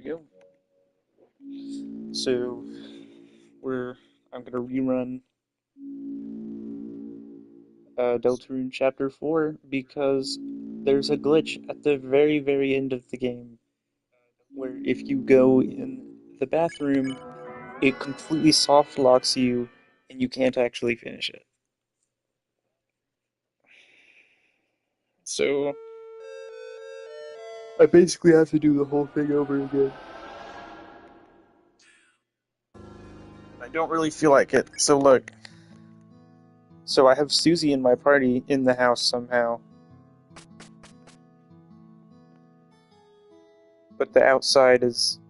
we go. So I'm gonna rerun Deltarune Chapter 4 because there's a glitch at the very, very end of the game where if you go in the bathroom, it completely soft locks you and you can't actually finish it. So I basically have to do the whole thing over again. I don't really feel like it. So look. So I have Susie in my party in the house somehow. But the outside is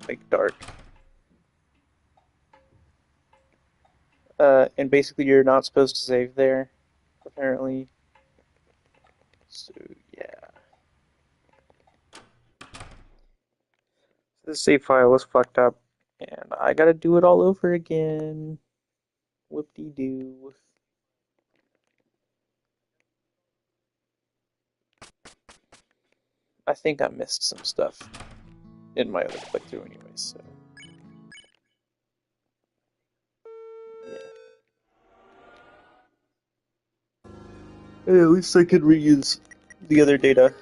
like dark. And basically you're not supposed to save there, apparently. So yeah. The save file was fucked up, and I gotta do it all over again. Whoop-de-doo. I think I missed some stuff in my other click through anyway, so yeah. Hey, at least I could reuse the other data.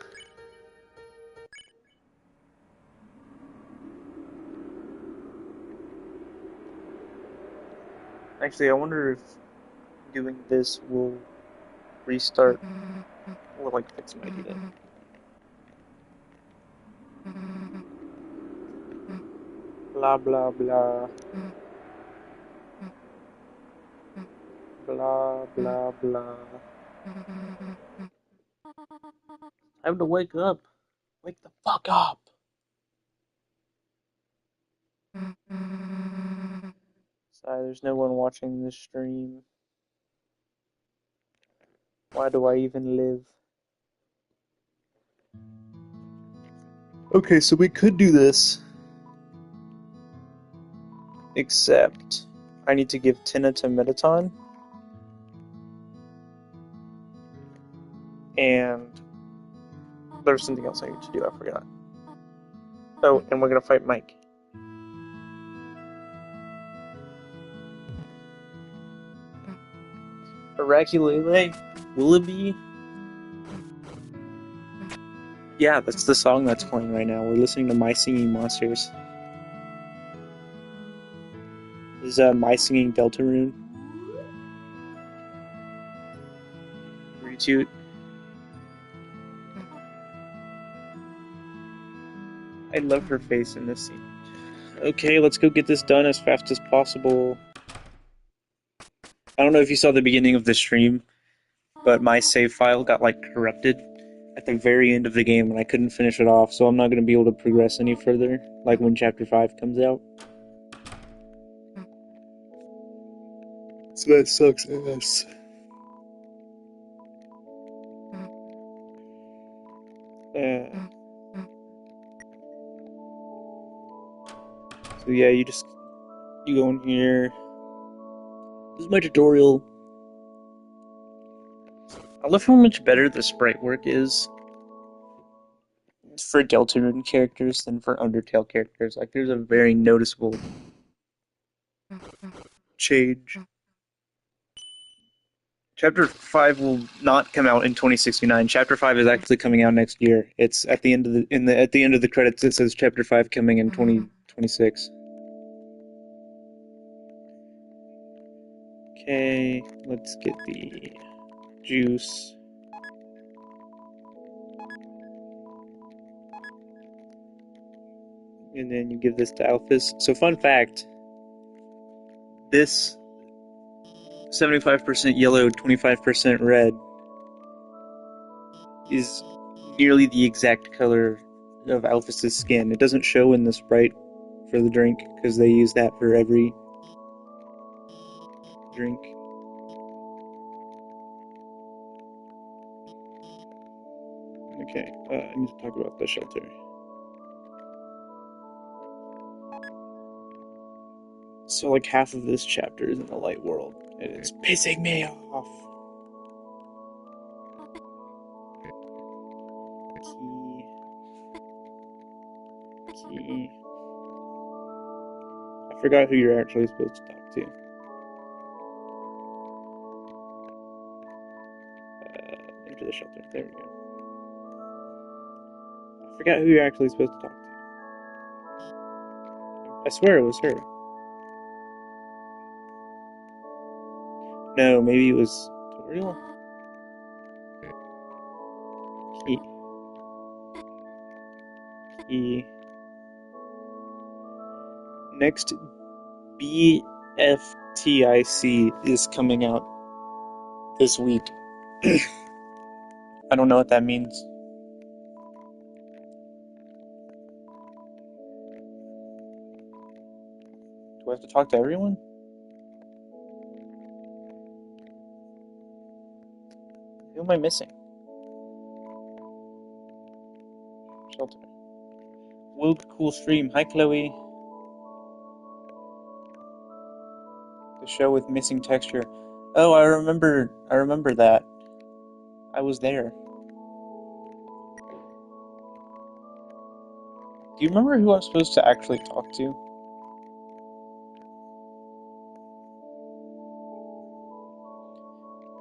Actually, I wonder if doing this will restart, will like fix my data. Blah blah blah. Blah blah blah. I have to wake up. Wake the fuck up. Sorry, there's no one watching this stream. Why do I even live? Okay, so we could do this. Except I need to give Tina to Metaton. And there's something else I need to do, I forgot. Oh, and we're gonna fight Mike. Araculele? Willoughby? Yeah, that's the song that's playing right now. We're listening to My Singing Monsters. This is My Singing Deltarune. Retoot. I love her face in this scene. Okay, let's go get this done as fast as possible. I don't know if you saw the beginning of the stream, but my save file got like corrupted at the very end of the game and I couldn't finish it off, so I'm not going to be able to progress any further, like when Chapter 5 comes out. So that sucks ass. So yeah, you go in here. This is my tutorial. I love how much better the sprite work is for Deltarune characters than for Undertale characters. Like, there's a very noticeable change. Chapter 5 will not come out in 2069. Chapter 5 is actually coming out next year. It's at the end of at the end of the credits it says Chapter 5 coming in 2026. Okay, let's get the juice. And then you give this to Alphys. So fun fact, this 75% yellow, 25% red is nearly the exact color of Alphys' skin. It doesn't show in the sprite for the drink, because they use that for every drink. Okay, I need to talk about the shelter. So like half of this chapter is in the light world, and it's pissing me off. Key. Key. I forgot who you're actually supposed to talk to. Enter the shelter. There we go. I forgot who you're actually supposed to talk to. I swear it was her. No, maybe it was Toriel? Key. Key. Next BFTIC is coming out this week. I don't know what that means. Do I have to talk to everyone? Who am I missing? Shelter. Woke cool stream. Hi, Chloe. The show with missing texture. Oh, I remember that. I was there. Do you remember who I was supposed to actually talk to?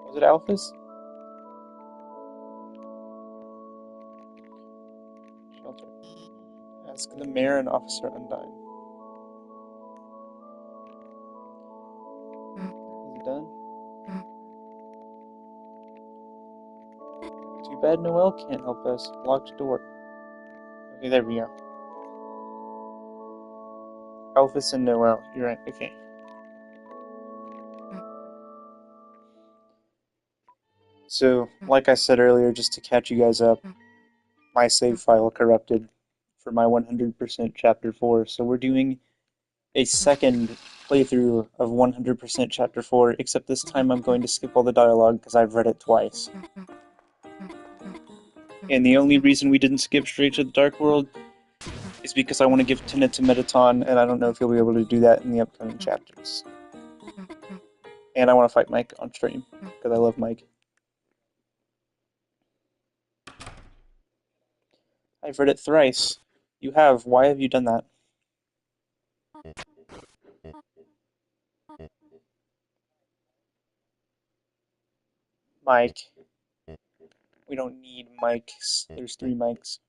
Was it Alphys? Shelter. Ask the mayor and Officer Undyne. Is it done? Too bad Noelle can't help us. Locked door. Okay, there we go. Alphys and Noelle. You're right. Okay. So, like I said earlier, just to catch you guys up, my save file corrupted for my 100% Chapter 4. So we're doing a second playthrough of 100% Chapter 4, except this time I'm going to skip all the dialogue because I've read it twice. And the only reason we didn't skip straight to the Dark World is because I want to give Tina to Mettaton, and I don't know if he'll be able to do that in the upcoming chapters. And I want to fight Mike on stream, because I love Mike. I've read it thrice. You have. Why have you done that? Mike. We don't need mics. There's 3 mics.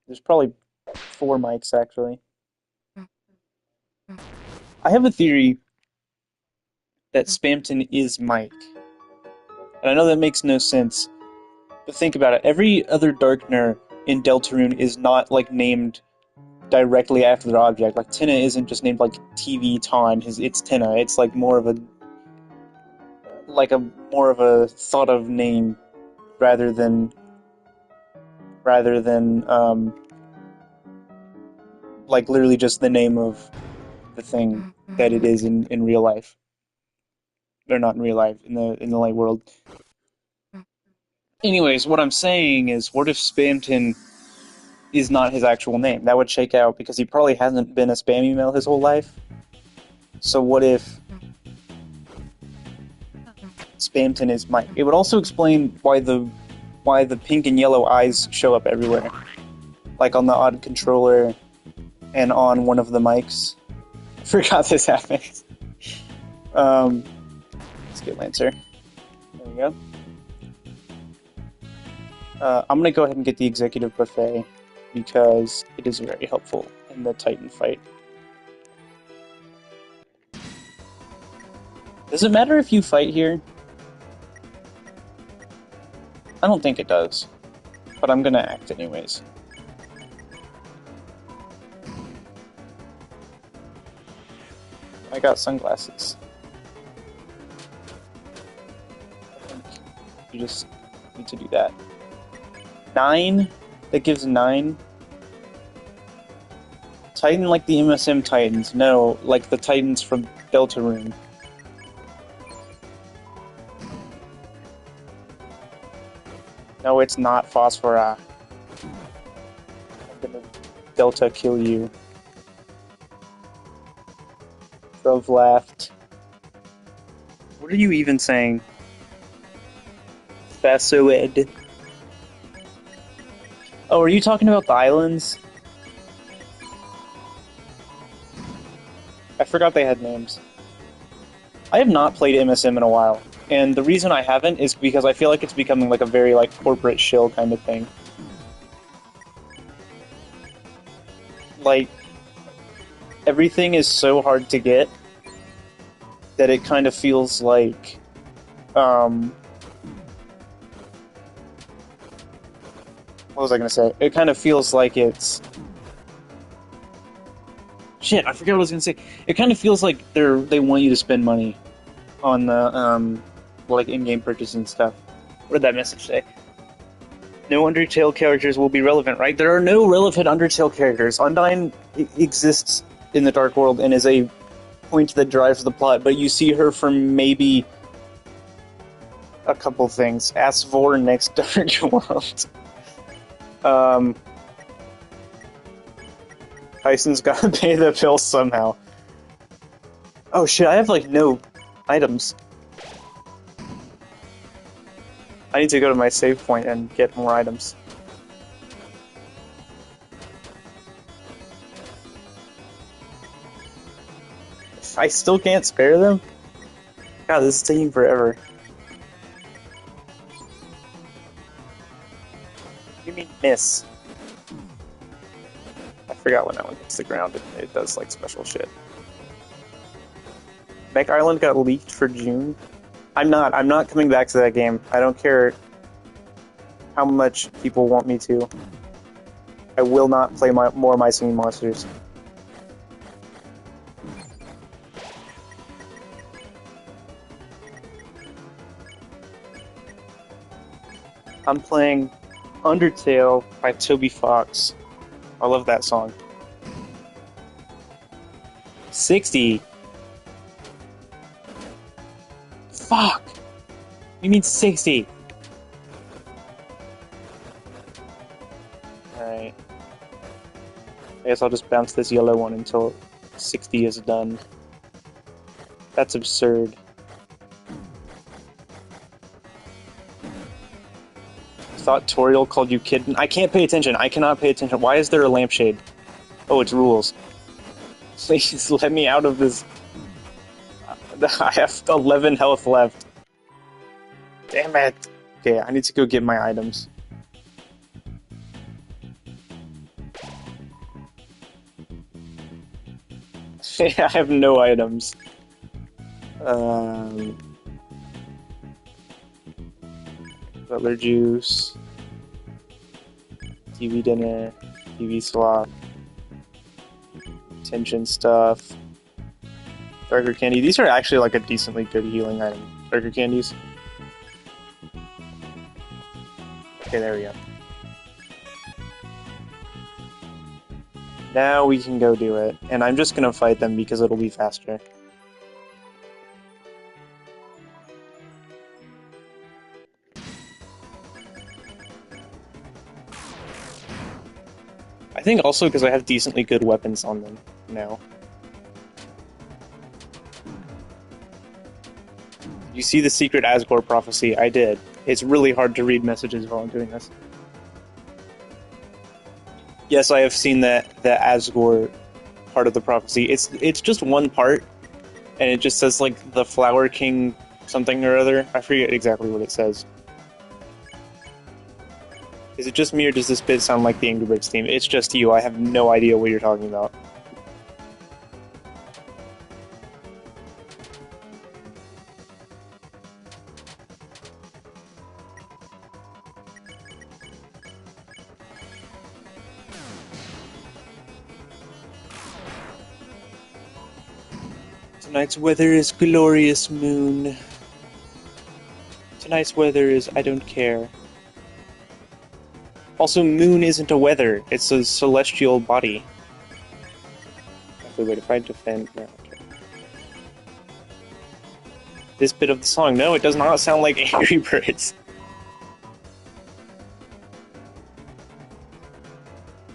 There's probably 4 mics, actually. I have a theory that Spamton is Mike. And I know that makes no sense, but think about it. Every other Darkner in Deltarune is not, like, named directly after their object. Like, Tina isn't just named, like, TV Ton. It's Tina. It's, like, more of a thought of name rather than like, literally just the name of the thing that it is in real life. Or not in real life, in the light world. Anyways, what I'm saying is, what if Spamton is not his actual name? That would shake out, because he probably hasn't been a spam email his whole life. So what if Spamton is Mike? It would also explain why the pink and yellow eyes show up everywhere. Like on the odd controller and on one of the mics. I forgot this happened. Let's get Lancer. There we go. I'm gonna go ahead and get the executive buffet because it is very helpful in the Titan fight. Does it matter if you fight here? I don't think it does, but I'm gonna act anyways. I got sunglasses. I think you just need to do that. 9? That gives 9? Titan like the MSM Titans. No, like the Titans from Deltarune. No, it's not Phosphora. I'm gonna Delta kill you. Trove laughed. What are you even saying? Fasoed. Oh, are you talking about the islands? I forgot they had names. I have not played MSM in a while, and the reason I haven't is because I feel like it's becoming like a very like corporate shill kind of thing. Like everything is so hard to get that it kind of feels like what was I gonna say? It kind of feels like it's shit, I forget what I was gonna say. It kind of feels like they want you to spend money on the like in-game purchase and stuff. What did that message say? No Undertale characters will be relevant, right? There are no relevant Undertale characters. Undyne exists in the Dark World and is a point that drives the plot, but you see her from maybe a couple things. Asvor next Dark World. Tyson's gotta pay the bill somehow. Oh shit, I have like no items. I need to go to my save point and get more items. I still can't spare them? God, this is taking forever. What do you mean miss? I forgot when that one hits the ground, it does like special shit. Mech Island got leaked for June. I'm not coming back to that game. I don't care how much people want me to. I will not play more My Singing Monsters. I'm playing Undertale by Toby Fox. I love that song. 60. Fuck! You mean 60? Alright. I guess I'll just bounce this yellow one until 60 is done. That's absurd. Thought Toriel called you kid. I can't pay attention. I cannot pay attention. Why is there a lampshade? Oh, it's rules. Please let me out of this. I have 11 health left. Damn it. Okay, I need to go get my items. I have no items. Butler juice. TV dinner. TV swap. Tension stuff. Darker candy. These are actually like a decently good healing item. Darker candies. Okay, there we go. Now we can go do it. And I'm just gonna fight them because it'll be faster. I think also because I have decently good weapons on them now. You see the secret Asgore prophecy? I did. It's really hard to read messages while I'm doing this. Yes, I have seen the Asgore part of the prophecy. It's just one part, and it just says like the Flower King something or other. I forget exactly what it says. Is it just me, or does this bit sound like the Angry Birds theme? It's just you. I have no idea what you're talking about. Tonight's weather is glorious, moon. Tonight's weather is I don't care. Also, moon isn't a weather, it's a celestial body. Wait, if I defend... No, okay. This bit of the song, no, it does not sound like Angry Birds.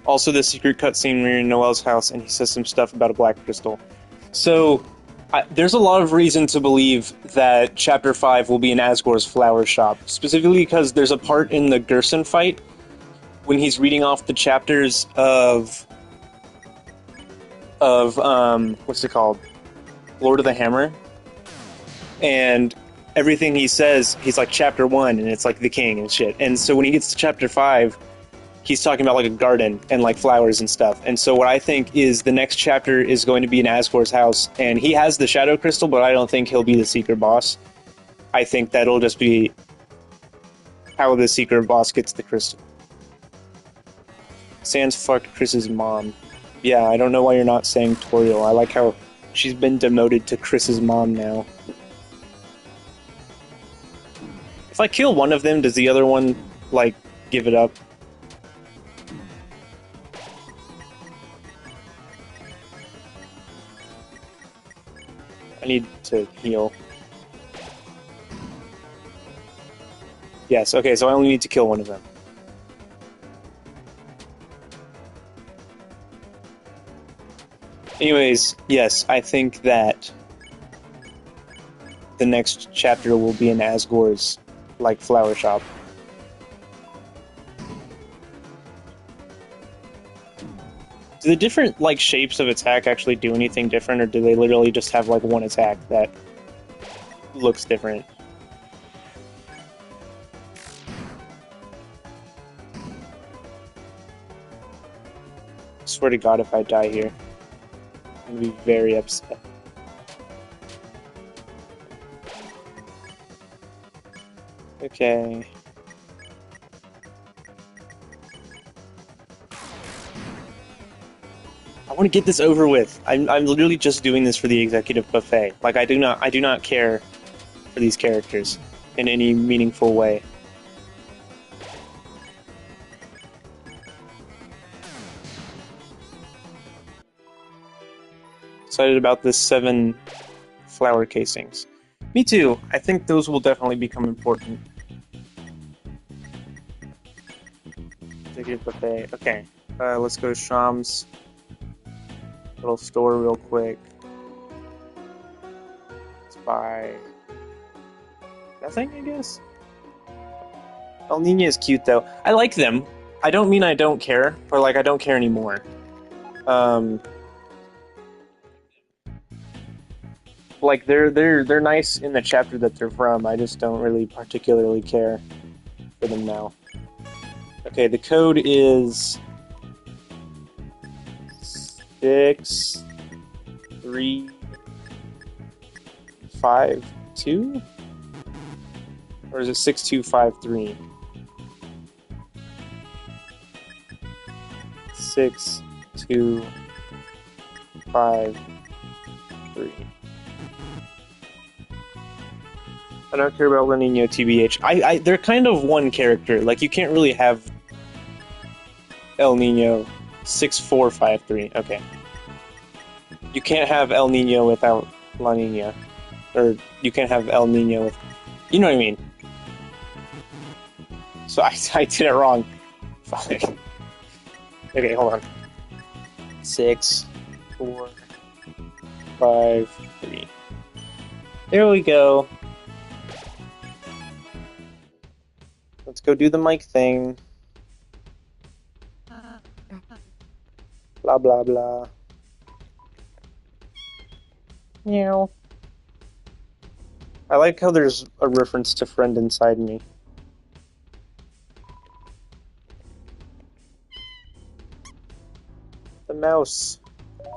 Also, the secret cutscene where you're in Noel's house and he says some stuff about a black crystal. So, there's a lot of reason to believe that Chapter 5 will be in Asgore's flower shop. Specifically because there's a part in the Gerson fight when he's reading off the chapters of what's it called? Lord of the Hammer, and everything he says, he's like chapter 1, and it's like the king and shit. And so when he gets to chapter 5, he's talking about like a garden and like flowers and stuff. And so what I think is the next chapter is going to be in Asgore's house, and he has the Shadow Crystal, but I don't think he'll be the secret boss. I think that'll just be how the secret boss gets the crystal. Sans fucked Chris's mom. Yeah, I don't know why you're not saying Toriel. I like how she's been demoted to Chris's mom now. If I kill one of them, does the other one, like, give it up? I need to heal. Yes, okay, so I only need to kill one of them. Anyways, yes, I think that the next chapter will be in Asgore's, like, flower shop. Do the different, like, shapes of attack actually do anything different, or do they literally just have, like, one attack that looks different? I swear to God, if I die here, I'm gonna be very upset. Okay. I want to get this over with. I'm literally just doing this for the executive buffet. Like I do not care for these characters in any meaningful way. Excited about this 7 flower casings. Me too. I think those will definitely become important. Executive buffet. Okay. Let's go to Sham's little store real quick. Let's buy nothing, I guess. El Nino is cute though. I like them. I don't mean I don't care, or like I don't care anymore. Like they're nice in the chapter that they're from. I just don't really particularly care for them now. Okay, the code is 6352, or is it 6253? 6253. I don't care about El Nino TBH. They're kind of one character. Like you can't really have El Nino 6453. Okay. You can't have El Nino without La Nina. Or you can't have El Nino with... You know what I mean? So I did it wrong. Fuck. Okay, hold on. 6, 4, 5, 3. There we go. Let's go do the mic thing. Blah, blah, blah. Meow. I like how there's a reference to friend inside me. The mouse.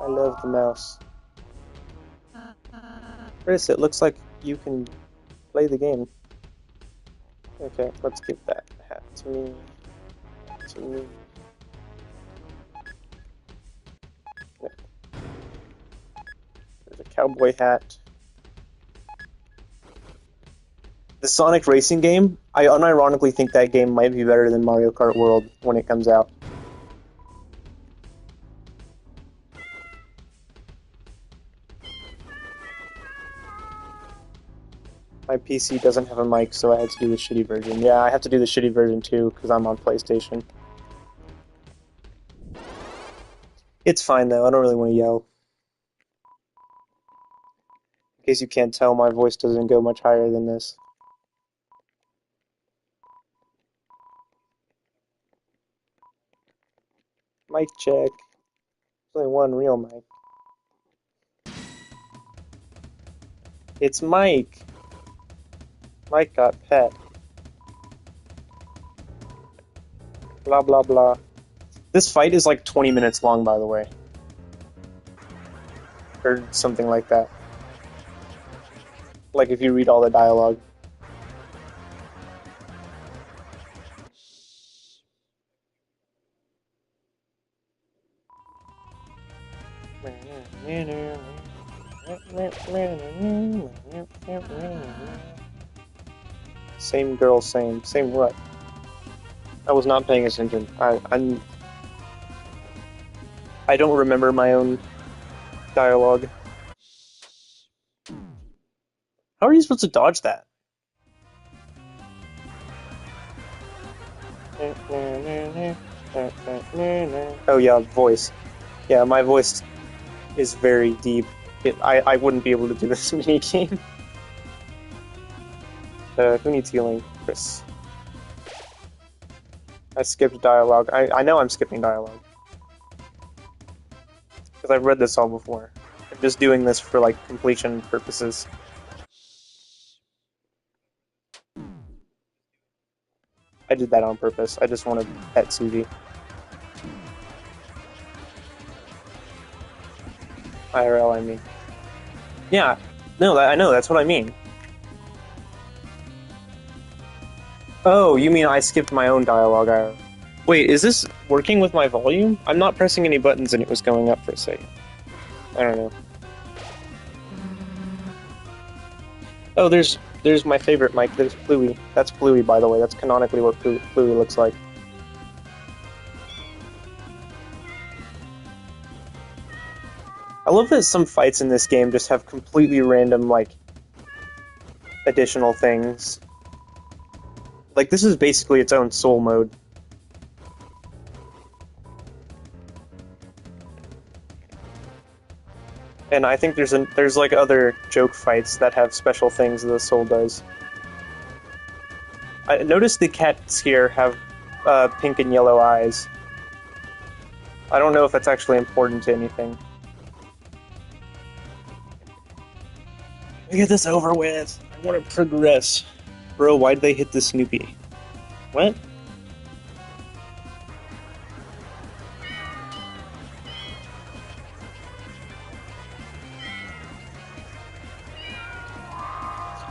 I love the mouse. Chris, it looks like you can play the game. Okay, let's give that hat to me. To me. Yeah. There's a cowboy hat. The Sonic racing game, I unironically think that game might be better than Mario Kart World when it comes out. My PC doesn't have a mic, so I had to do the shitty version. Yeah, I have to do the shitty version too, because I'm on PlayStation. It's fine though, I don't really want to yell. In case you can't tell, my voice doesn't go much higher than this. Mic check. There's only one real mic. It's Mike. Mike got pet. Blah, blah, blah. This fight is like 20 minutes long, by the way. Or something like that. Like if you read all the dialogue. Same girl, same what? I was not paying attention. I don't remember my own dialogue. How are you supposed to dodge that? Oh yeah, voice. Yeah, my voice is very deep. I wouldn't be able to do this mini game. Who needs healing? Chris. I skipped dialogue. I know I'm skipping dialogue. Because I've read this all before. I'm just doing this for, like, completion purposes. I did that on purpose. I just want to pet Suzy. IRL, I mean. Yeah. No, I know, that's what I mean. Oh, you mean I skipped my own dialogue IRL. Wait, is this working with my volume? I'm not pressing any buttons and it was going up for a second. I don't know. Oh, there's my favorite mic. There's Bluey. That's Bluey, by the way. That's canonically what Bluey looks like. I love that some fights in this game just have completely random, like, additional things. Like, this is basically its own soul mode. And I think there's like other joke fights that have special things the soul does. I noticed the cats here have pink and yellow eyes. I don't know if that's actually important to anything. Get this over with. I want to progress. Bro, why'd they hit the Snoopy? What?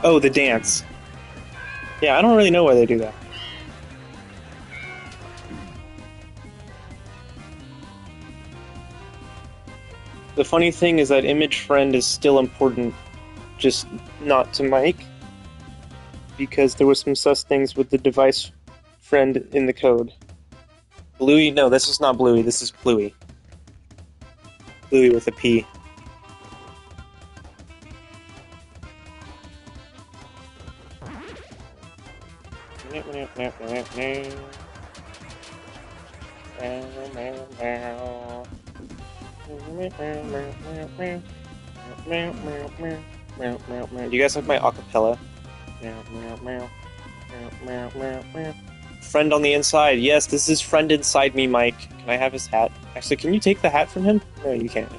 Oh, the dance. Yeah, I don't really know why they do that. The funny thing is that image friend is still important, just not to Mike, because there was some sus things with the device friend in the code. Bluey? No, this is not Bluey, this is Bluey. Bluey with a P. Do you guys like my acapella? Friend on the inside. Yes, this is friend inside me, Mike. Can I have his hat? Actually, can you take the hat from him? No, you can't.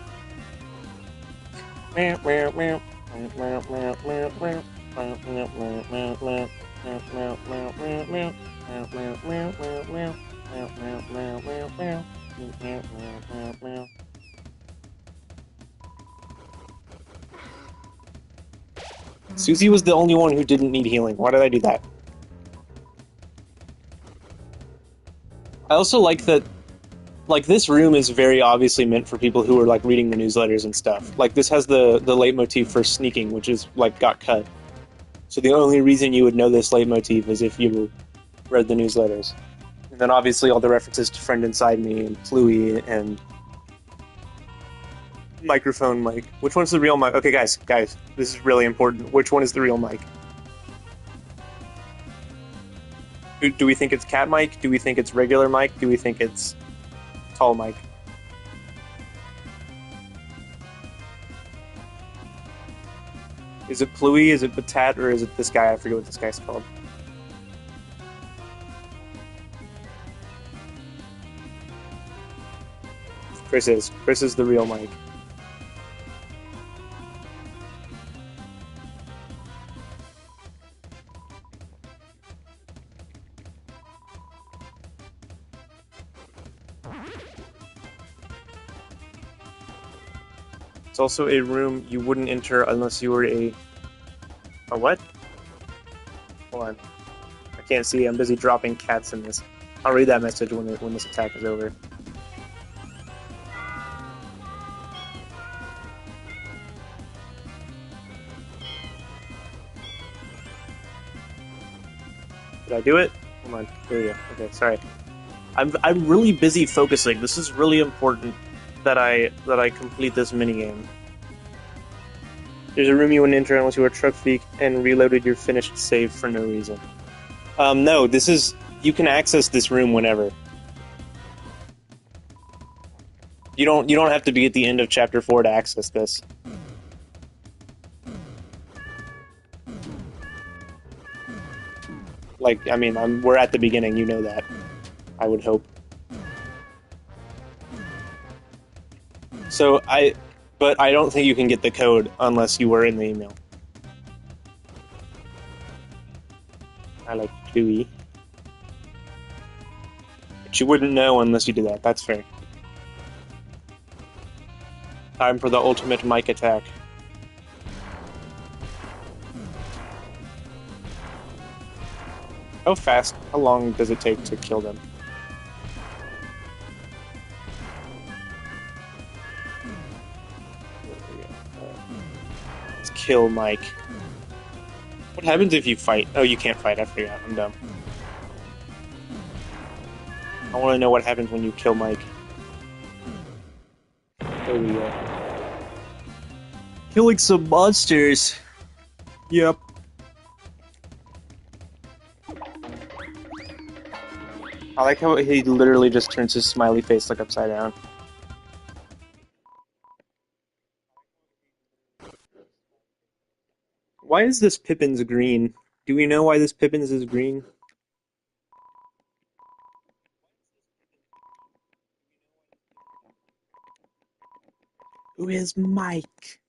Suzy was the only one who didn't need healing. Why did I do that? I also like that, like, this room is very obviously meant for people who are, like, reading the newsletters and stuff. Like, this has the leitmotif for sneaking, which is, like, got cut. So the only reason you would know this leitmotif is if you read the newsletters. And then obviously all the references to Friend Inside Me and Pluie and Microphone Mike. Which one's the real Mike? Okay, guys, this is really important. Which one is the real Mike? Do we think it's Cat Mike? Do we think it's regular Mike? Do we think it's Tall Mike? Is it Pluie? Is it Batat? Or is it this guy? I forget what this guy's called. Chris is. Chris is the real Mike. It's also a room you wouldn't enter unless you were a what? Hold on. I can't see. I'm busy dropping cats in this. I'll read that message when this attack is over. Did I do it? Hold on. There we go. Okay, sorry. I'm really busy focusing. This is really important that I complete this minigame. There's a room you wouldn't enter unless you were a truck freak and reloaded your finished save for no reason. No, this is... You can access this room whenever. You don't have to be at the end of Chapter 4 to access this. Like, I mean, we're at the beginning, you know that. I would hope. But I don't think you can get the code unless you were in the email. I like Chewy. But you wouldn't know unless you did that, that's fair. Time for the ultimate mic attack. How long does it take to kill them? Let's kill Mike. What happens if you fight? Oh, you can't fight, I forgot, I'm dumb. I want to know what happens when you kill Mike. There we go. Killing some monsters. Yep. I like how he literally just turns his smiley face like upside down. Why is this Pippin's green? Do we know why this Pippin's is green? Who is Mike?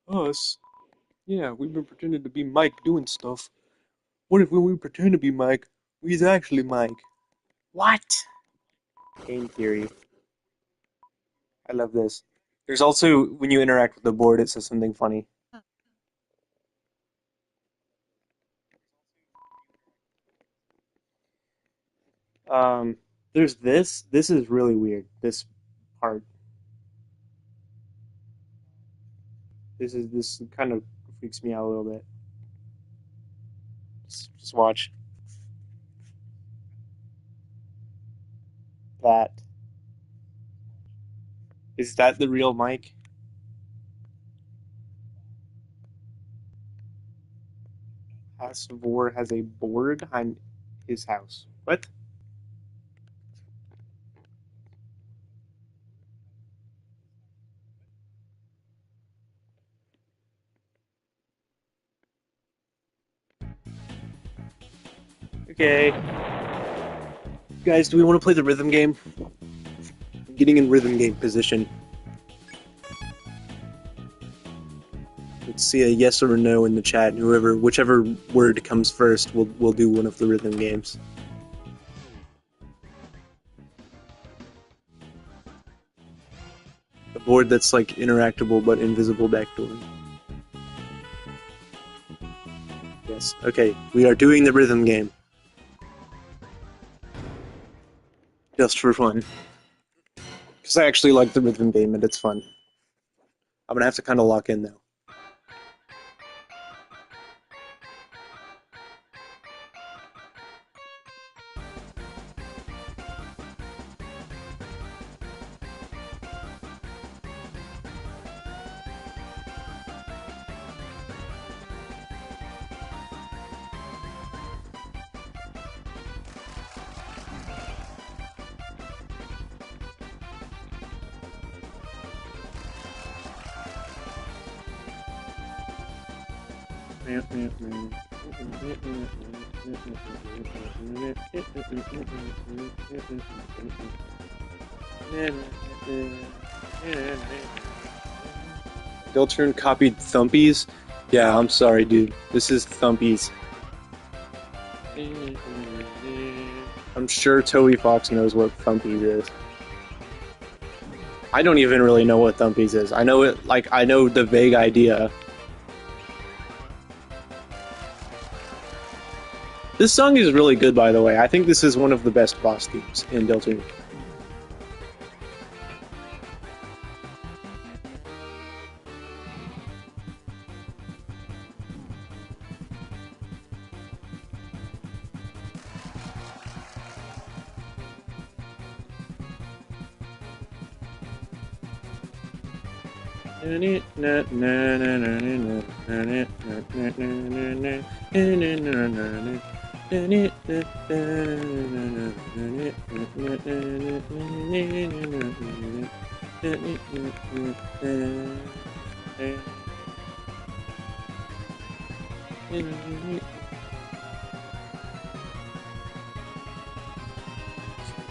Us. Yeah, we've been pretending to be Mike doing stuff. What if when we pretend to be Mike, we's actually Mike? What? Game theory. I love this. There's also, when you interact with the board, it says something funny. There's this. This is really weird. This part. This kind of freaks me out a little bit. Just watch. That. Is that the real Mike? Hasvor has a board on his house. What? Okay. Guys, do we want to play the rhythm game? I'm getting in rhythm game position. Let's see a yes or a no in the chat. Whichever word comes first, we'll do one of the rhythm games. A board that's like interactable but invisible backdoor. Yes. Okay, we are doing the rhythm game. Just for fun. Because I actually like the rhythm game and it's fun. I'm gonna have to kind of lock in though. Delturn copied Thumpies? Yeah, I'm sorry, dude. This is Thumpies. I'm sure Toby Fox knows what Thumpies is. I don't even really know what Thumpies is. I know it, like, I know the vague idea. This song is really good, by the way. I think this is one of the best boss themes in Deltarune.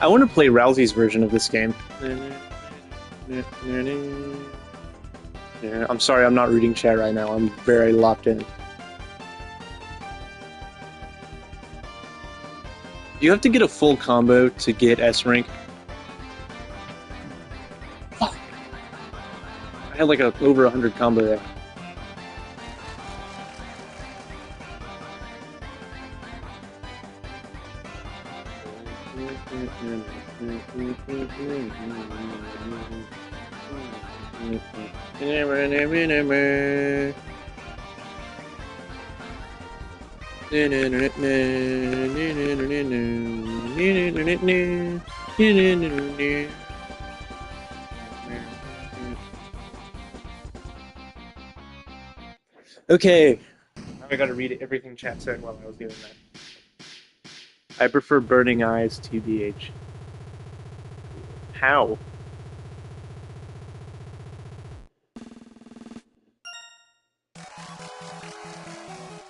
I want to play Rousey's version of this game. Yeah, I'm sorry, I'm not reading chat right now. I'm very locked in. You have to get a full combo to get S rank. Fuck. I had like a over 100 combo there. Okay, now I gotta read everything chat said while I was doing that. I prefer Burning Eyes to BH. How?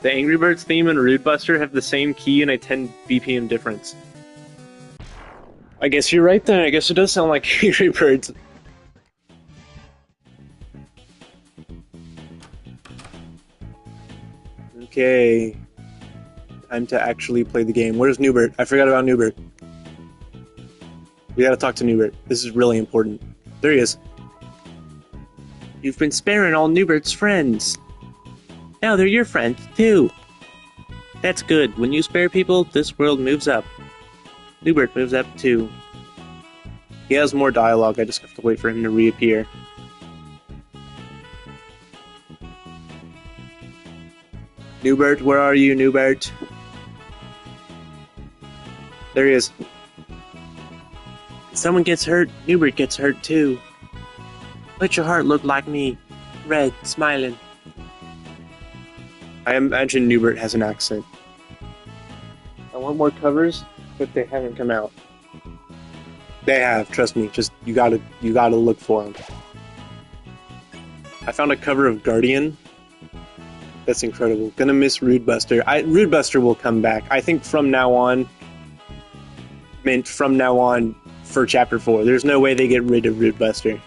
The Angry Birds theme and Rude Buster have the same key and a 10 BPM difference. I guess you're right then. I guess it does sound like Angry Birds. Okay. Time to actually play the game. Where's Newbert? I forgot about Newbert. We gotta talk to Newbert. This is really important. There he is. You've been sparing all Newbert's friends. Now they're your friends, too. That's good. When you spare people, this world moves up. Newbert moves up, too. He has more dialogue. I just have to wait for him to reappear. Newbert, where are you, Newbert? There he is. If someone gets hurt, Newbert gets hurt, too. Let your heart look like me. Red, smiling. I imagine Newbert has an accent. I want more covers, but they haven't come out. They have, trust me. Just you gotta look for them. I found a cover of Guardian. That's incredible. Gonna miss Rude Buster. Rude Buster will come back. I think from now on. Meant from now on for Chapter 4. There's no way they get rid of Rude Buster.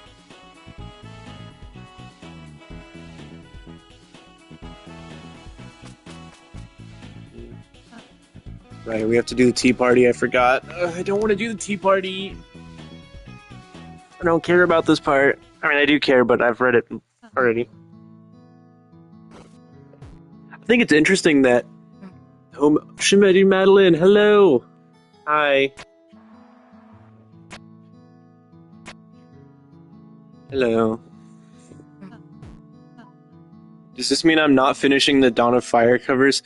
Right, we have to do the tea party. I forgot. I don't want to do the tea party. I don't care about this part. I mean, I do care, but I've read it already. I think it's interesting that... Shimedi Madeline, hello! Hi. Hello. Does this mean I'm not finishing the Dawn of Fire covers?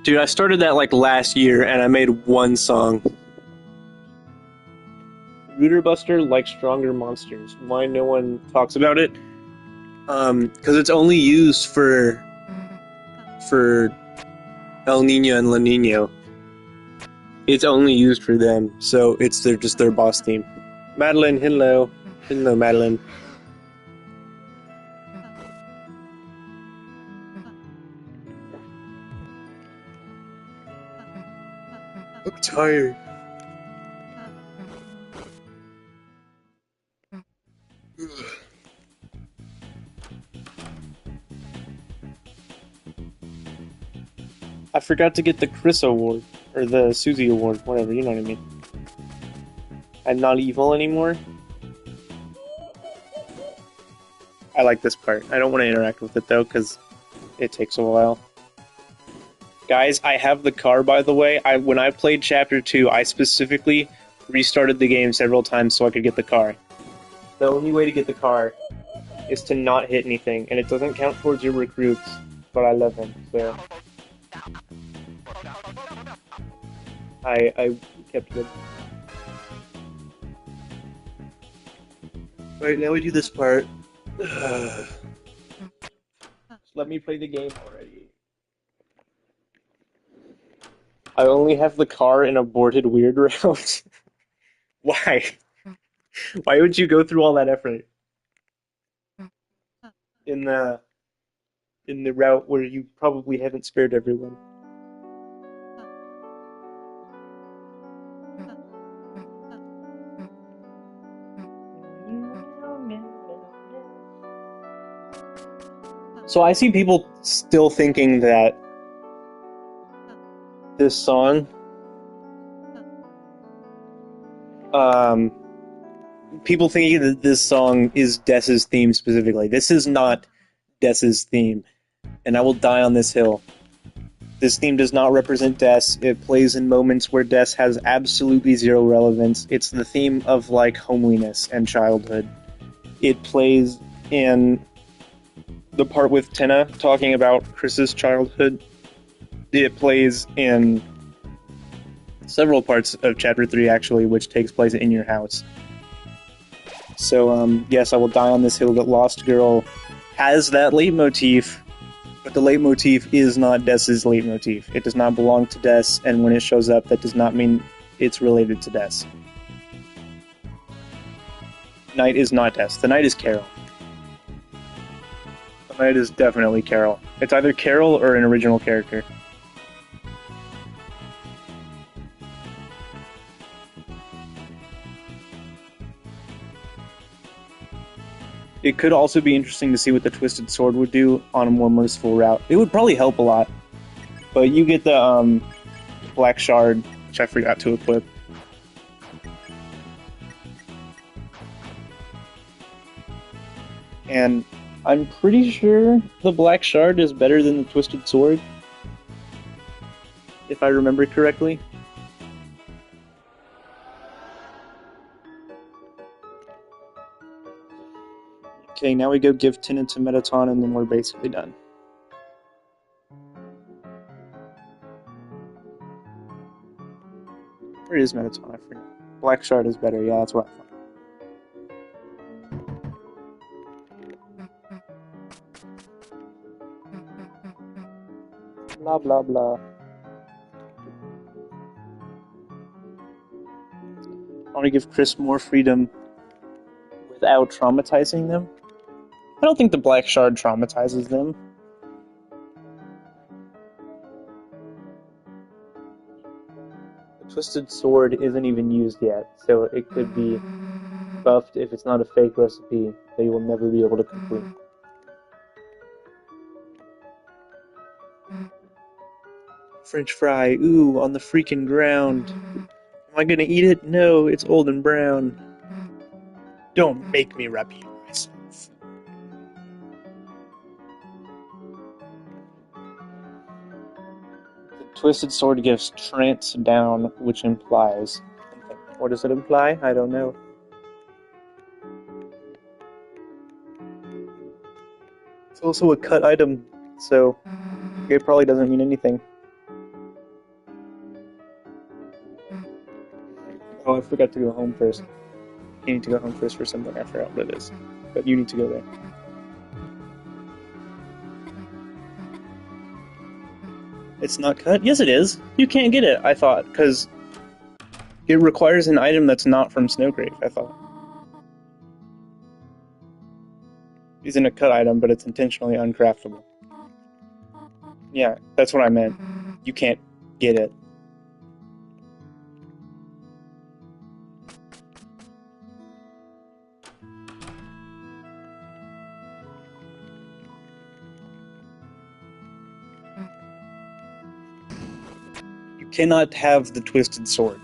Dude, I started that like last year and I made one song. Rooter Buster likes stronger monsters. Why no one talks about it? Because it's only used for El Nino and La Nino. It's only used for them, so it's just their boss theme. Madeline, hello. Hello, Madeline. I'm tired. I forgot to get the Chris Award, or the Susie Award, whatever, you know what I mean. I'm not evil anymore. I like this part. I don't want to interact with it though, because it takes a while. Guys, I have the car, by the way. When I played Chapter 2, I specifically restarted the game several times so I could get the car. The only way to get the car is to not hit anything, and it doesn't count towards your recruits, but I love him, so... I kept it. Right, now we do this part. Just let me play the game already. I only have the car in aborted weird route. Why? Why would you go through all that effort in the route where you probably haven't spared everyone? So I see people still thinking that this song, people thinking that this song is Dess's theme specifically. This is not Dess's theme, and I will die on this hill. This theme does not represent Dess. It plays in moments where Dess has absolutely zero relevance. It's the theme of, like, homeliness and childhood. It plays in the part with Tina talking about Chris's childhood. It plays in several parts of Chapter 3, actually, which takes place in your house. So, yes, I will die on this hill that Lost Girl has that leitmotif, but the leitmotif is not Dess's leitmotif. It does not belong to Dess, and when it shows up, that does not mean it's related to Dess. Knight is not Dess. The Knight is Carol. The Knight is definitely Carol. It's either Carol or an original character. It could also be interesting to see what the Twisted Sword would do on a more merciful route. It would probably help a lot. But you get the Black Shard, which I forgot to equip. And I'm pretty sure the Black Shard is better than the Twisted Sword, if I remember correctly. Okay, now we go give Tina to Metaton, and then we're basically done. Where is Metaton? I forget. Black Shard is better, yeah, that's what I thought. Blah blah blah. I want to give Chris more freedom without traumatizing them. I don't think the Black Shard traumatizes them. The Twisted Sword isn't even used yet, so it could be buffed if it's not a fake recipe that you will never be able to complete. French fry, ooh, on the freaking ground. Am I gonna eat it? No, it's old and brown. Don't make me repeat myself. The Twisted Sword gives trance down, which implies something. What does it imply? I don't know. It's also a cut item, so it probably doesn't mean anything. Oh, I forgot to go home first. You need to go home first for something. I forgot what it is. But you need to go there. It's not cut? Yes, it is. You can't get it, I thought, because it requires an item that's not from Snowgrave, I thought. Isn't a cut item, but it's intentionally uncraftable. Yeah, that's what I meant. You can't get it. You cannot have the Twisted Sword.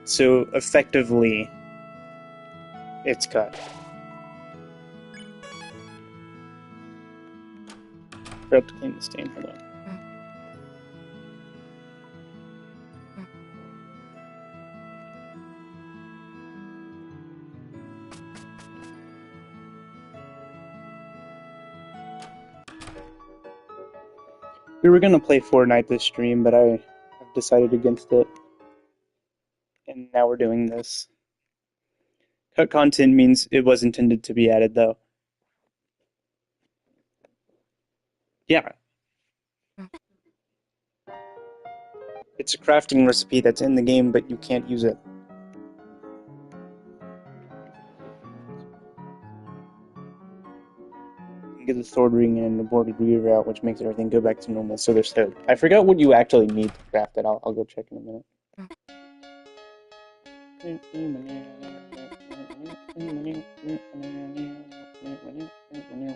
So, effectively, it's cut. forgot to clean the stain. Hold on. We were gonna play Fortnite this stream, but I have decided against it. And now we're doing this. Cut content means it was intended to be added, though. Yeah. It's a crafting recipe that's in the game, but you can't use it. You can get the sword ring and the boarded weaver out, which makes everything go back to normal, so there's hope. I forgot what you actually need to craft it. I'll go check in a minute.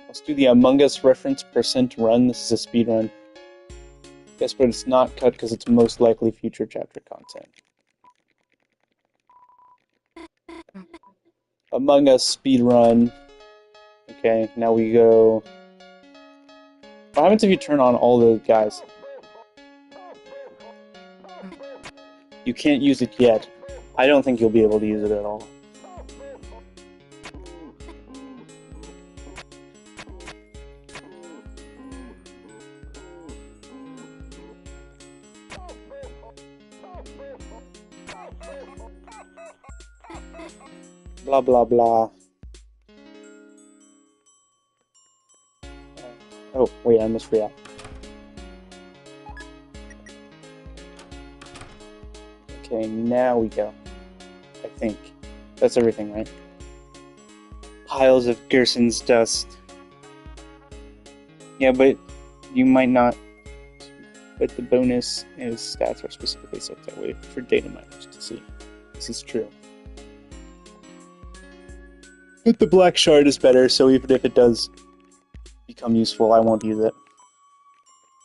Let's do the Among Us reference %run. This is a speed run. Guess but it's not cut because it's most likely future chapter content. Among Us speed run. Okay, now we go. What happens if you turn on all those guys? You can't use it yet. I don't think you'll be able to use it at all. Blah, blah, blah. Oh, wait, I almost forgot. Okay, now we go. I think. That's everything, right? Piles of Gerson's dust. Yeah, but you might not. But the bonus is stats are specifically set that way for data miners to see. This is true. But the black shard is better, so even if it does become useful, I won't use it.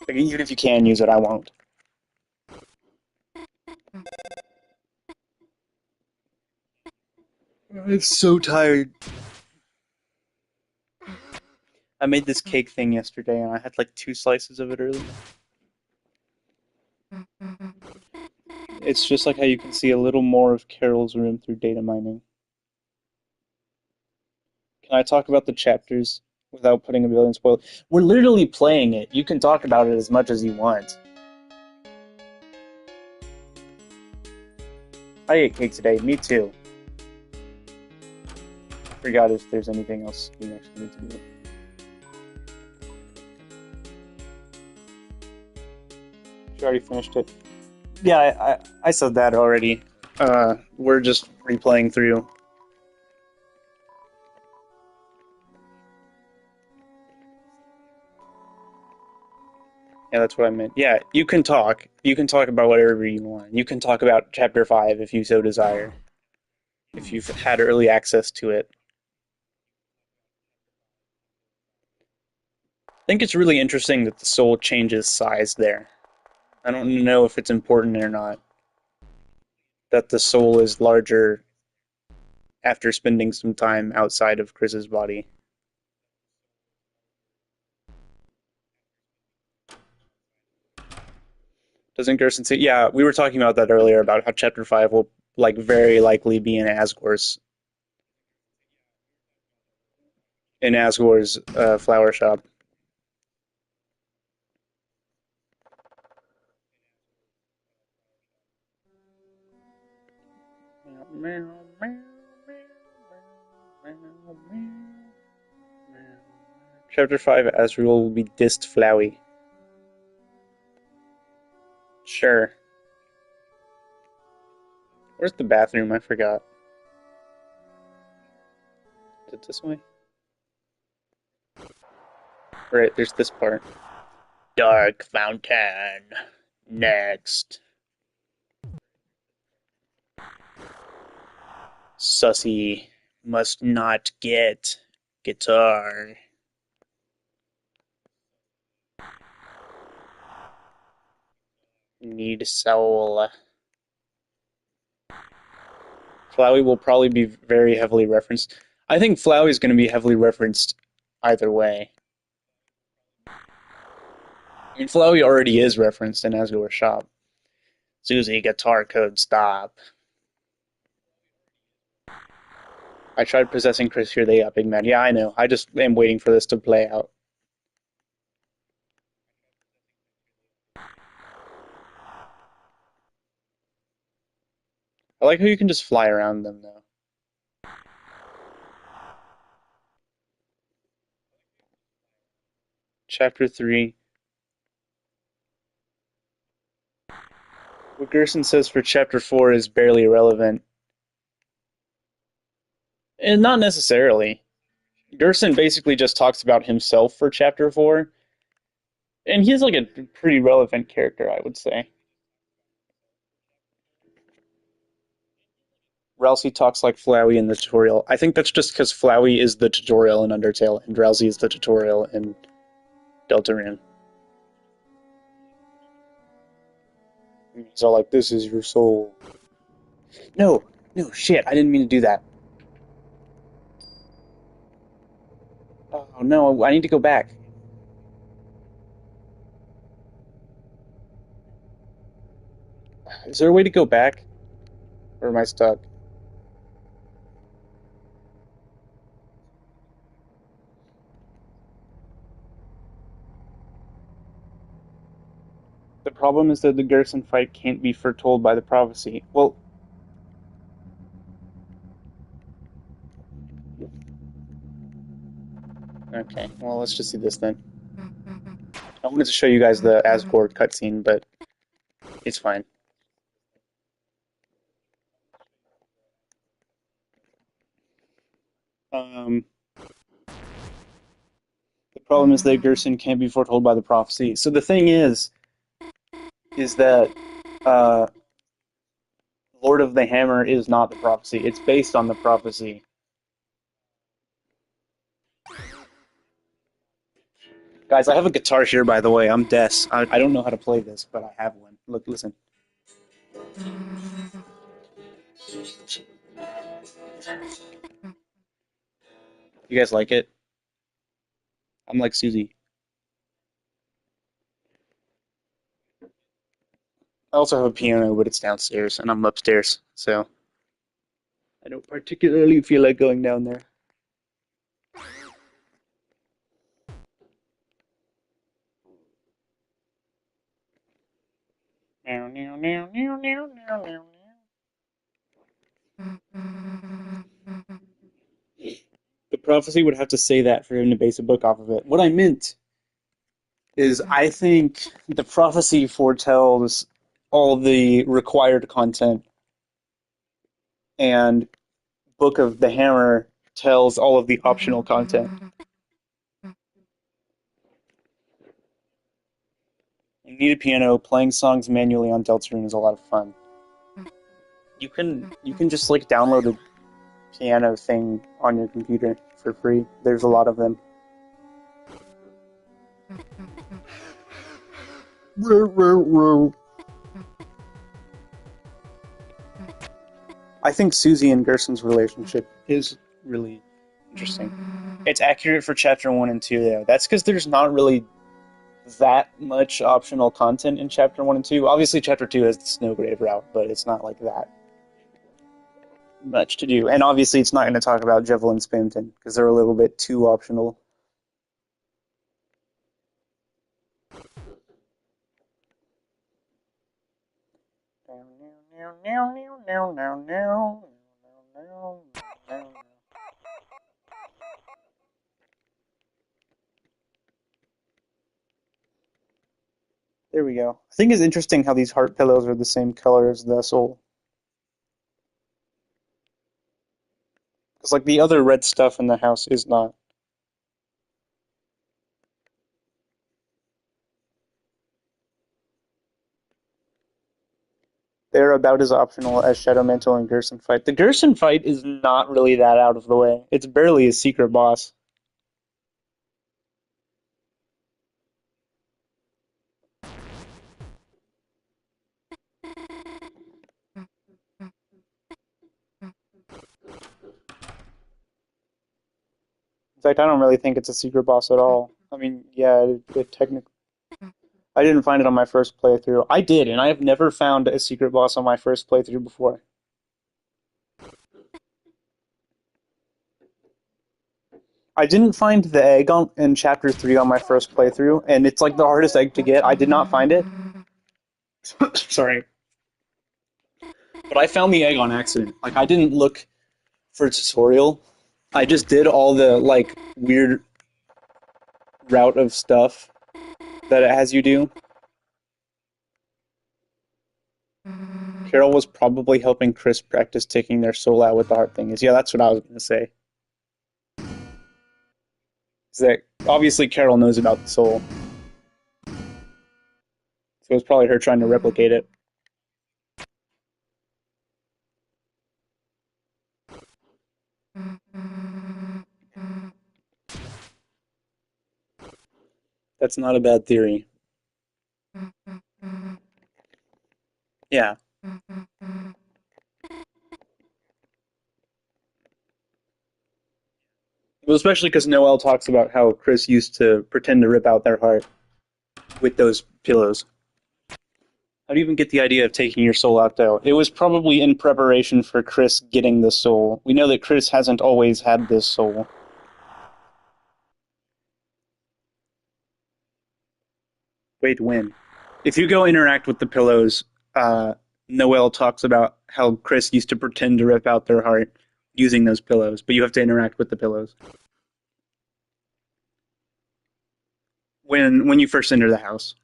Like, even if you can use it, I won't. I'm so tired. I made this cake thing yesterday, and I had like 2 slices of it earlier. It's just like how you can see a little more of Carol's room through data mining. Can I talk about the chapters without putting a billion spoilers? We're literally playing it. You can talk about it as much as you want. I ate cake today. Me too. Forgot if there's anything else we actually need to do. She already finished it. Yeah, I said that already. We're just replaying through. Yeah, that's what I meant. Yeah, you can talk. You can talk about whatever you want. You can talk about Chapter 5 if you so desire. If you've had early access to it. I think it's really interesting that the soul changes size there. I don't know if it's important or not. That the soul is larger after spending some time outside of Chris's body. Doesn't Gerson say? Yeah, we were talking about that earlier about how Chapter 5 will like very likely be in Asgore's flower shop. Chapter 5 Asriel will be dissed Flowey. Sure. Where's the bathroom? I forgot. Is it this way? Right, there's this part. Dark Fountain. Next. Sussy must not get guitar. Need soul. Flowey will probably be very heavily referenced. I think Flowey is going to be heavily referenced either way. I mean, Flowey already is referenced in Asgore's shop. Susie, guitar code, stop. I tried possessing Chris here, they got big mad. Yeah, I know. I just am waiting for this to play out. I like how you can just fly around them, though. Chapter 3. What Gerson says for Chapter 4 is barely relevant. And not necessarily. Gerson basically just talks about himself for Chapter 4, and he's like a pretty relevant character, I would say. Rousey talks like Flowey in the tutorial. I think that's just because Flowey is the tutorial in Undertale, and Rousey is the tutorial in Deltarune. He's all like, "This is your soul." No, no, shit! I didn't mean to do that. Oh no, I need to go back. Is there a way to go back, or am I stuck? The problem is that the Gerson fight can't be foretold by the prophecy. Well, okay. Well, let's just see this then. I wanted to show you guys the Asgore cutscene, but it's fine. Um, the problem is that Gerson can't be foretold by the prophecy. So the thing is that uh, Lord of the Hammer is not the prophecy. It's based on the prophecy. Guys, I have a guitar here, by the way. I'm Des. I don't know how to play this, but I have one. Look, listen. You guys like it? I'm like Susie. I also have a piano, but it's downstairs, and I'm upstairs, so I don't particularly feel like going down there. The prophecy would have to say that for him to base a book off of it. What I meant is I think the prophecy foretells all the required content, and Book of the Hammer tells all of the optional content. You need a piano. Playing songs manually on Deltarune is a lot of fun. You can just like download a piano thing on your computer for free. There's a lot of them. I think Susie and Gerson's relationship is really interesting. It's accurate for chapter 1 and 2 though. That's because there's not really that much optional content in chapter 1 and 2. Obviously chapter 2 has the Snowgrave route, but it's not like that much to do. And obviously it's not going to talk about Jevil and Spamton because they're a little bit too optional. There we go. I think it's interesting how these heart pillows are the same color as the soul. Because like the other red stuff in the house is not. They're about as optional as Shadow Mantle and Gerson fight. The Gerson fight is not really that out of the way. It's barely a secret boss. In fact, I don't really think it's a secret boss at all. I mean, yeah, it technically. I didn't find it on my first playthrough. I did, and I have never found a secret boss on my first playthrough before. I didn't find the egg in chapter 3 on my first playthrough, and it's like the hardest egg to get. I did not find it. Sorry. But I found the egg on accident. Like, I didn't look for a tutorial. I just did all the, like, weird route of stuff that it has you do. Carol was probably helping Chris practice taking their soul out with the heart thing. Yeah, that's what I was going to say. Is that obviously Carol knows about the soul. So it's probably her trying to replicate it. That's not a bad theory. Yeah. Well, especially because Noelle talks about how Chris used to pretend to rip out their heart with those pillows. How do you even get the idea of taking your soul out, though? It was probably in preparation for Chris getting the soul. We know that Chris hasn't always had this soul. Wait, when? If you go interact with the pillows, Noelle talks about how Chris used to pretend to rip out their heart using those pillows, but you have to interact with the pillows. When you first enter the house.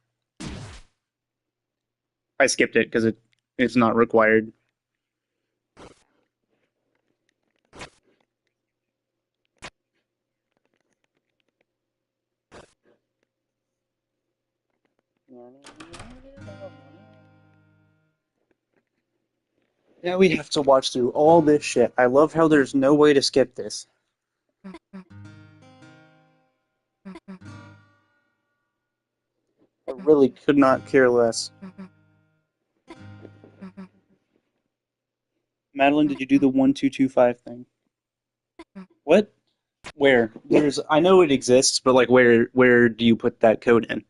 I skipped it because it's not required. Now we have to watch through all this shit. I love how there's no way to skip this. I really could not care less. Madeline, did you do the 1225 thing? What? Where? I know it exists, but like where do you put that code in?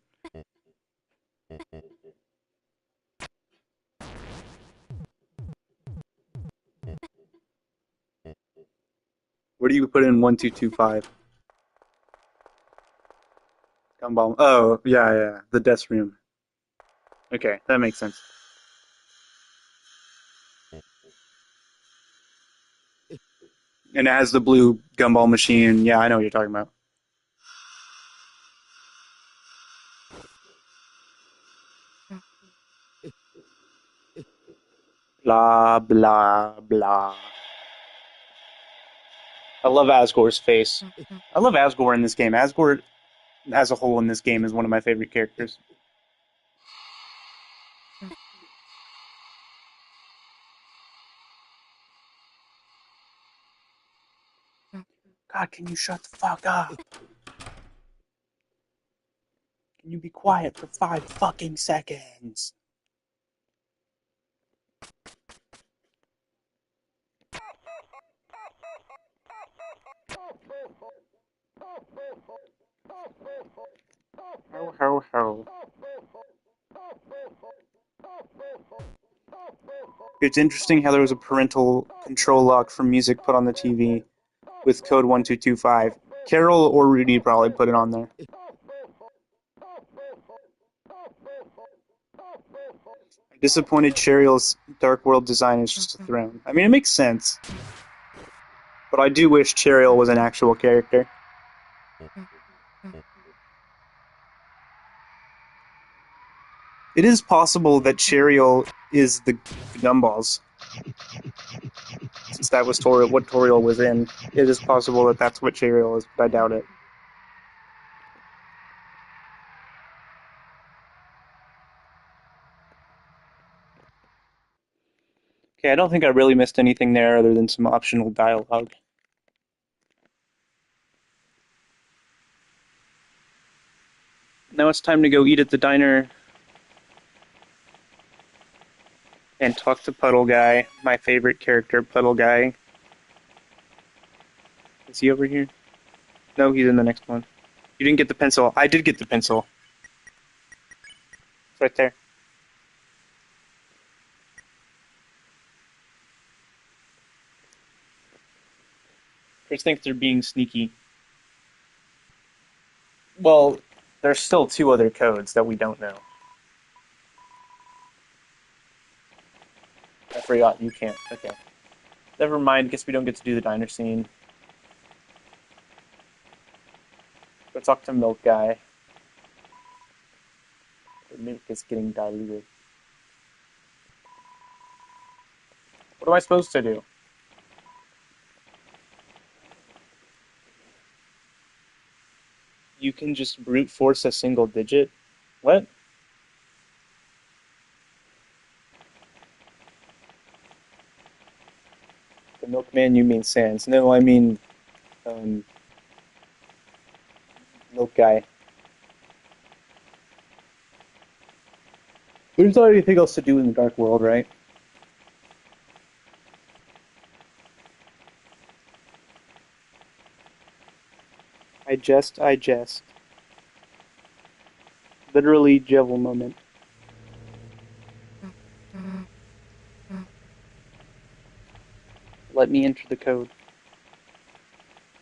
Where do you put in 1225? Gumball. Oh, yeah, yeah. The desk room. Okay, that makes sense. And it has the blue gumball machine. Yeah, I know what you're talking about. Blah, blah, blah. I love Asgore's face. I love Asgore in this game. Asgore as a whole in this game is one of my favorite characters. God, can you shut the fuck up? Can you be quiet for 5 fucking seconds? Ho, ho, ho. It's interesting how there was a parental control lock for music put on the TV with code 1225. Carol or Rudy probably put it on there. I'm disappointed Cheryal's Dark World design is just a throne. I mean, it makes sense. But I do wish Cheryl was an actual character. It is possible that Cheryl is the Gumballs. Since that was what Toriel was in, it is possible that that's what Cheryl is, but I doubt it. Okay, I don't think I really missed anything there other than some optional dialogue. Now it's time to go eat at the diner and talk to Puddle Guy, my favorite character, Puddle Guy. Is he over here? No, he's in the next one. You didn't get the pencil. I did get the pencil. right there. Chris thinks they're being sneaky. Well, there's still two other codes that we don't know. I forgot you can't. Okay. Never mind. Guess we don't get to do the diner scene. Go talk to Milk Guy. The milk is getting diluted. What am I supposed to do? You can just brute force a single digit? What? The milkman, you mean Sans. No, I mean, um, Milk Guy. There's not anything else to do in the dark world, right? I jest. Literally, Jevil moment. Let me enter the code.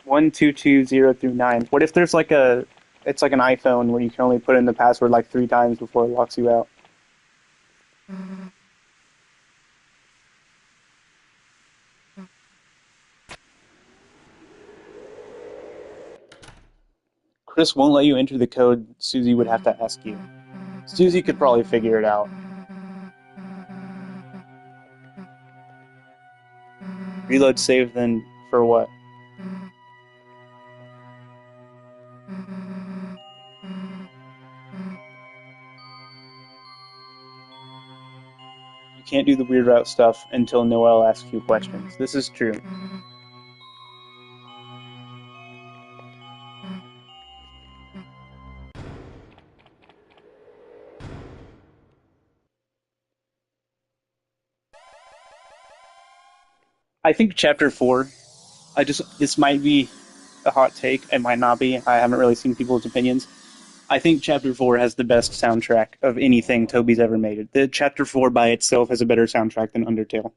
1220 through 9. What if there's like it's like an iPhone where you can only put in the password like 3 times before it locks you out? Chris won't let you enter the code. Susie would have to ask you. Susie could probably figure it out. Reload save then for what? You can't do the weird route stuff until Noelle asks you questions. This is true. I think chapter 4, this might be a hot take, it might not be. I haven't really seen people's opinions. I think chapter 4 has the best soundtrack of anything Toby's ever made. The chapter 4 by itself has a better soundtrack than Undertale.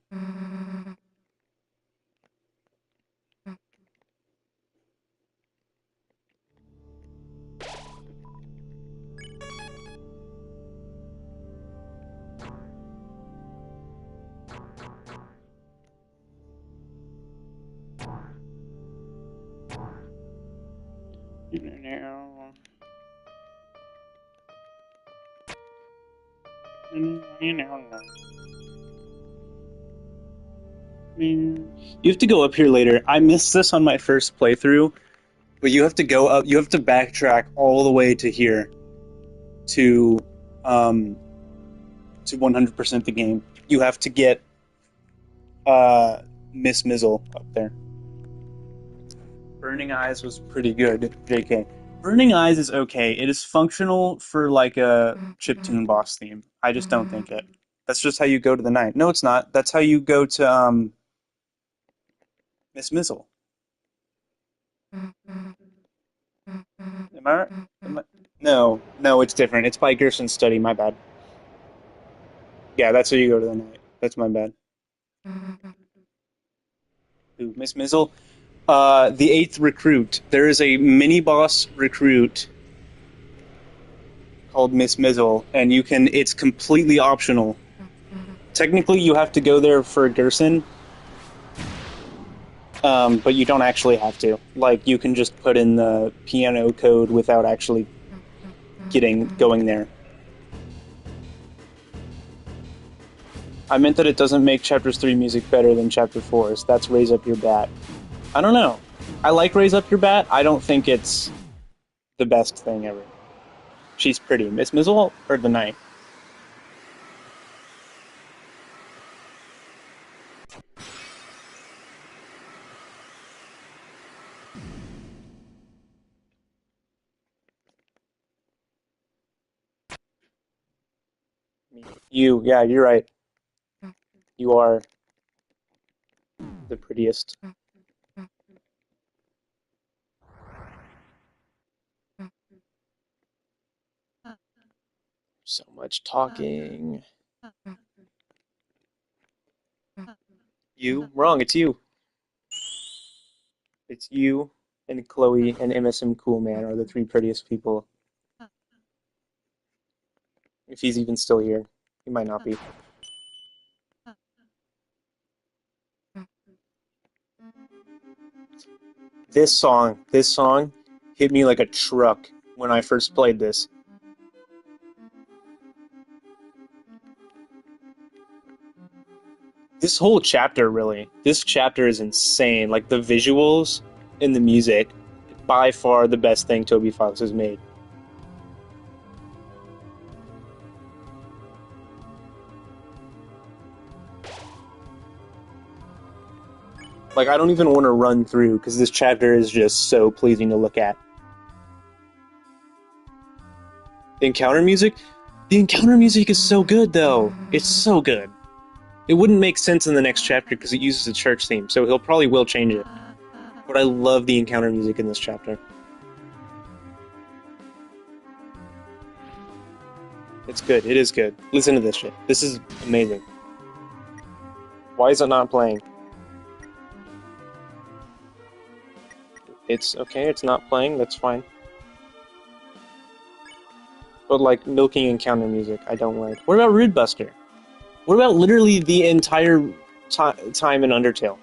You have to go up here later. I missed this on my first playthrough, but you have to go up. You have to backtrack all the way to here to um, to 100% the game. You have to get Miss Mizzle up there. Burning Eyes was pretty good, JK. Burning Eyes is okay. It is functional for like a chiptune boss theme. I just don't think it. That's just how you go to the night. No, it's not. That's how you go to Miss Mizzle. Am I right? No, no, it's different. It's by Gerson's study. My bad. Yeah, that's how you go to the night. That's my bad. Ooh, Miss Mizzle. The eighth recruit. There is a mini boss recruit called Miss Mizzle, and you can. It's completely optional. Technically, you have to go there for Gerson, but you don't actually have to. Like, you can just put in the piano code without actually going there. I meant that it doesn't make Chapters 3 music better than Chapter 4's. That's Raise Up Your Bat. I don't know. I like Raise Up Your Bat. I don't think it's the best thing ever. She's pretty. Miss Mizzle or the Knight? Yeah, you're right. You are the prettiest. So much talking. You? Wrong, it's you. It's you and Chloe and MSM Coolman are the three prettiest people. If he's even still here. He might not be. This song hit me like a truck when I first played this. This whole chapter, really. This chapter is insane. Like the visuals and the music, by far the best thing Toby Fox has made. Like I don't even want to run through because this chapter is just so pleasing to look at. The encounter music? The encounter music is so good though. It's so good. It wouldn't make sense in the next chapter because it uses a church theme, so he'll probably will change it. But I love the encounter music in this chapter. It's good. It is good. Listen to this shit. This is amazing. Why is it not playing? It's okay. It's not playing. That's fine. But like milking encounter music, I don't like. What about Rude Buster? What about literally the entire time in Undertale?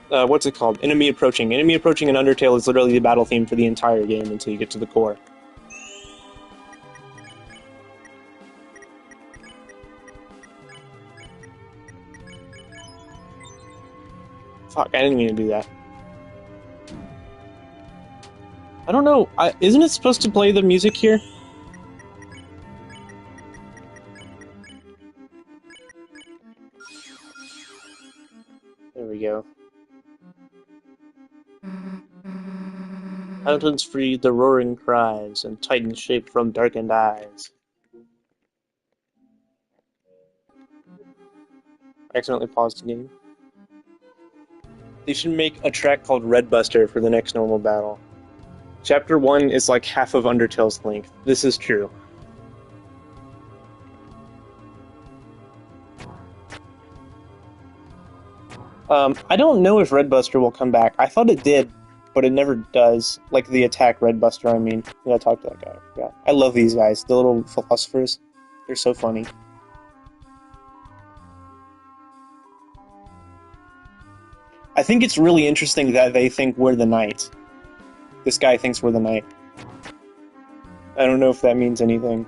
What's it called? Enemy approaching. Enemy approaching in Undertale is literally the battle theme for the entire game until you get to the core. Fuck, I didn't mean to do that. I don't know. Isn't it supposed to play the music here? There we go. Mountains free the roaring cries, and titans shape from darkened eyes. I accidentally paused the game. They should make a track called Red Buster for the next normal battle. Chapter 1 is like half of Undertale's length. This is true. I don't know if Red Buster will come back. I thought it did, but it never does. Like the attack Red Buster, I mean. Yeah, I talked to that guy. I forgot. I love these guys, the little philosophers. They're so funny. I think it's really interesting that they think we're the knight. This guy thinks we're the knight. I don't know if that means anything.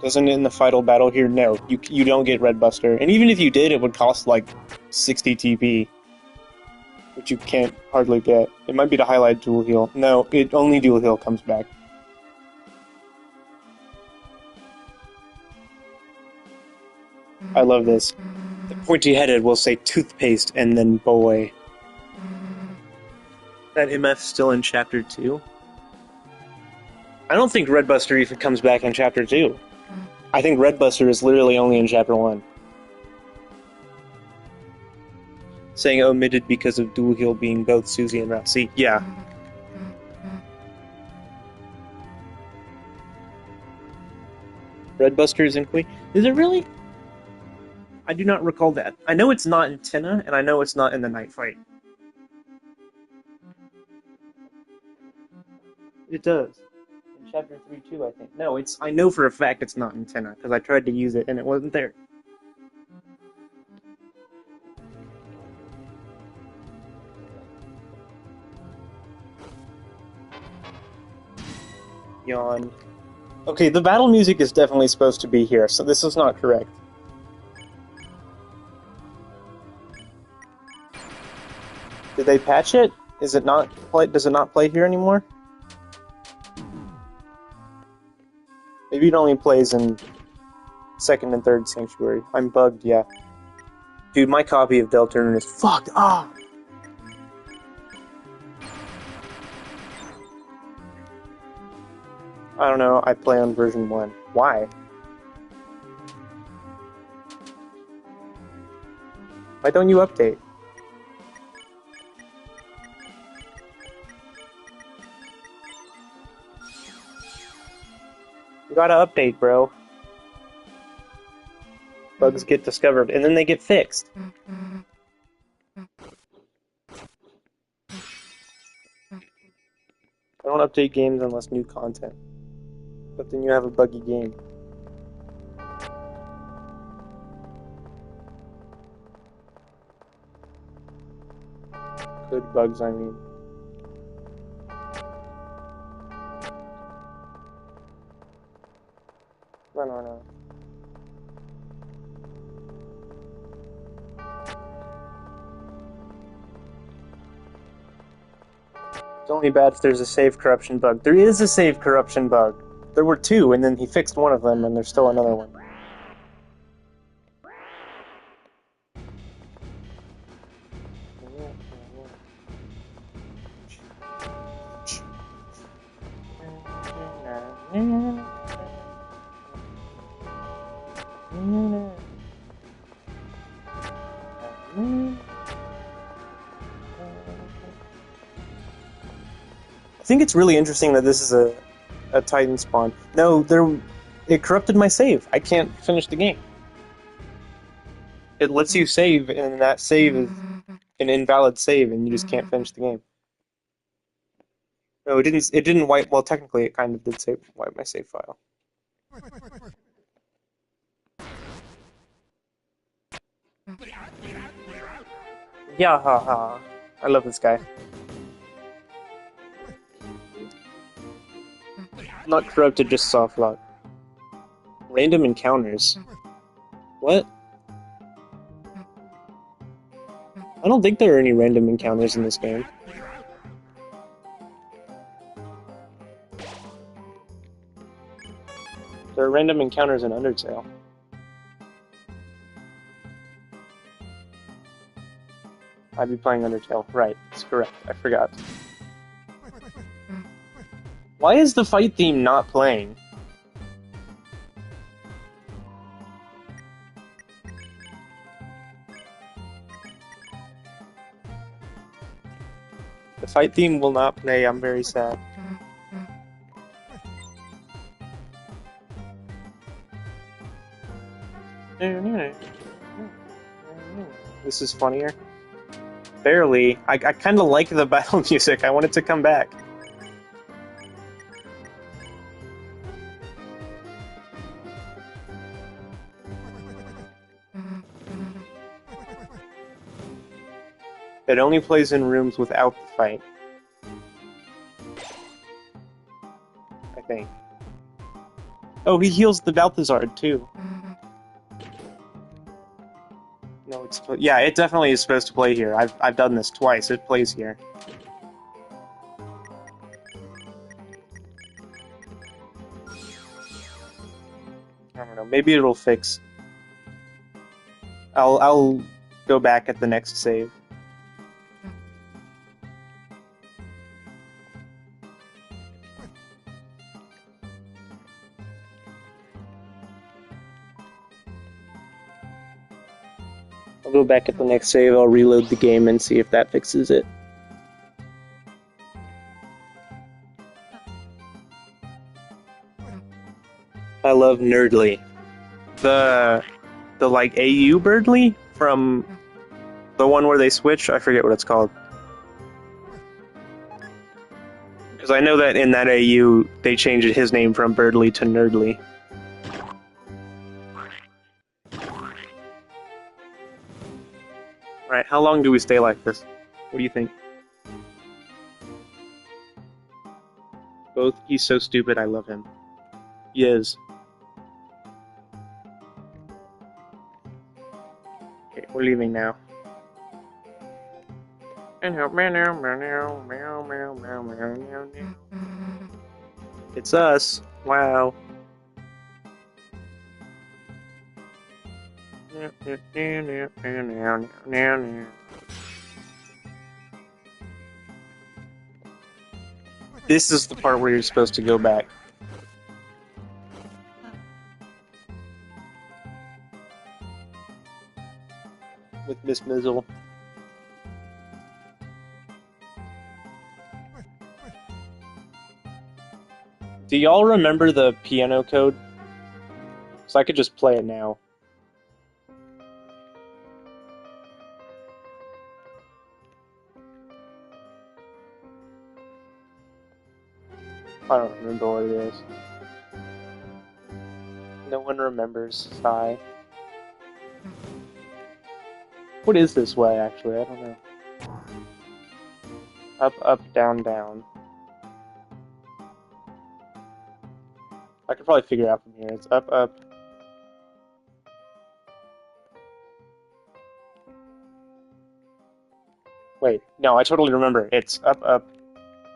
Doesn't it in the final battle here? No, you don't get Red Buster. And even if you did, it would cost like 60 TP. Which you can't hardly get. It might be to highlight dual heal. No, it only dual heal comes back. I love this. The pointy-headed will say toothpaste and then boy. That MF still in Chapter 2? I don't think Red Buster even comes back in Chapter 2. I think Red Buster is literally only in Chapter 1. Saying omitted because of dual heal being both Susie and Route C. Yeah. Red Buster is in Queen. Is it really? I do not recall that. I know it's not in Tenna, and I know it's not in the Night Fight. It does. In Chapter 3 too, I think. No, I know for a fact it's not in Tenna, because I tried to use it and it wasn't there. Yawn. Okay, the battle music is definitely supposed to be here, so this is not correct. Did they patch it? Does it not play here anymore? Maybe it only plays in second and third Sanctuary. I'm bugged, yeah. Dude, my copy of Deltarune is fucked up! I don't know, I play on version 1. Why? Why don't you update? gotta update, bro. Bugs get discovered, and then they get fixed. I don't update games unless new content. But then you have a buggy game. Good bugs, I mean. No. It's only bad if there's a save corruption bug. There is a save corruption bug. There were two, and then he fixed one of them, and there's still another one. I think it's really interesting that this is a Titan spawn. No, it corrupted my save. I can't finish the game. It lets you save, and that save is an invalid save, and you just can't finish the game. No, it didn't. It didn't wipe. Well, technically, it kind of did wipe my save file. Yeah, haha. I love this guy. Not corrupted, just soft lock. Random encounters. What? I don't think there are any random encounters in this game. There are random encounters in Undertale. I'd be playing Undertale. Right, that's correct. I forgot. Why is the fight theme not playing? The fight theme will not play. I'm very sad. This is funnier. Barely. I kind of like the battle music. I want it to come back. It only plays in rooms without the fight. I think. Oh, he heals the Balthazar too. No, yeah, it definitely is supposed to play here. I've done this twice. It plays here. I don't know. Maybe it'll fix. I'll go back at the next save. I'll go back at the next save, I'll reload the game and see if that fixes it. I love Nerdly. The like AU Birdly from the one where they switch, I forget what it's called. Because I know that in that AU they changed his name from Birdly to Nerdly. Alright, how long do we stay like this? What do you think? Both. He's so stupid, I love him. He is. Okay, we're leaving now. It's us. Wow. This is the part where you're supposed to go back. With Miss Mizzle. Do y'all remember the piano code? So I could just play it now. I don't remember what it is. No one remembers. Sigh. What is this way, actually? I don't know. Up, up, down, down. I could probably figure it out from here. It's up, up. Wait, no, I totally remember. It's up, up,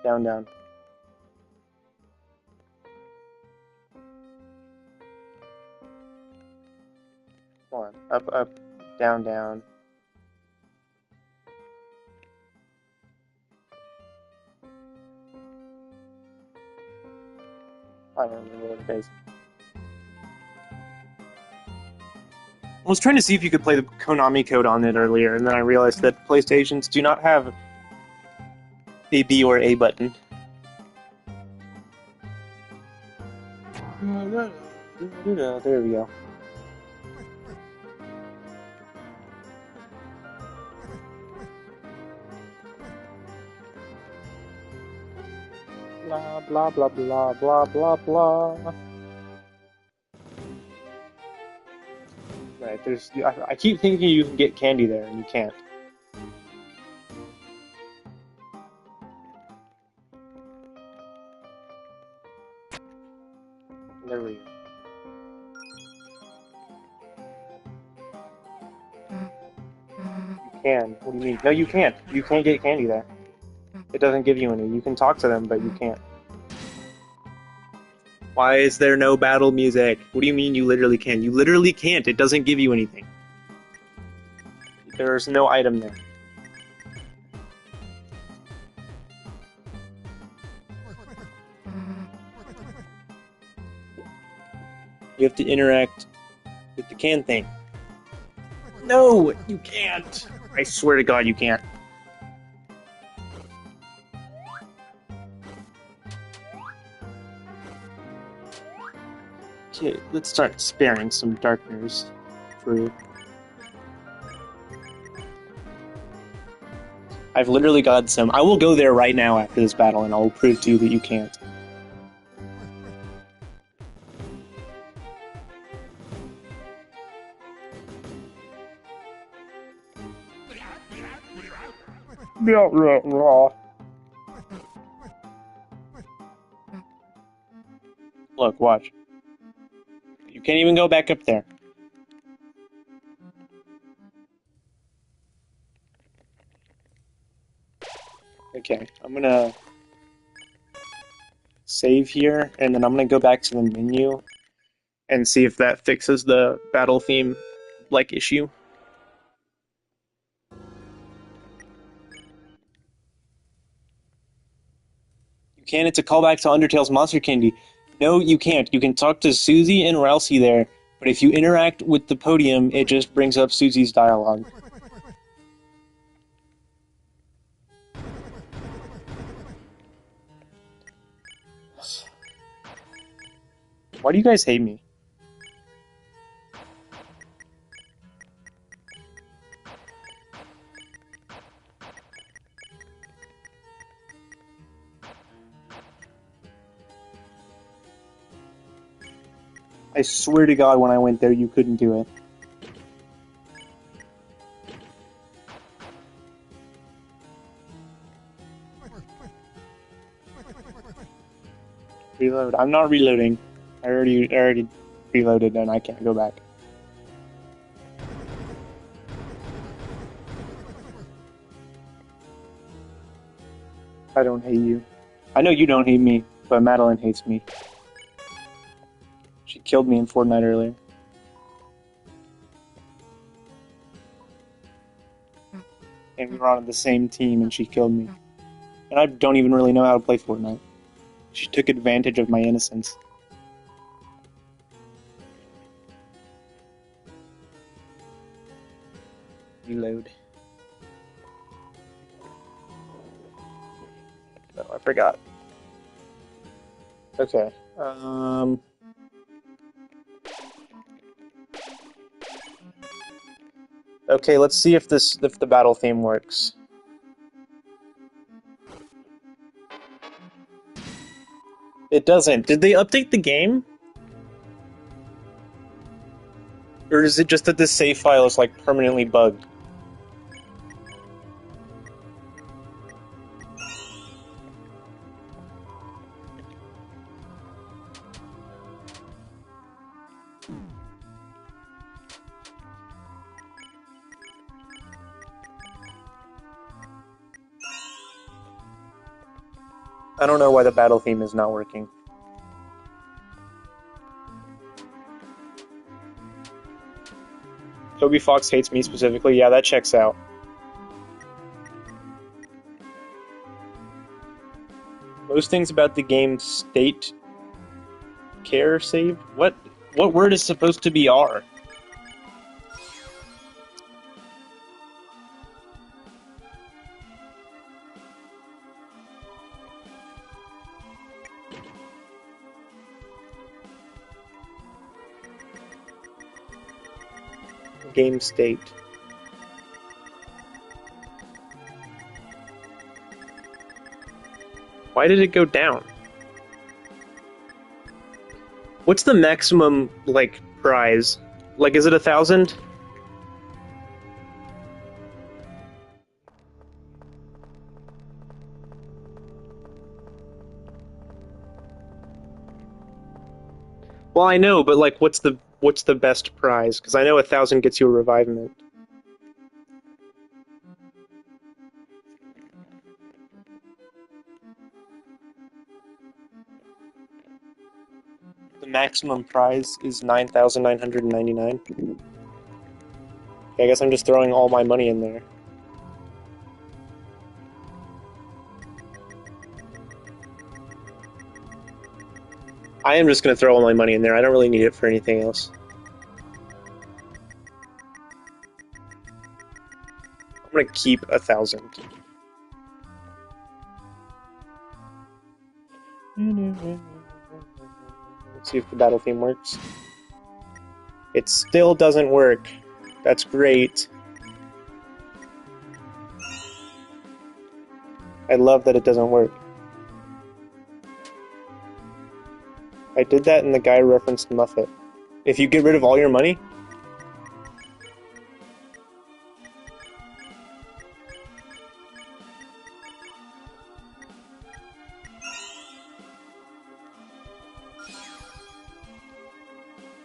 down, down. Come on. Up, up, down, down. I don't remember what it is. I was trying to see if you could play the Konami code on it earlier, and then I realized that PlayStations do not have a B or A button. There we go. Blah, blah, blah, blah, blah, blah, blah. Right, I keep thinking you can get candy there, and you can't. There we go. You can. What do you mean? No, you can't. You can't get candy there. It doesn't give you any. You can talk to them, but you can't. Why is there no battle music? What do you mean you literally can? You literally can't. It doesn't give you anything. There's no item there. You have to interact with the can thing. No, you can't. I swear to God, you can't. Okay, let's start sparing some darkness for. I've literally got some. I will go there right now after this battle, and I'll prove to you that you can't. Look, watch. You can't even go back up there. Okay, I'm gonna save here, and then I'm gonna go back to the menu and see if that fixes the battle theme like issue. You can. It's a callback to Undertale's Monster Candy. No, you can't. You can talk to Susie and Ralsei there, but if you interact with the podium, it just brings up Susie's dialogue. Why do you guys hate me? I swear to God, when I went there, you couldn't do it. Reload. I'm not reloading. I already reloaded, and I can't go back. I don't hate you. I know you don't hate me, but Madeline hates me. She killed me in Fortnite earlier. And we were on the same team, and she killed me. And I don't even really know how to play Fortnite. She took advantage of my innocence. Reload. No, I forgot. Okay. Okay, let's see if the battle theme works. It doesn't. Did they update the game? Or is it just that this save file is like permanently bugged? I don't know why the battle theme is not working. Toby Fox hates me specifically. Yeah, that checks out. Most things about the game state care saved? What word is supposed to be R? Game state. Why did it go down? What's the maximum, like, prize? Like, is it 1,000? Well, I know, but like, what's the best prize? Because I know 1,000 gets you a revivement. The maximum prize is 9,999. Okay, I guess I'm just throwing all my money in there. I am just gonna throw all my money in there. I don't really need it for anything else. I'm gonna keep 1,000. Let's see if the battle theme works. It still doesn't work. That's great. I love that it doesn't work. I did that and the guy referenced Muffet. If you get rid of all your money,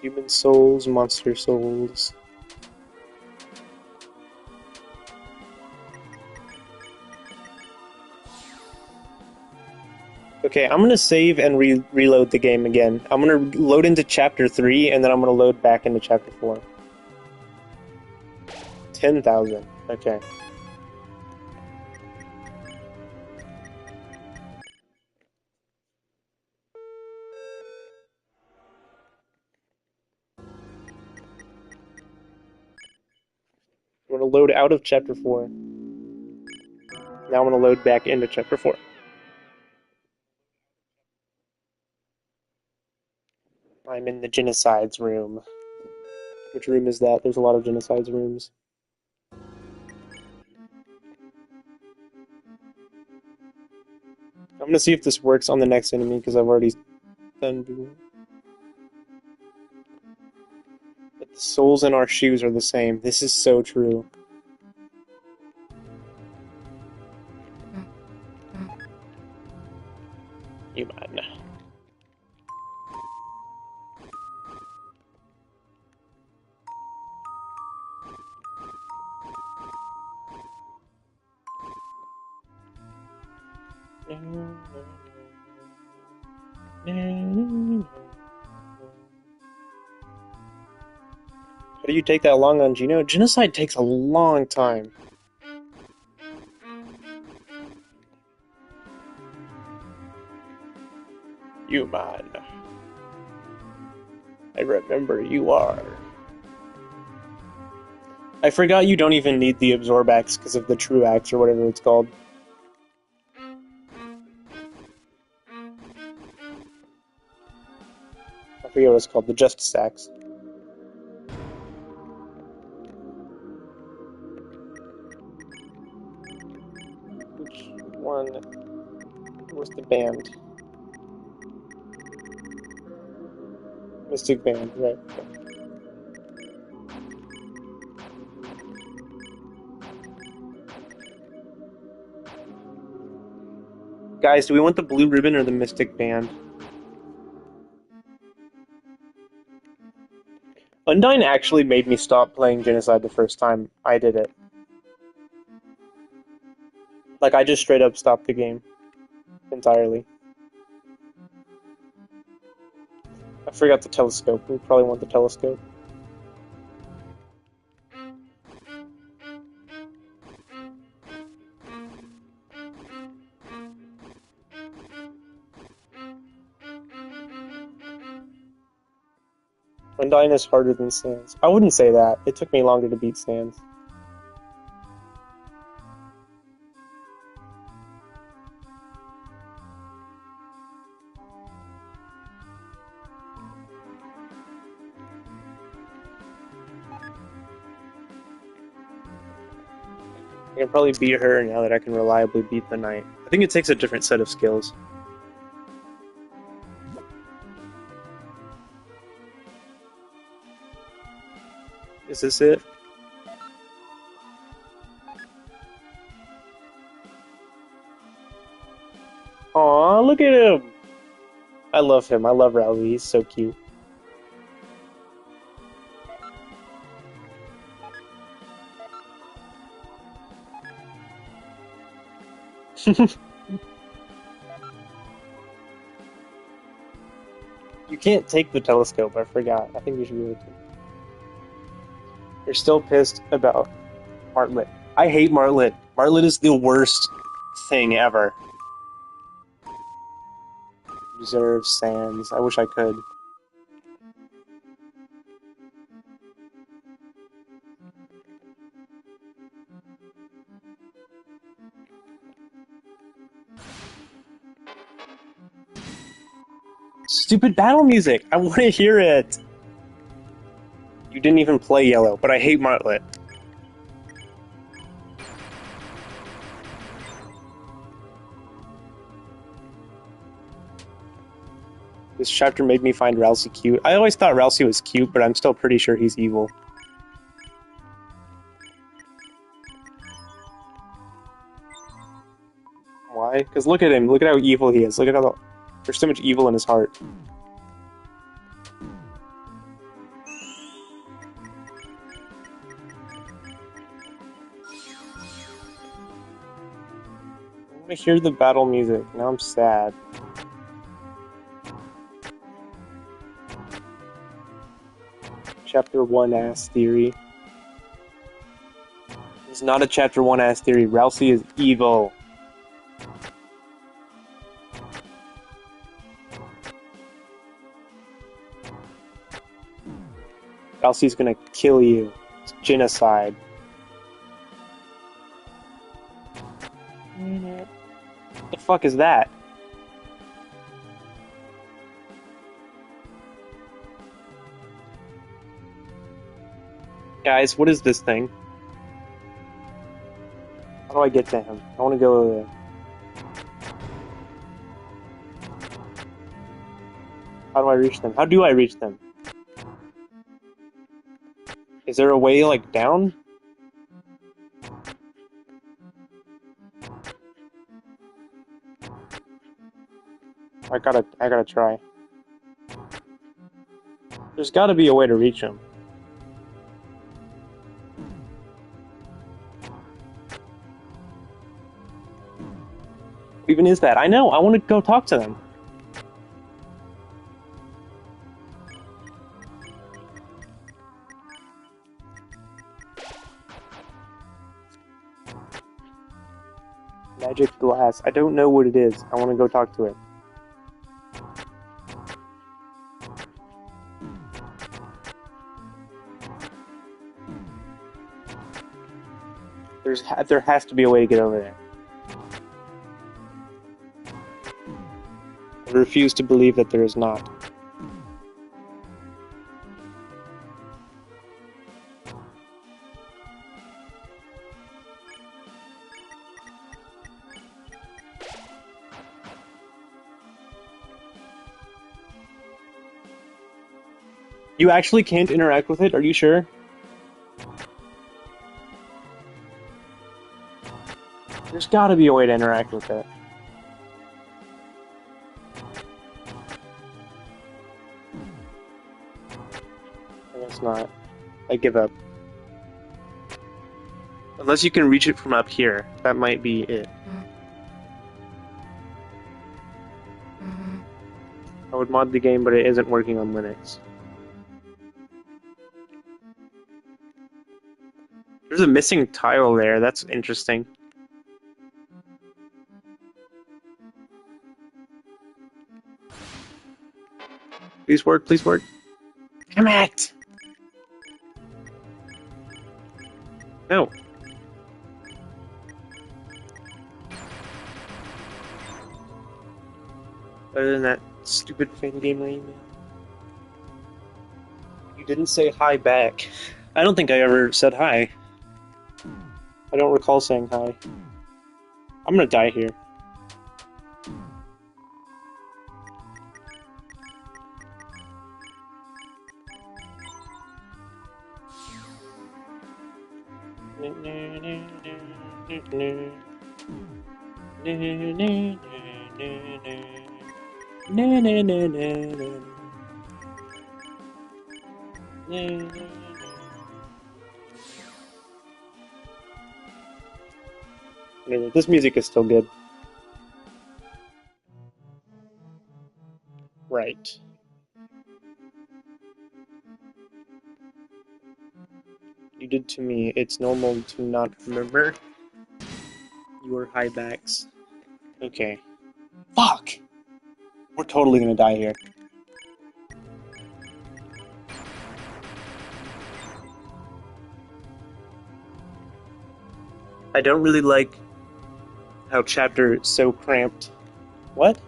human souls, monster souls. Okay, I'm gonna save and reload the game again. I'm gonna load into chapter 3 and then I'm gonna load back into chapter 4. 10,000. Okay. I'm gonna load out of chapter 4. Now I'm gonna load back into chapter 4. I'm in the genocides room. Which room is that? There's a lot of genocides rooms. I'm gonna see if this works on the next enemy because I've already done doing it. But the soles in our shoes are the same. This is so true. You man. How do you take that long on Geno? Genocide takes a long time. You man. I remember you are. I forgot you don't even need the absorb axe because of the true axe or whatever it's called. forget what it's called, the Justice Axe. Which one was the band? Mystic Band, right. Guys, do we want the blue ribbon or the Mystic Band? Undyne actually made me stop playing Genocide the first time I did it. Like, I just straight up stopped the game entirely. I forgot the telescope. We probably want the telescope. Undyne is harder than Sans. I wouldn't say that. It took me longer to beat Sans. I can probably beat her now that I can reliably beat the knight. I think it takes a different set of skills. Is this it? Aw, look at him! I love him. I love Rousey. He's so cute. You can't take the telescope, I forgot. I think we should really take it. You're still pissed about Martlet. I hate Martlet. Martlet is the worst thing ever. Reserve Sans. I wish I could. Stupid battle music! I want to hear it! You didn't even play yellow, but I hate Martlet. This chapter made me find Rousey cute. I always thought Rousey was cute, but I'm still pretty sure he's evil. Why? Because look at him. Look at how evil he is. Look at how there's so much evil in his heart. I want to hear the battle music. Now I'm sad. Chapter 1 ass theory. It's not a chapter 1 ass theory. Rousey is evil. Rousey's gonna kill you. It's genocide. What the fuck is that? Guys, what is this thing? How do I get to him? I want to go there. How do I reach them? How do I reach them? Is there a way, like, down? I gotta try. There's gotta be a way to reach him. What even is that? I know, I want to go talk to them. Magic glass. I don't know what it is. I want to go talk to it. There has to be a way to get over there. I refuse to believe that there is not. You actually can't interact with it? Are you sure? There's gotta be a way to interact with it. I guess not. I give up. Unless you can reach it from up here. That might be it. I would mod the game, but it isn't working on Linux. There's a missing tile there. That's interesting. Please work, please work. Damn it! No. Other than that stupid fan game email. You didn't say hi back. I don't think I ever said hi. I don't recall saying hi. I'm gonna die here. Anyway, this music is still good. Right. You did to me. It's normal to not remember your high backs. Okay. Fuck! We're totally gonna die here. I don't really like how chapter is so cramped. What?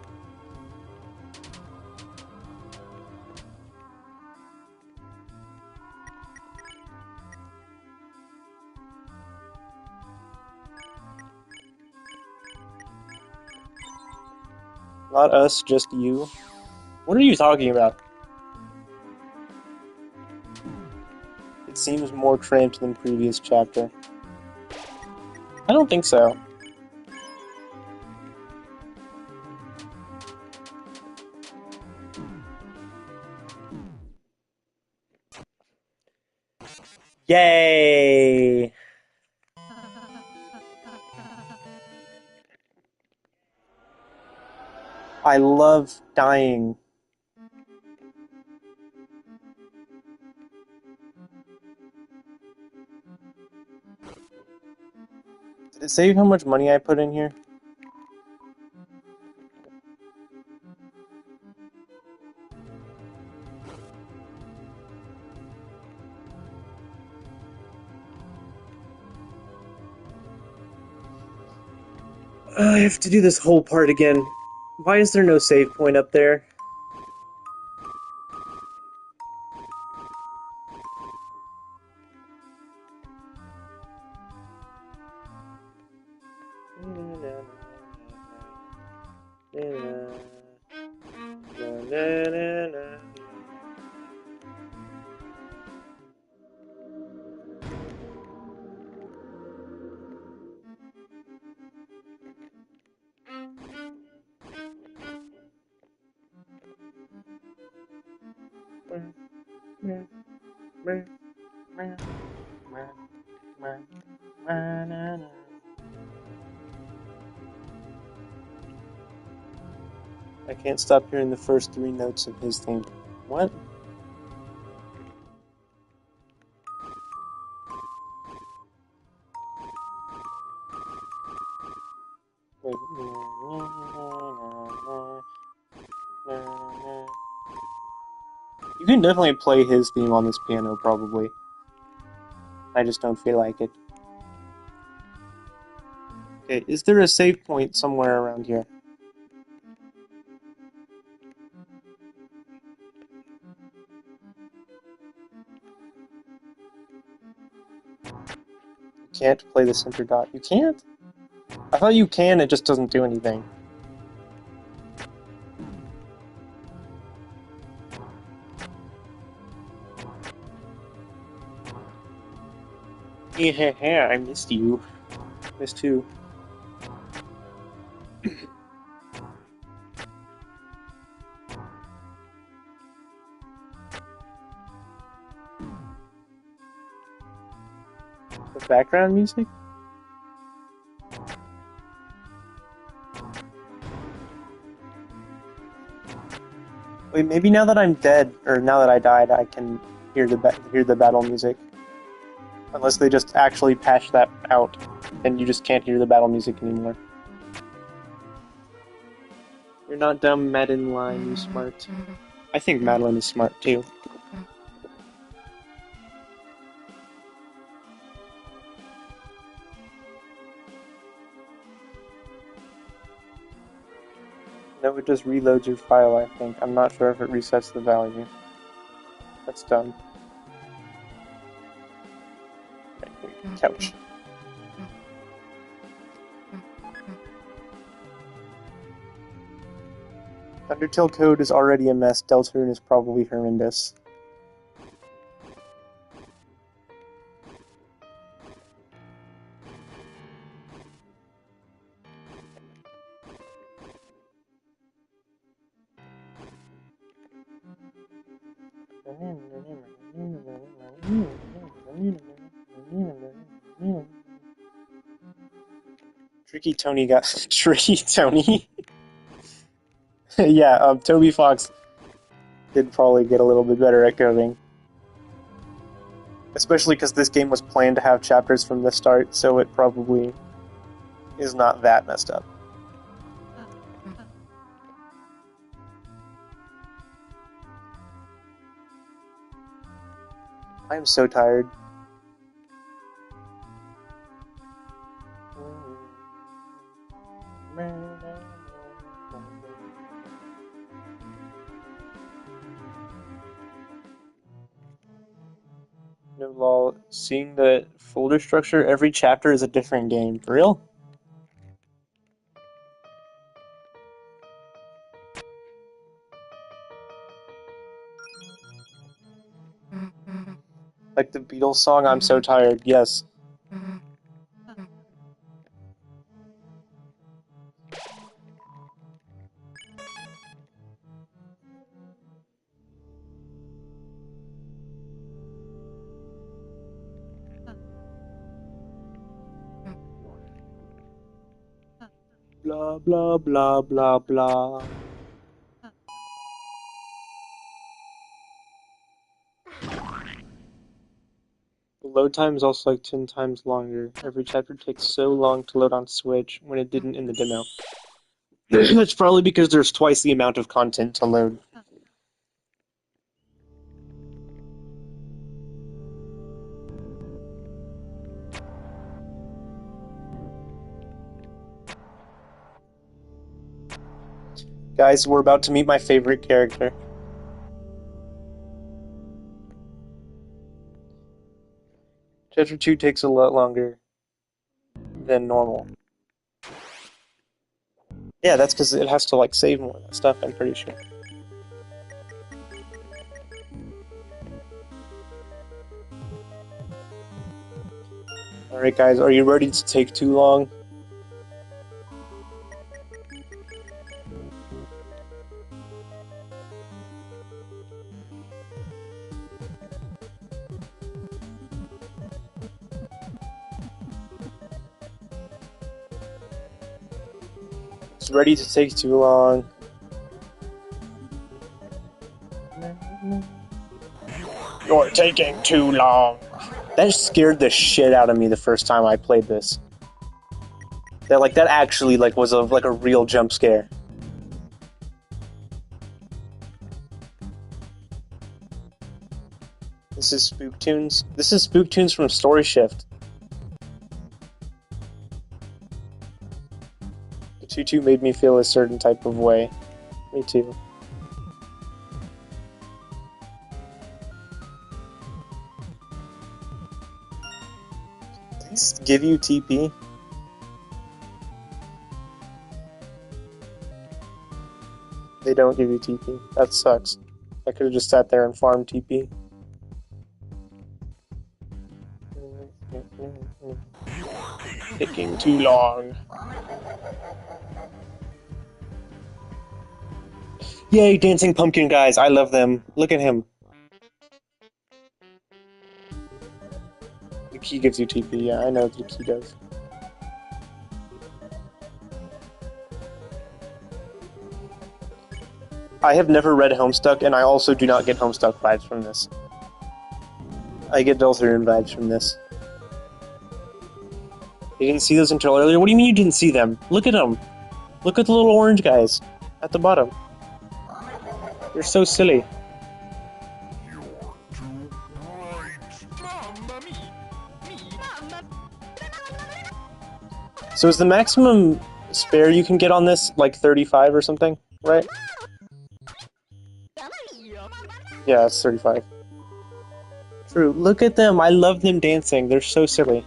Not us, just you. What are you talking about? It seems more cramped than previous chapter. I don't think so. Yay! I love dying. Did it say how much money I put in here? I have to do this whole part again. Why is there no save point up there? I can't stop hearing the first three notes of his theme. What? You can definitely play his theme on this piano, probably. I just don't feel like it. Okay, is there a save point somewhere around here? You can't play the center dot. You can't? I thought you can, it just doesn't do anything. Yeah, I missed you. Missed too. The background music? Wait, maybe now that I'm dead, or now that I died, I can hear the battle music. Unless they just actually patch that out, and you just can't hear the battle music anymore. You're not dumb, Madeline, you smart. I think Madeline is smart too. No, it just reloads your file, I think. I'm not sure if it resets the value. That's dumb. Right, couch. Undertale code is already a mess. Deltarune is probably horrendous. Tricky Tony got Tricky Tony. Yeah, Toby Fox did probably get a little bit better at coding. Especially because this game was planned to have chapters from the start, so it probably is not that messed up. I am so tired. No lol. Seeing the folder structure, every chapter is a different game. For real? Like the Beatles song, I'm so tired. Yes. Blah, blah, blah, blah, blah. The load time is also like 10 times longer. Every chapter takes so long to load on Switch when it didn't in the demo. That's probably because there's twice the amount of content to load. Guys, we're about to meet my favorite character. Chapter 2 takes a lot longer than normal. Yeah, that's because it has to like save more of that stuff, I'm pretty sure. Alright guys, are you ready to take too long? It's ready to take too long. You're taking too long. That scared the shit out of me the first time I played this. That actually was a real jump scare. This is Spooktunes. This is Spooktunes from Story Shift. The tutu made me feel a certain type of way. Me too. Did these give you TP? They don't give you TP. That sucks. I could have just sat there and farmed TP. Taking too long. Yay, dancing pumpkin guys. I love them. Look at him. The key gives you TP. Yeah, I know the key does. I have never read Homestuck, and I also do not get Homestuck vibes from this. I get Deltarune vibes from this. You didn't see those until earlier? What do you mean you didn't see them? Look at them. Look at the little orange guys at the bottom. They're so silly. So is the maximum spare you can get on this like 35 or something, right? Yeah, it's 35. True. Look at them. I love them dancing. They're so silly.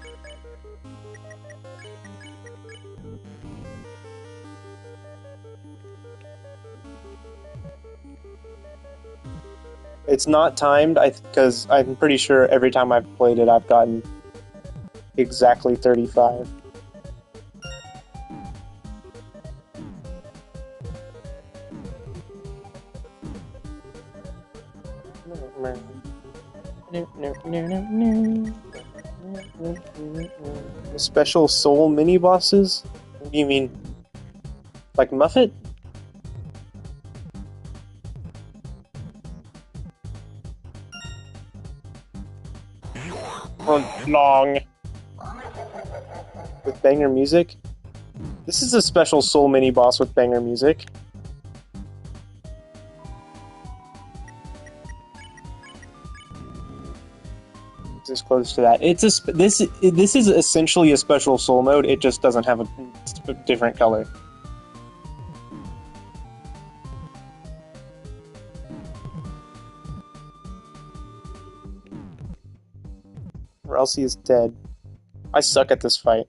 It's not timed, because I'm pretty sure every time I've played it, I've gotten exactly 35. Special soul mini bosses? What do you mean? Like Muffet? Long. With banger music? This is a special soul mini boss with banger music. This is close to that. This is essentially a special soul mode. It just doesn't have a different color. Or else he is dead. I suck at this fight.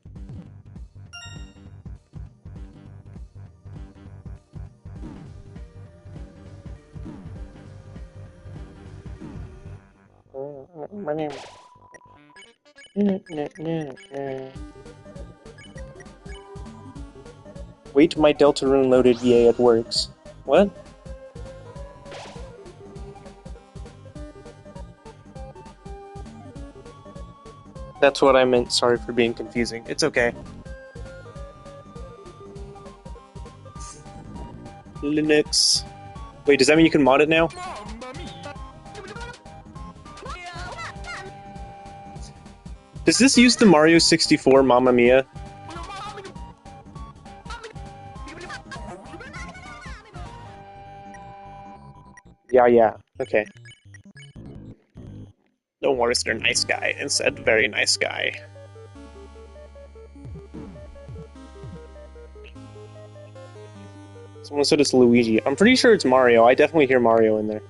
My name. Wait, my Deltarune loaded. Yay, it works. What? That's what I meant. Sorry for being confusing. It's okay. Linux. Wait, does that mean you can mod it now? Does this use the Mario 64 Mamma Mia? Yeah. Okay. No more Mr. Nice Guy. Instead, very nice guy. Someone said it's Luigi. I'm pretty sure it's Mario. I definitely hear Mario in there.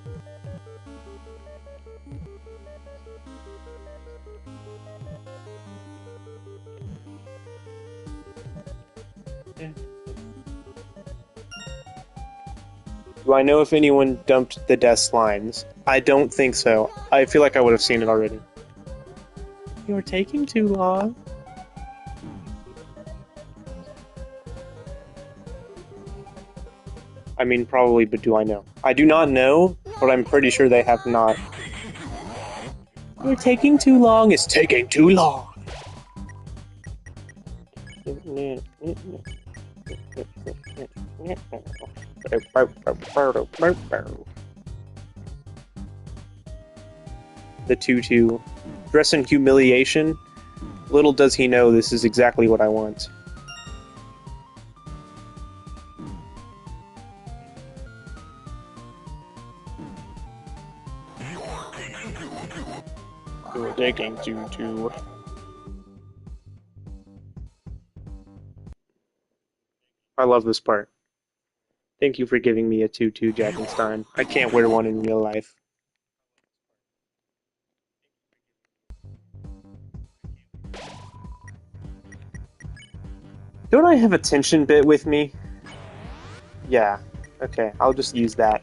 Do I know if anyone dumped the death slimes? I don't think so. I feel like I would have seen it already. You're taking too long. I mean, probably, but do I know? I do not know, but I'm pretty sure they have not. You're taking too long. It's taking too long. The tutu. Dress in humiliation. Little does he know this is exactly what I want. You're taking tutu. I love this part. Thank you for giving me a tutu, Jackenstein. I can't wear one in real life. Don't I have a tension bit with me? Yeah. Okay, I'll just use that.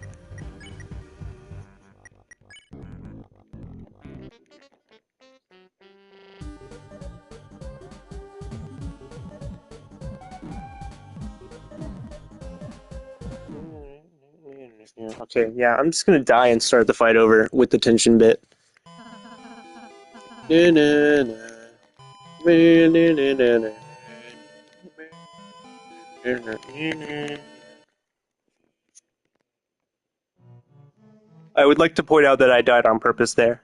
Yeah, okay, yeah, I'm just gonna die and start the fight over with the tension bit. I would like to point out that I died on purpose there.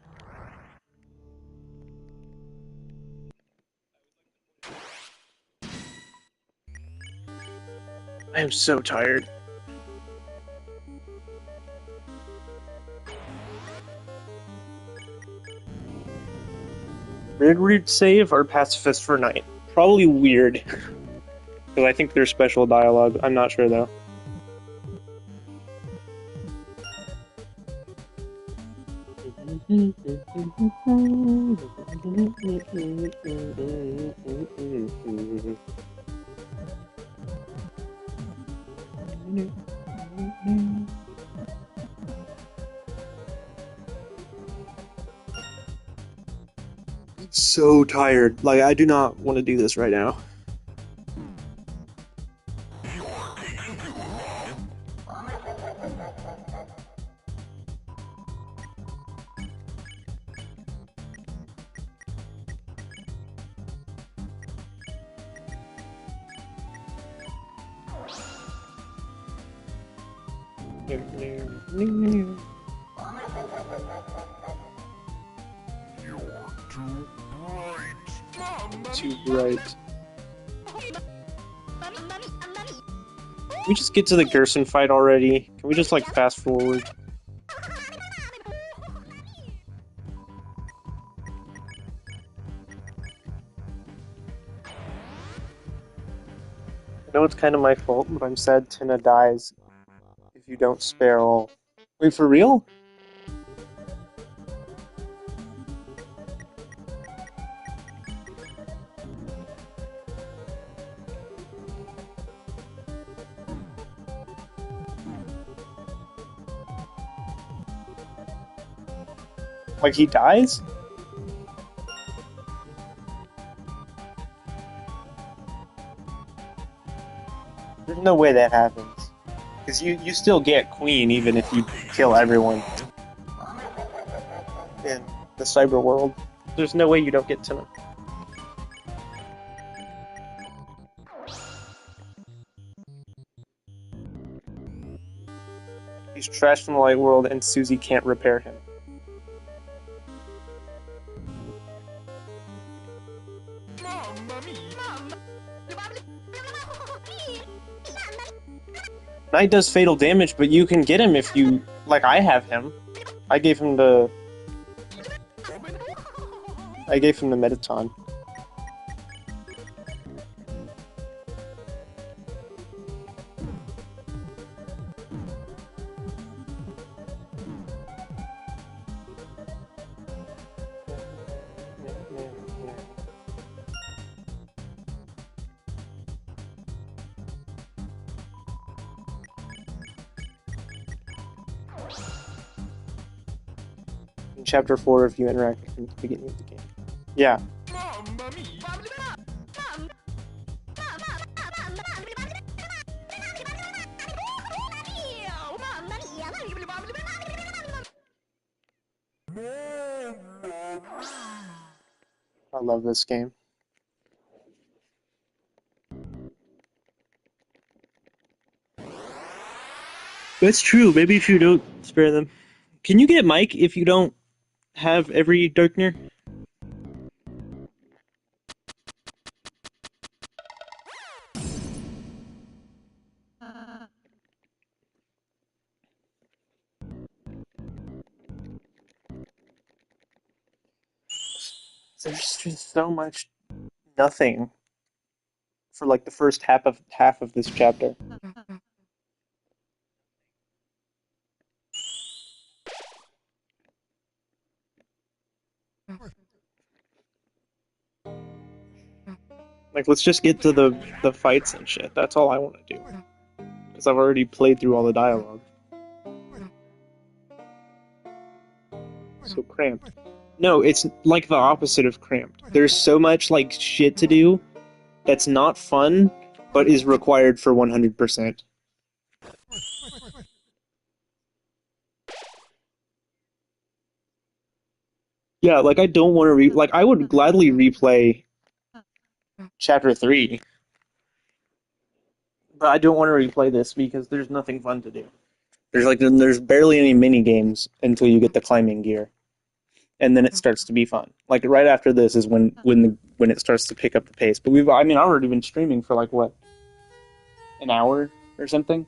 I am so tired. Red Root save or Pacifist for Night? Probably weird. Because I think there's special dialogue. I'm not sure though. So tired. Like, I do not want to do this right now. Too bright. Can we just get to the Gerson fight already? Can we just, like, fast forward? I know it's kind of my fault, but I'm sad Tina dies if you don't spare all. Wait, for real? Like, he dies? There's no way that happens. Because you still get Queen even if you kill everyone in the cyber world. There's no way you don't get Tina. He's trashed from the light world and Susie can't repair him. Knight does fatal damage, but you can get him if you... Like, I have him. I gave him the Metaton. In Chapter 4, if you interact with him at the beginning of the game. Yeah. I love this game. That's true. Maybe if you don't spare them. Can you get Mike if you don't have every Darkner? There's just so much nothing for like the first half of this chapter. Like, let's just get to the fights and shit. That's all I want to do. Because I've already played through all the dialogue. So cramped. No, it's like the opposite of cramped. There's so much like shit to do that's not fun, but is required for 100%. Yeah, like I don't want to like I would gladly replay chapter 3, but I don't want to replay this because there's nothing fun to do. There's barely any mini games until you get the climbing gear, and then it starts to be fun. Like right after this is when it starts to pick up the pace. But I've already been streaming for like what, an hour or something.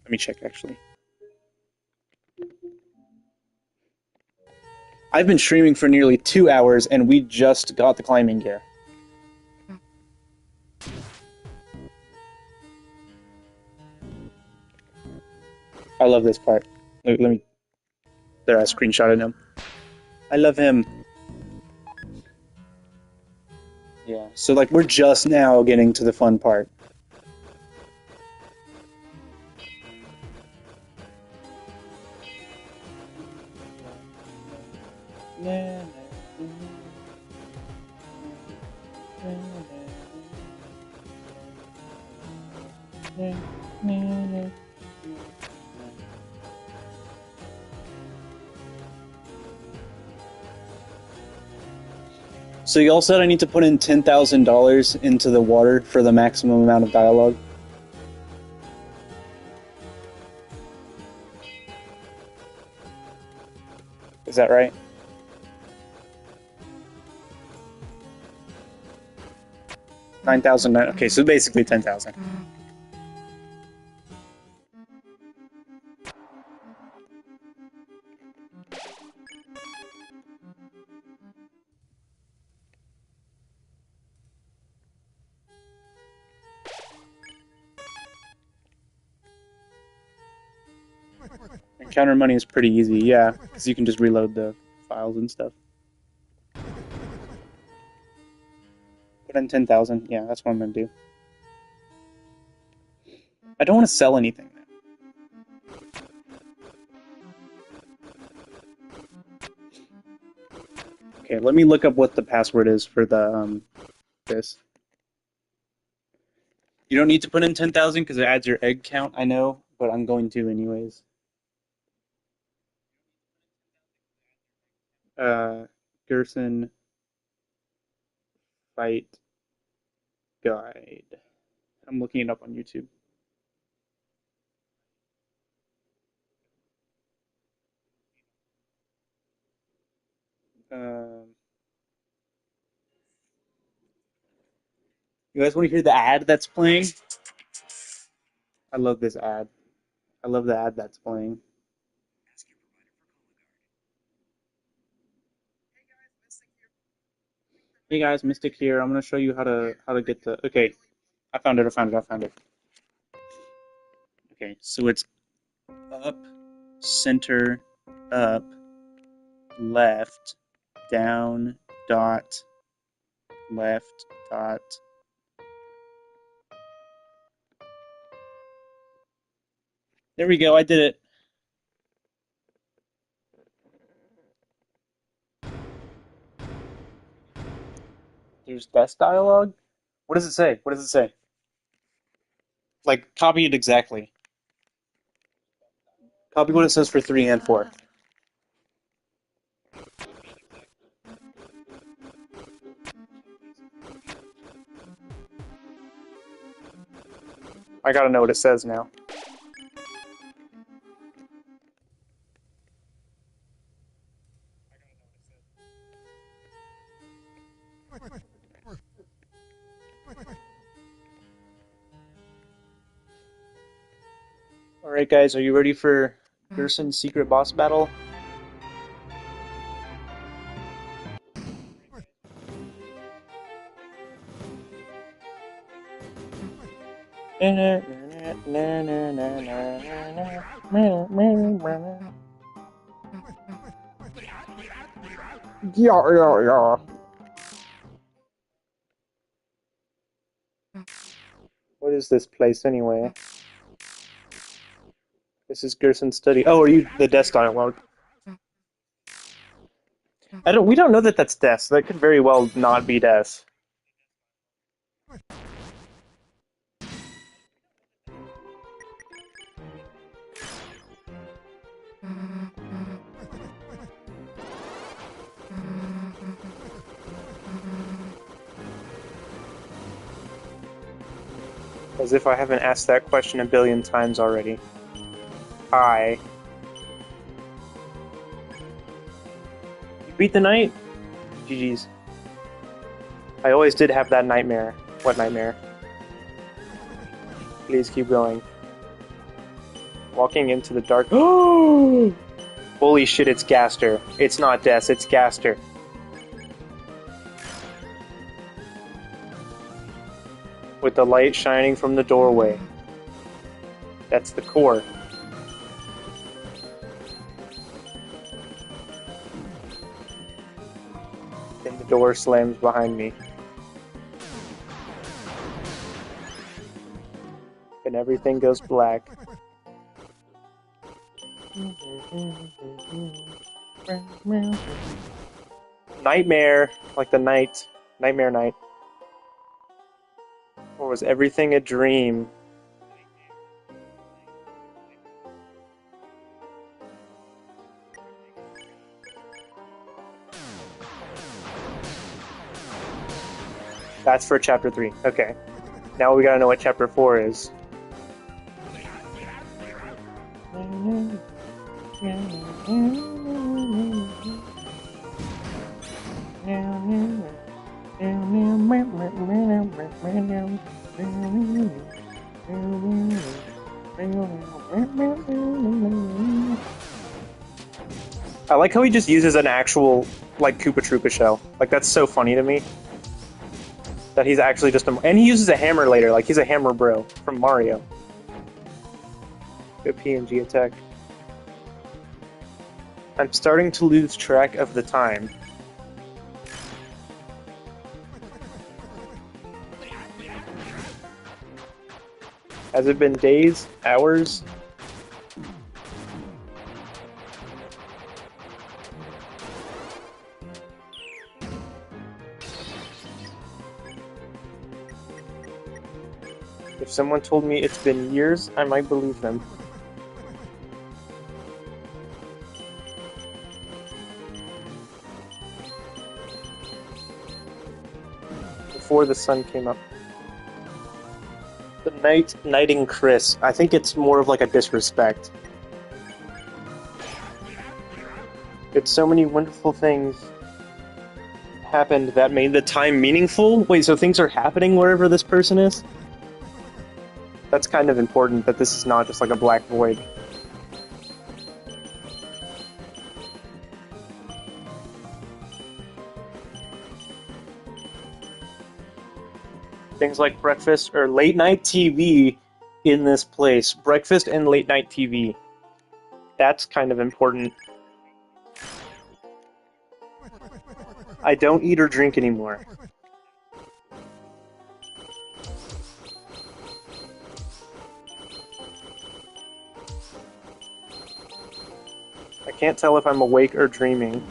Let me check actually. I've been streaming for nearly 2 hours, and we just got the climbing gear. I love this part. Let me. There, I screenshotted him. I love him. Yeah. So like we're just now getting to the fun part. So y'all said I need to put in $10,000 into the water for the maximum amount of dialogue. Is that right? 9,000. Okay, so basically 10,000. Encounter money is pretty easy, yeah, because you can just reload the files and stuff. Put in 10,000. Yeah, that's what I'm gonna do. I don't want to sell anything now. Okay, let me look up what the password is for the this. You don't need to put in 10,000 because it adds your egg count. I know, but I'm going to anyways. Uh, Gerson fight guide. I'm looking it up on YouTube. Um, you guys want to hear the ad that's playing? I love this ad. I love the ad that's playing. Hey guys, Mystic here. I'm gonna show you how to get the. Okay, I found it. I found it. I found it. Okay, so it's up, center, up, left, down, dot, left, dot. There we go. I did it. There's best dialogue. What does it say? What does it say? Like, copy it exactly. Copy what it says for 3 and 4. I gotta know what it says now. Alright, guys, are you ready for Gerson's secret boss battle? Yeah, yeah, yeah. What is this place anyway? This is Gerson's study. Oh, are you the desk dialogue? I don't. We don't know that that's Des. That could very well not be Des. As if I haven't asked that question a billion times already. Hi. You beat the night? GG's. I always did have that nightmare. What nightmare? Please keep going. Walking into the dark. Oh! Holy shit, it's Gaster. It's not Des, it's Gaster. With the light shining from the doorway. That's the core. Then the door slams behind me. And everything goes black. Nightmare, like the night. Nightmare night. Or was everything a dream? That's for chapter 3. Okay. Now we gotta know what chapter 4 is. I like how he just uses an actual, like, Koopa Troopa shell. Like, that's so funny to me. That he's actually just a... And he uses a hammer later, like he's a hammer bro from Mario. Good PNG attack. I'm starting to lose track of the time. Has it been days? Hours? If someone told me it's been years, I might believe them. Before the sun came up. The knighting Chris. I think it's more of like a disrespect. It's so many wonderful things happened that made the time meaningful. Wait, so things are happening wherever this person is? That's kind of important, that this is not just like a black void. Things like breakfast or late night TV in this place. Breakfast and late night TV. That's kind of important. I don't eat or drink anymore. I can't tell if I'm awake or dreaming.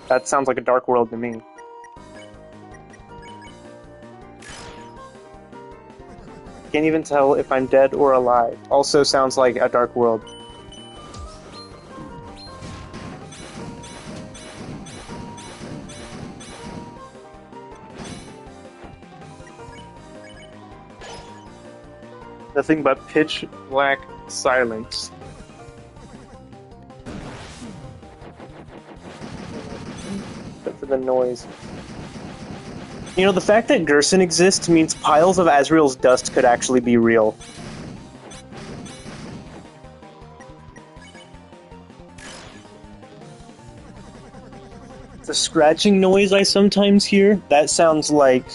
That sounds like a dark world to me. Can't even tell if I'm dead or alive. Also sounds like a dark world. Nothing but pitch black silence. Except for the noise. You know, the fact that Gerson exists means piles of Azrael's dust could actually be real. The scratching noise I sometimes hear, that sounds like,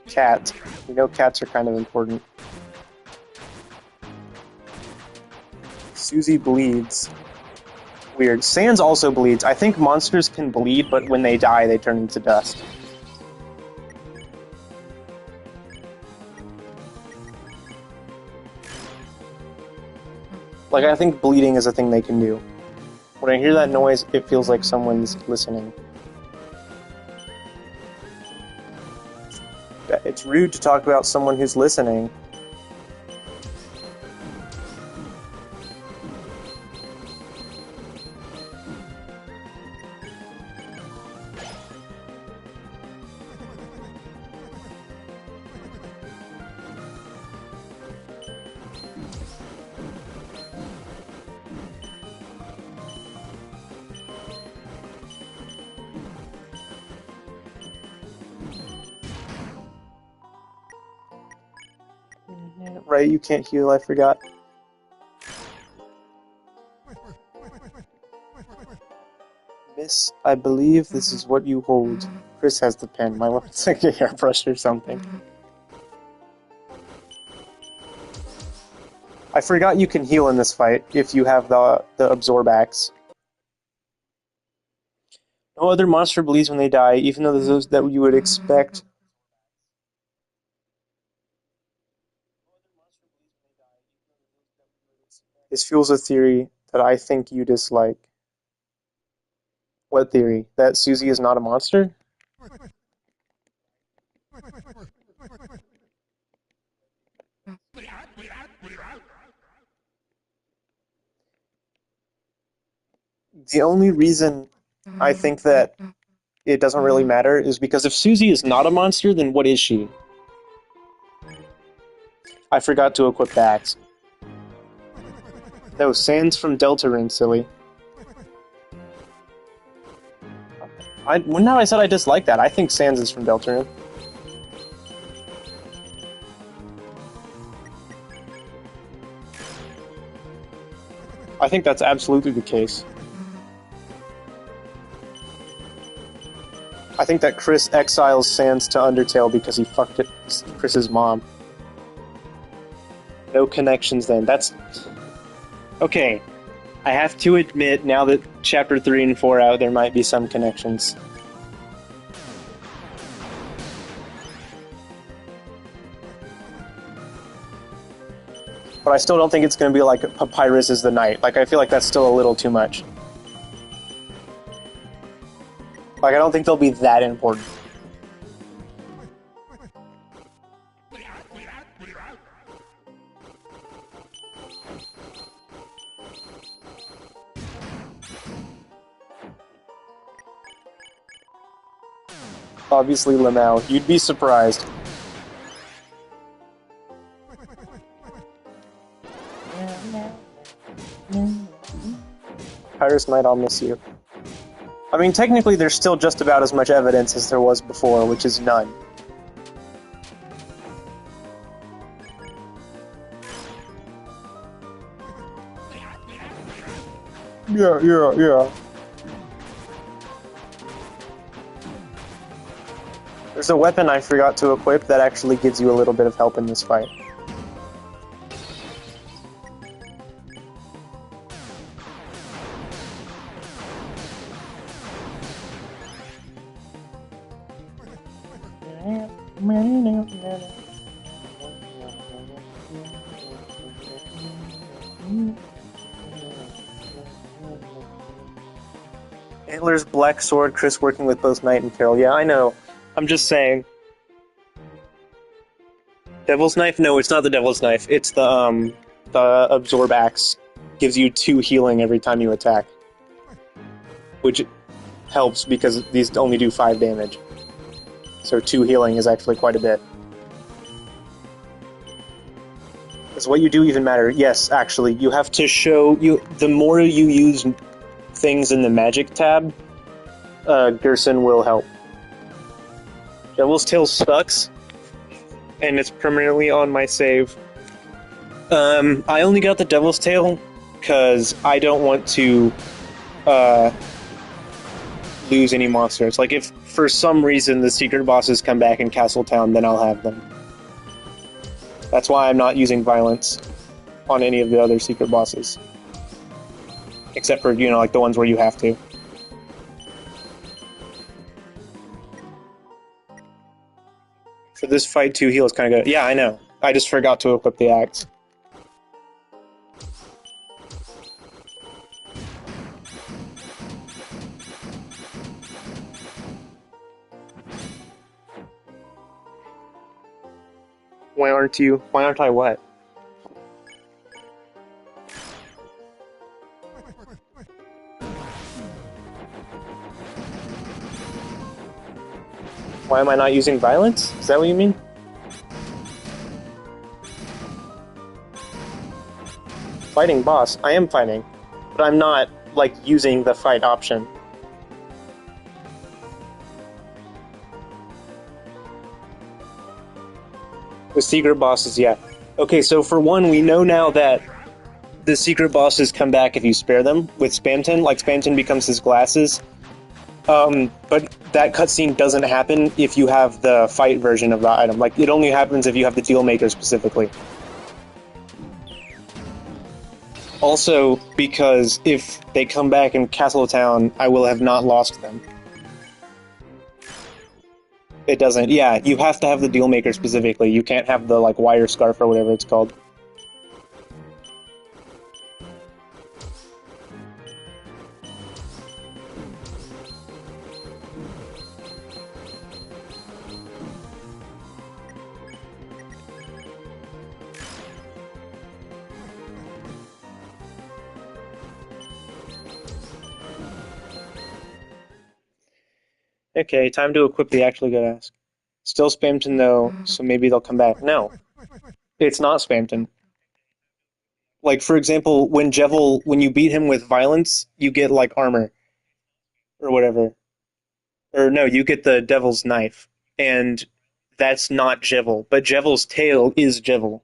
cat. You know, cats are kind of important. Susie bleeds. Weird. Sans also bleeds. I think monsters can bleed, but when they die, they turn into dust. Like, I think bleeding is a thing they can do. When I hear that noise, it feels like someone's listening. It's rude to talk about someone who's listening. Right, you can't heal, I forgot. Miss, I believe this is what you hold. Chris has the pen. My weapon's like a hairbrush or something. I forgot you can heal in this fight if you have the absorb axe. No other monster bleeds when they die, even though there's those that you would expect. This fuels a theory that I think you dislike. What theory? That Susie is not a monster? The only reason I think that it doesn't really matter is because if Susie is not a monster, then what is she? I forgot to equip the axe. No, Sans from Deltarune, silly. Now I said I dislike that. I think Sans is from Deltarune. I think that's absolutely the case. I think that Chris exiles Sans to Undertale because he fucked Chris's mom. No connections then. That's... Okay. I have to admit, now that Chapter 3 and 4 out, there might be some connections. But I still don't think it's going to be like Papyrus is the Knight. Like, I feel like that's still a little too much. Like, I don't think they'll be that important. Obviously, Lamau. You'd be surprised. Papyrus Knight, I'll miss you. I mean, technically, there's still just about as much evidence as there was before, which is none. Yeah. There's a weapon I forgot to equip that actually gives you a little bit of help in this fight. Antler's Black Sword, Chris working with both Knight and Carol. Yeah, I know. I'm just saying. Devil's Knife? No, it's not the Devil's Knife. It's the Absorb Axe. Gives you 2 healing every time you attack. Which helps because these only do 5 damage. So 2 healing is actually quite a bit. Does what you do even matter? Yes, actually. You have to show... the more you use things in the magic tab, Gerson will help. Devil's Tail sucks, and it's permanently on my save. I only got the Devil's Tail because I don't want to lose any monsters. Like, if for some reason the secret bosses come back in Castletown, then I'll have them. That's why I'm not using violence on any of the other secret bosses. Except for, like the ones where you have to. For this fight, 2 heal is kind of good. Yeah, I know. I just forgot to equip the axe. Why aren't you? Why aren't I what? Why am I not using violence? Is that what you mean? Fighting boss. I am fighting. But I'm not, like, using the fight option. With secret bosses, yeah. Okay, so for one, we know now that the secret bosses come back if you spare them with Spamton. Like Spamton becomes his glasses. But that cutscene doesn't happen if you have the fight version of the item. Like it only happens if you have the deal maker specifically. Also, because if they come back in Castletown, I will have not lost them. It doesn't. Yeah, you have to have the deal maker specifically. You can't have the like wire scarf or whatever it's called. Okay, time to equip the actually good ass. Still Spamton though, so maybe they'll come back. No, it's not Spamton. Like for example, when you beat him with violence, you get like armor or whatever. Or no, you get the devil's knife, and that's not Jevil, but Jevil's tail is Jevil.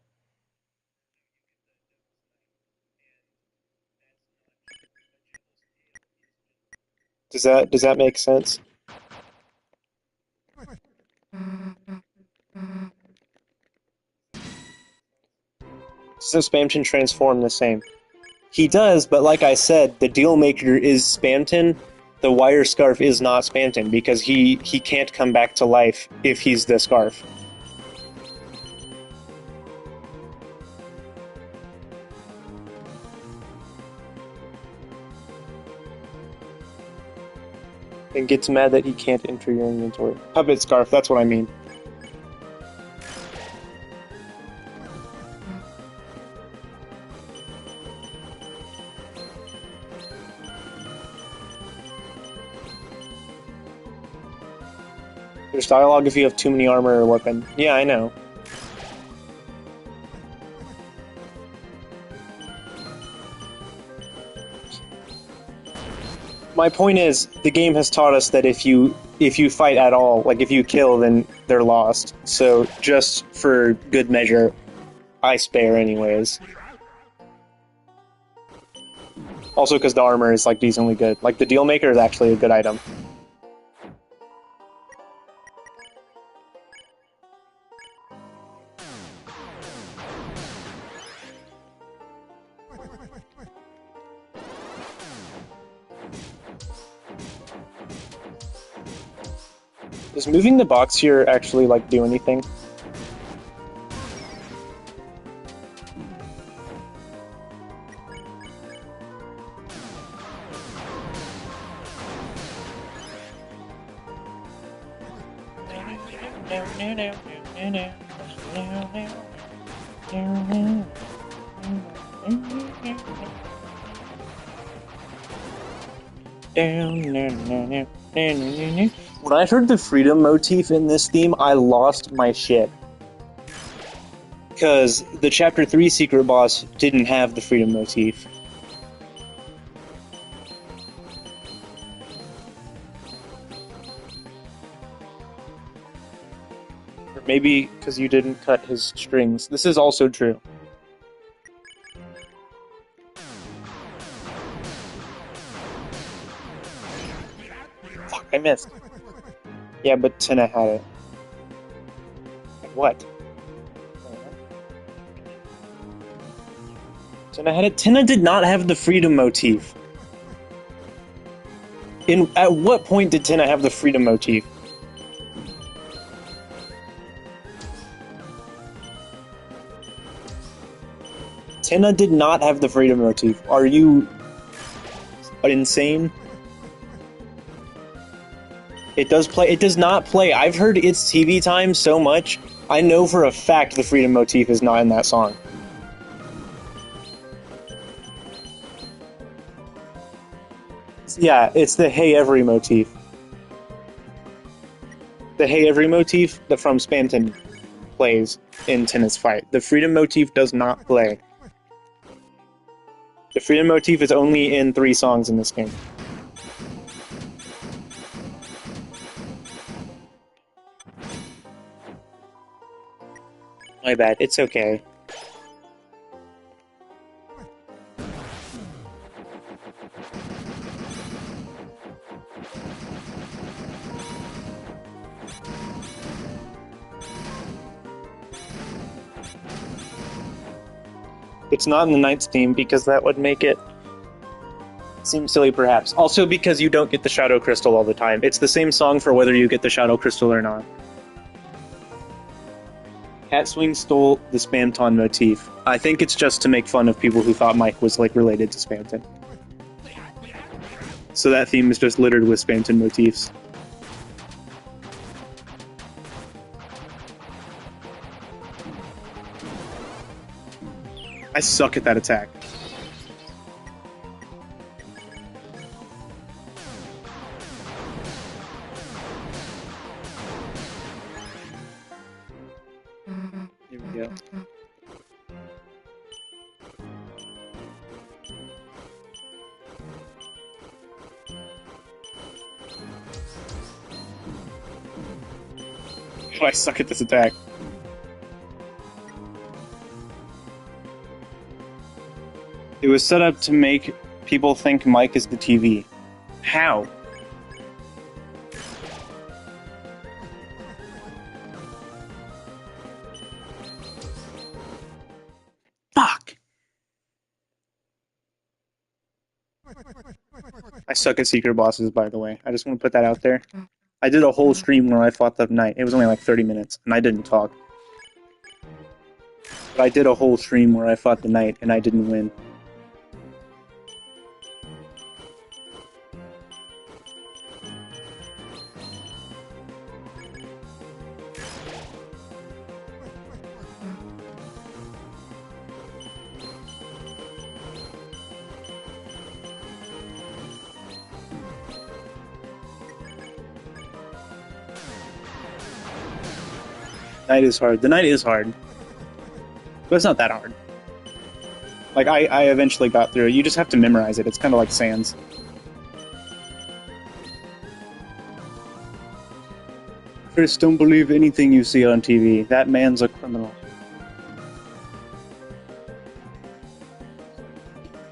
Does that make sense? So Spamton transform the same. He does, but like I said, the deal maker is Spamton. The wire scarf is not Spamton because he can't come back to life if he's the scarf. And gets mad that he can't enter your inventory. Puppet scarf, that's what I mean. There's dialogue if you have too many armor or weapon. Yeah, I know. My point is, the game has taught us that if you fight at all, like if you kill, then they're lost. So just for good measure, I spare anyways. Also because the armor is like decently good. Like the deal maker is actually a good item. Does moving the box here actually like do anything? When I heard the freedom motif in this theme, I lost my shit. Because the Chapter 3 secret boss didn't have the freedom motif. Or maybe because you didn't cut his strings. This is also true. Fuck, I missed. Yeah, but Tina had it. What? Tina had it? Tina did not have the freedom motif. At what point did Tina have the freedom motif? Tina did not have the freedom motif. Are you insane? It does play. It does not play. I've heard its TV time so much. I know for a fact the freedom motif is not in that song. Yeah, it's the Hey Every motif. The Hey Every motif that from Spamton plays in Tennis Fight. The freedom motif does not play. The freedom motif is only in 3 songs in this game. My bad. It's okay. It's not in the Knight's theme because that would make it seem silly, perhaps. Also, because you don't get the Shadow Crystal all the time. It's the same song for whether you get the Shadow Crystal or not. Hatswing stole the Spamton motif. I think it's just to make fun of people who thought Mike was like related to Spamton. So that theme is just littered with Spamton motifs. I suck at that attack. Here we go. Oh, I suck at this attack. It was set up to make people think Mike is the TV. How? Fuck! I suck at secret bosses, by the way. I just want to put that out there. I did a whole stream where I fought the Knight. It was only like 30 minutes, and I didn't talk. But I did a whole stream where I fought the Knight, and I didn't win. Knight is hard. The Knight is hard. But it's not that hard. Like, I eventually got through it. You just have to memorize it. It's kind of like Sans. First, don't believe anything you see on TV. That man's a criminal.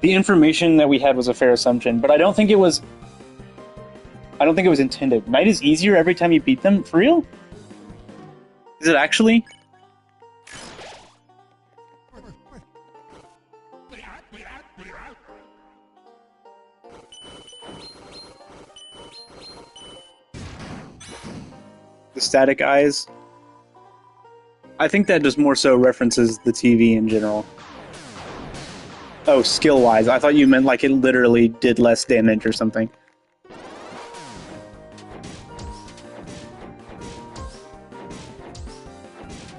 The information that we had was a fair assumption, but I don't think it was intended. Knight is easier every time you beat them? For real? Is it actually? The static eyes? I think that just more so references the TV in general. Oh, skill-wise. I thought you meant like it literally did less damage or something.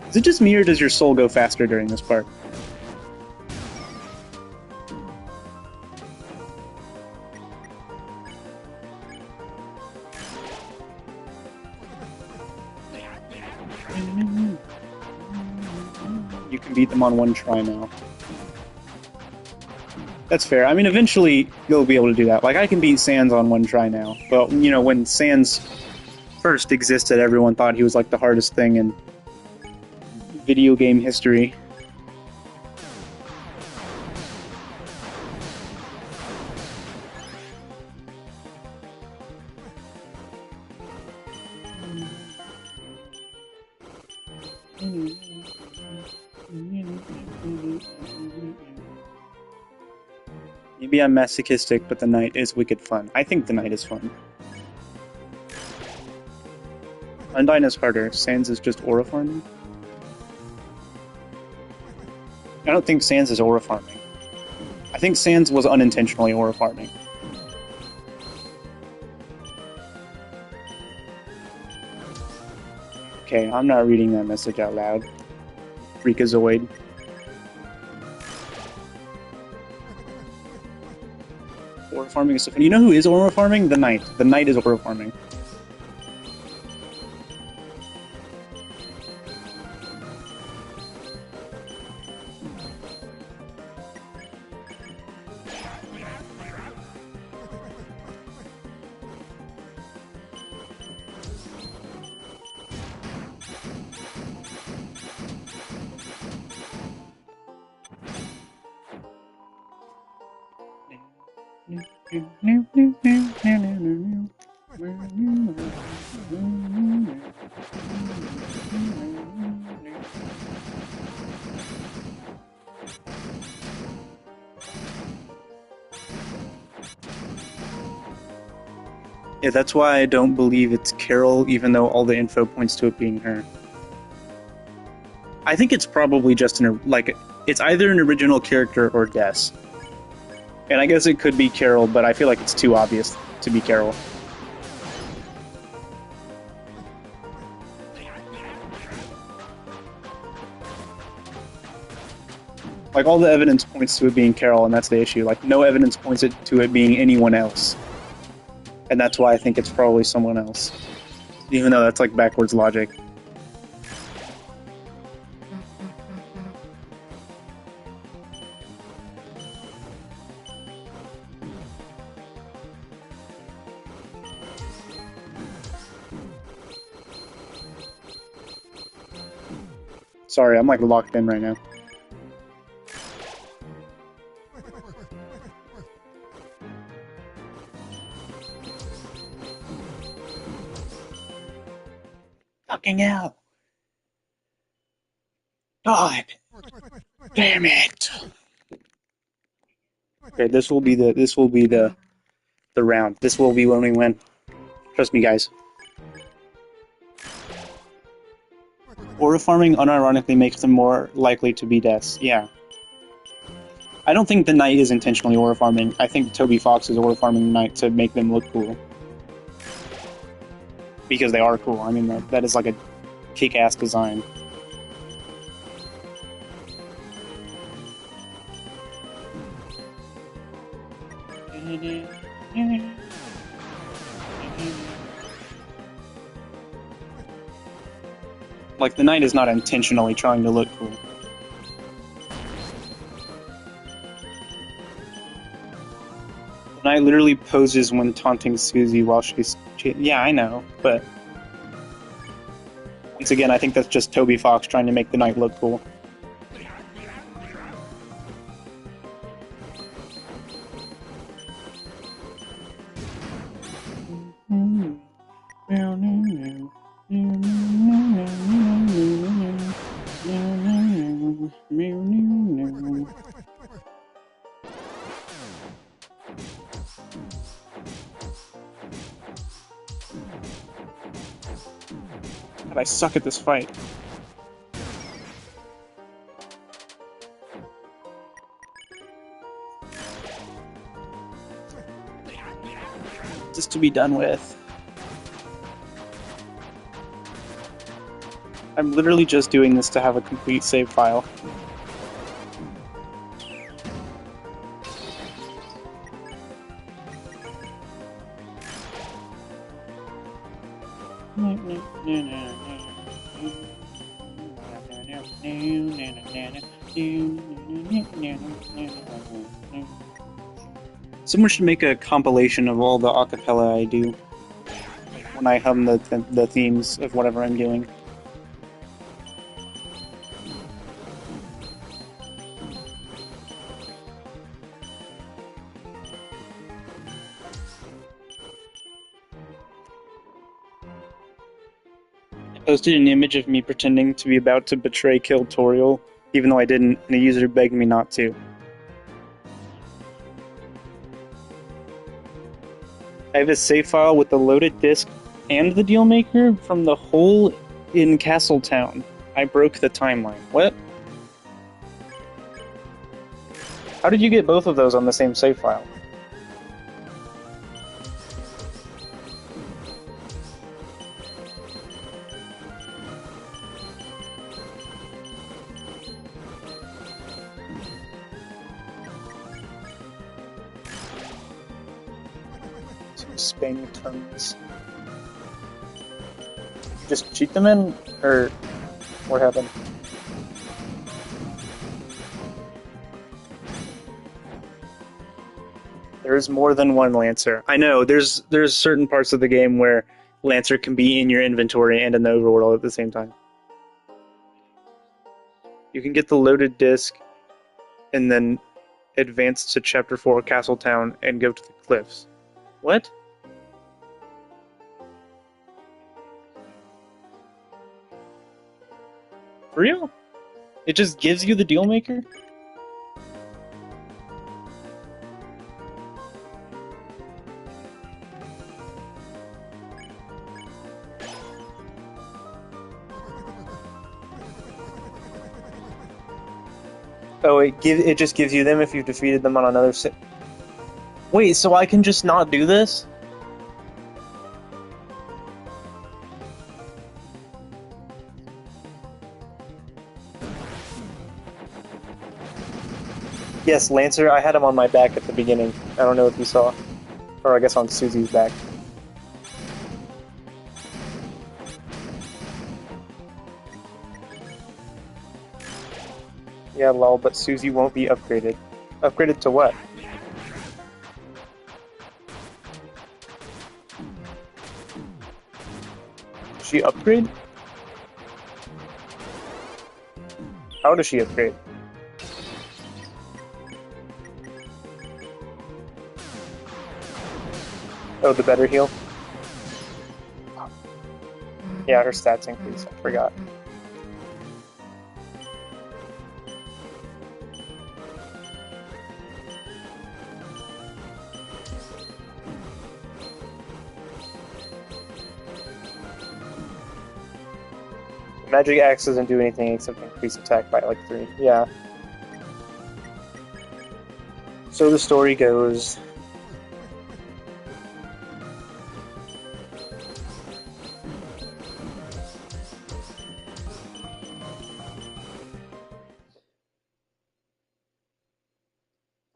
Is it just me, or does your soul go faster during this part? You can beat them on one try now. That's fair. I mean, eventually you'll be able to do that. Like, I can beat Sans on one try now. But, you know, when Sans first existed, everyone thought he was like the hardest thing in video game history. Maybe I'm masochistic, but the Knight is wicked fun. I think the Knight is fun. Undyne is harder. Sans is just aura farming. I don't think Sans is aura farming. I think Sans was unintentionally aura farming. Okay, I'm not reading that message out loud. Freakazoid. Aura farming is so fun. You know who is aura farming? The Knight. The Knight is aura farming. Yeah, that's why I don't believe it's Carol, even though all the info points to it being her. I think it's probably just it's either an original character or Des. And I guess it could be Carol, but I feel like it's too obvious to be Carol. Like, all the evidence points to it being Carol, and that's the issue. Like, no evidence points to it being anyone else. And that's why I think it's probably someone else. Even though that's, like, backwards logic. Sorry, I'm, like, locked in right now. Fucking hell. God. Damn it. Okay, this will be the round. This will be when we win. Trust me, guys. Aura farming unironically makes them more likely to be deaths. Yeah. I don't think the knight is intentionally aura farming. I think Toby Fox is aura farming the knight to make them look cool. Because they are cool. I mean, that is like a kick-ass design. Like, the knight is not intentionally trying to look cool. The knight literally poses when taunting Susie while she's... Yeah, I know, but... Once again, I think that's just Toby Fox trying to make the knight look cool. God, I suck at this fight. Just to be done with. I'm literally just doing this to have a complete save file. Someone should make a compilation of all the acapella I do when I hum the themes of whatever I'm doing. I posted an image of me pretending to be about to betray Kill Toriel, even though I didn't, and a user begged me not to. I have a save file with the loaded disc and the deal maker from the hole in Castletown. I broke the timeline. What? How did you get both of those on the same save file? Spang tongues. Just cheat them in, or what happened? There's more than one Lancer. I know, there's certain parts of the game where Lancer can be in your inventory and in the overworld at the same time. You can get the loaded disc and then advance to Chapter 4 Castletown and go to the cliffs. What? For real? It just gives you the deal maker? Oh, it just gives you them if you've defeated them on another si- Wait, so I can just not do this? Yes, Lancer, I had him on my back at the beginning. I don't know if you saw. Or I guess on Susie's back. Yeah, lol, but Susie won't be upgraded. Upgraded to what? Does she upgrade? How does she upgrade? Oh, the better heal? Yeah, her stats increase. I forgot. Magic Axe doesn't do anything except increase attack by like 3. Yeah. So the story goes.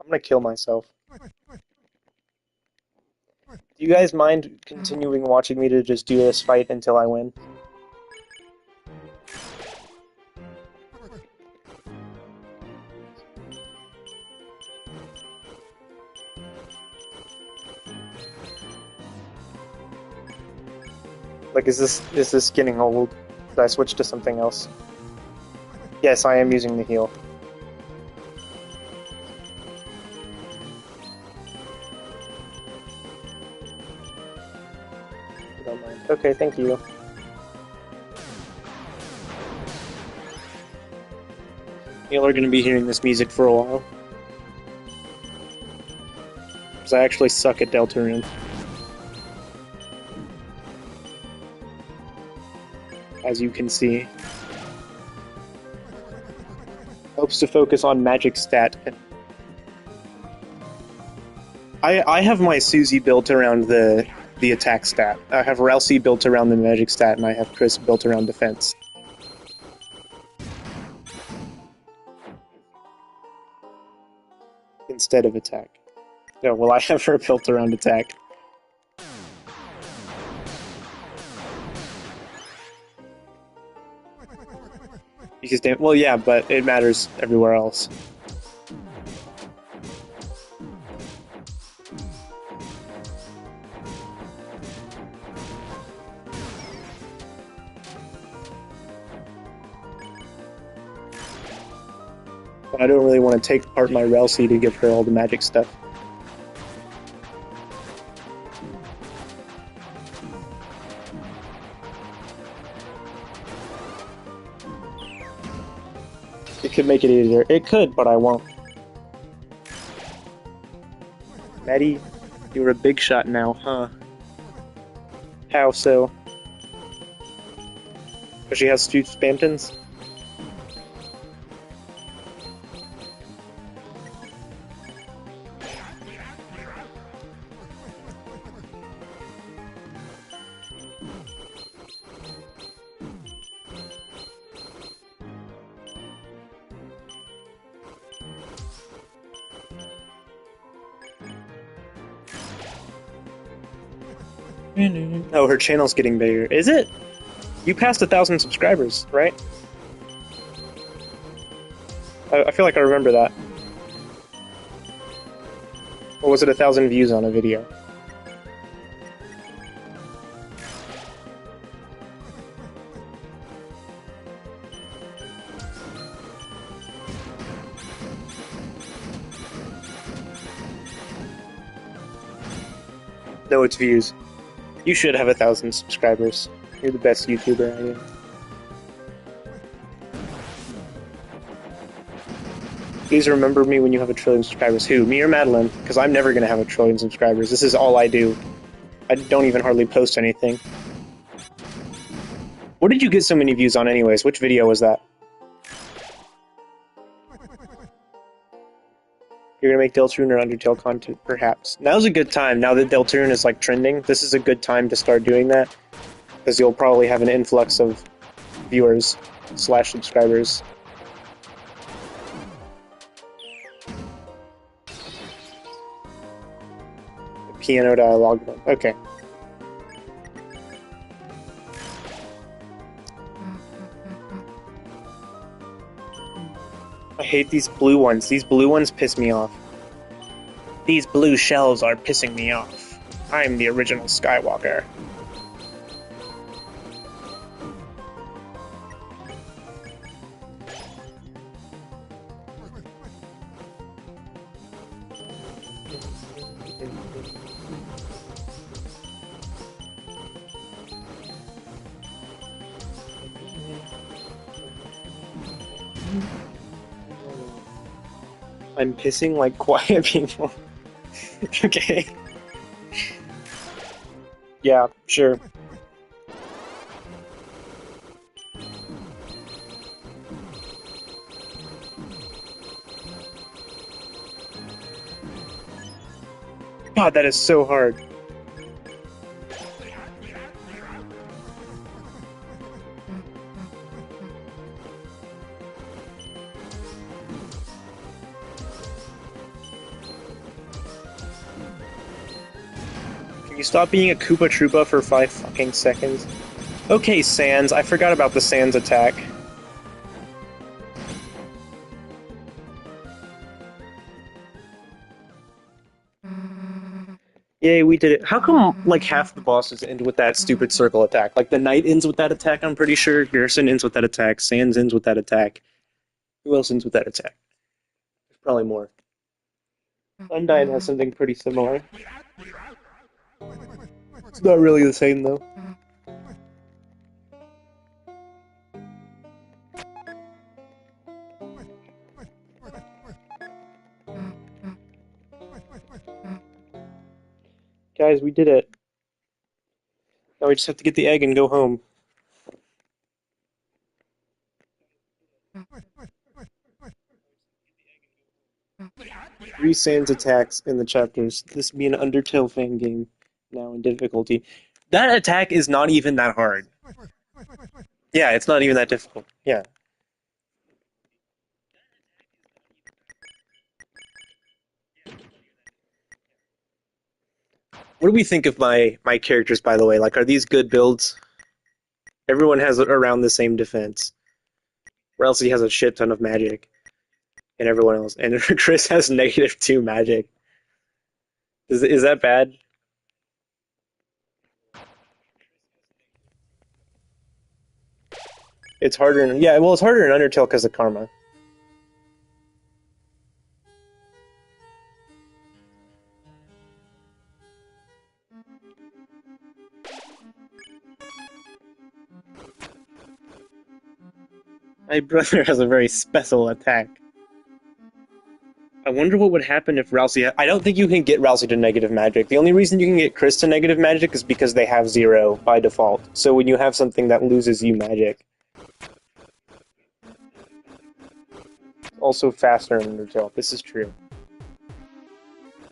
I'm gonna kill myself. Do you guys mind continuing watching me to just do this fight until I win? Like, is this getting old? Should I switch to something else? Yes, I am using the heal. You don't mind. Okay, thank you. Y'all are gonna be hearing this music for a while. Because I actually suck at Deltarune. As you can see. Helps to focus on magic stat. I have my Susie built around the attack stat. I have Ralsei built around the magic stat, and I have Chris built around defense. Instead of attack. No, well, I have her built around attack. Because, well, yeah, but it matters everywhere else. But I don't really want to take apart my Ralsei to give her all the magic stuff. It could make it easier. It could, but I won't. Maddie, you're a big shot now, huh? How so? Because she has two Spamtons? Oh, her channel's getting bigger. Is it? You passed 1,000 subscribers, right? I feel like I remember that. Or was it 1,000 views on a video? No, it's views. You should have 1,000 subscribers. You're the best YouTuber I know. Please remember me when you have 1,000,000,000 subscribers. Who? Me or Madeline? Because I'm never going to have 1,000,000,000 subscribers. This is all I do. I don't even hardly post anything. What did you get so many views on anyways? Which video was that? You're gonna make Deltarune or Undertale content, perhaps. Now's a good time. Now that Deltarune is like trending, this is a good time to start doing that because you'll probably have an influx of viewers slash subscribers. Piano dialogue. Okay. I hate these blue ones. These blue ones piss me off. These blue shells are pissing me off. I'm the original Skywalker. I'm pissing like quiet people. Okay. Yeah, sure. God, that is so hard. Can you stop being a Koopa Troopa for 5 fucking seconds? Okay, Sans. I forgot about the Sans attack. Yay, we did it. How come, like, half the bosses end with that stupid circle attack? Like, the Knight ends with that attack, I'm pretty sure. Garrison ends with that attack. Sans ends with that attack. Who else ends with that attack? There's probably more. Undyne has something pretty similar. It's not really the same, though. Guys, we did it. Now we just have to get the egg and go home. 3 Sans attacks in the chapters. This be an Undertale fan game now in difficulty. That attack is not even that hard. Yeah, it's not even that difficult. Yeah. What do we think of my characters, by the way? Like, are these good builds? Everyone has around the same defense. Ralsei has a shit ton of magic, and everyone else. And Chris has -2 magic. Is that bad? It's harder in, yeah, well, it's harder in Undertale because of karma. My brother has a very special attack. I wonder what would happen if Ralsei. I don't think you can get Ralsei to negative magic. The only reason you can get Chris to negative magic is because they have 0 by default. So when you have something that loses you magic, also faster in Undertale. This is true.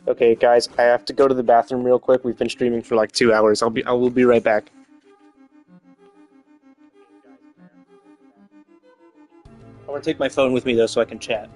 Okay, guys, I have to go to the bathroom real quick. We've been streaming for like 2 hours. I will be right back. I want to take my phone with me though, so I can chat.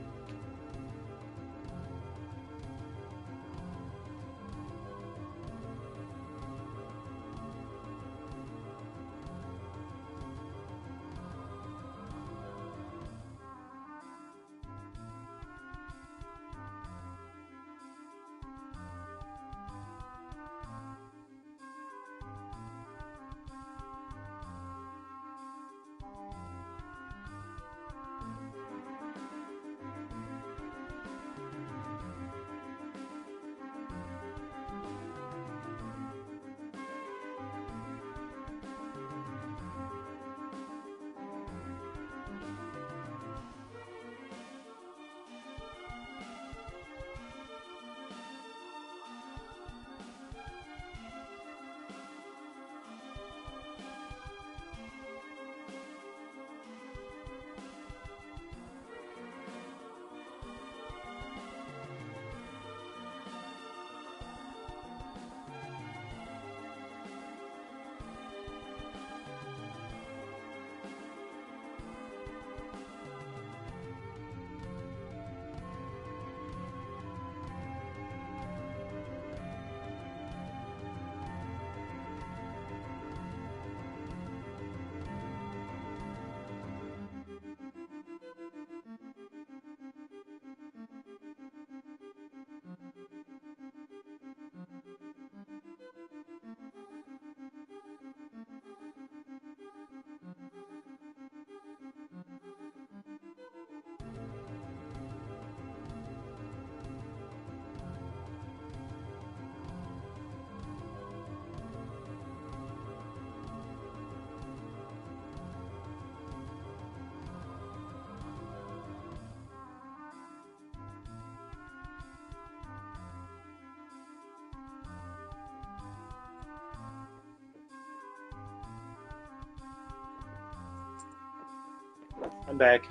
I'm back.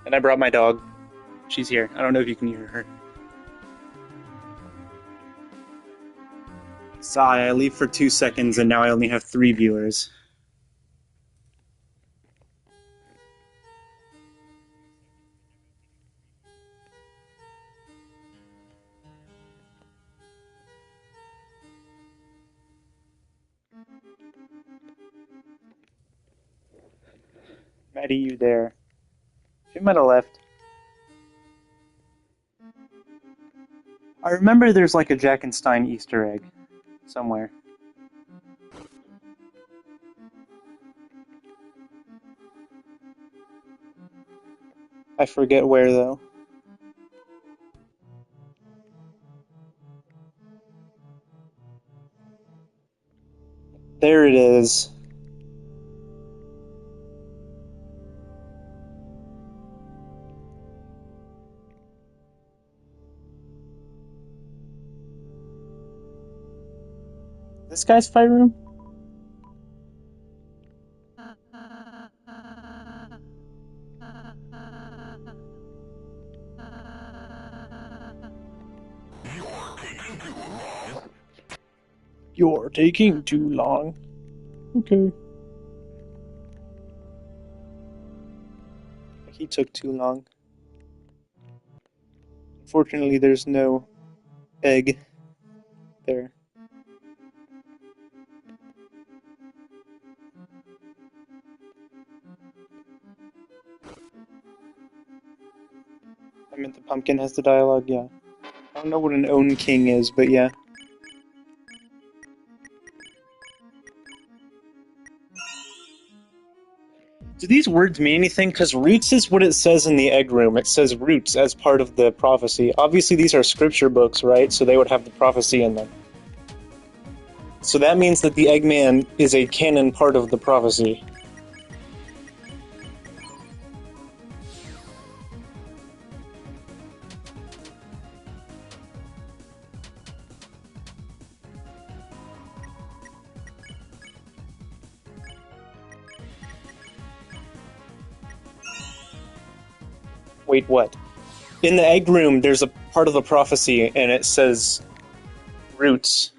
And I brought my dog. She's here. I don't know if you can hear her. Sigh, I leave for 2 seconds and now I only have 3 viewers. Maddie, you there? She might have left. I remember there's like a Jack and Stein Easter egg somewhere. I forget where though. There it is. This guy's fight room? You're taking too long. Okay. He took too long. Unfortunately, there's no egg there. I meant the pumpkin has the dialogue, yeah. I don't know what an own king is, but yeah. Do these words mean anything? Because roots is what it says in the egg room. It says roots as part of the prophecy. Obviously, these are scripture books, right? So they would have the prophecy in them. So that means that the Eggman is a canon part of the prophecy. Wait, what? In the egg room, there's a part of the prophecy, and it says roots.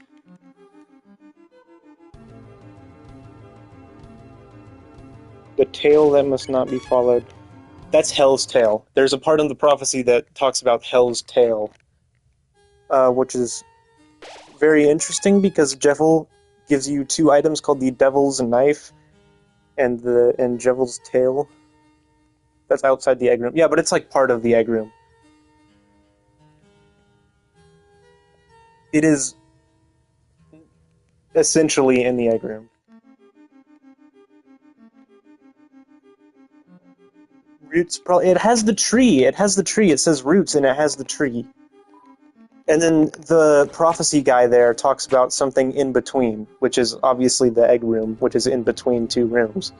The tail that must not be followed. That's Hell's tail. There's a part of the prophecy that talks about Hell's tail, which is very interesting because Jeffel gives you 2 items called the Devil's Knife and Jeffil's tail. That's outside the egg room. Yeah, but it's like part of the egg room. It is essentially in the egg room. Roots, probably. It has the tree. It has the tree. It says roots, and it has the tree. And then the prophecy guy there talks about something in between, which is obviously the egg room, which is in between 2 rooms.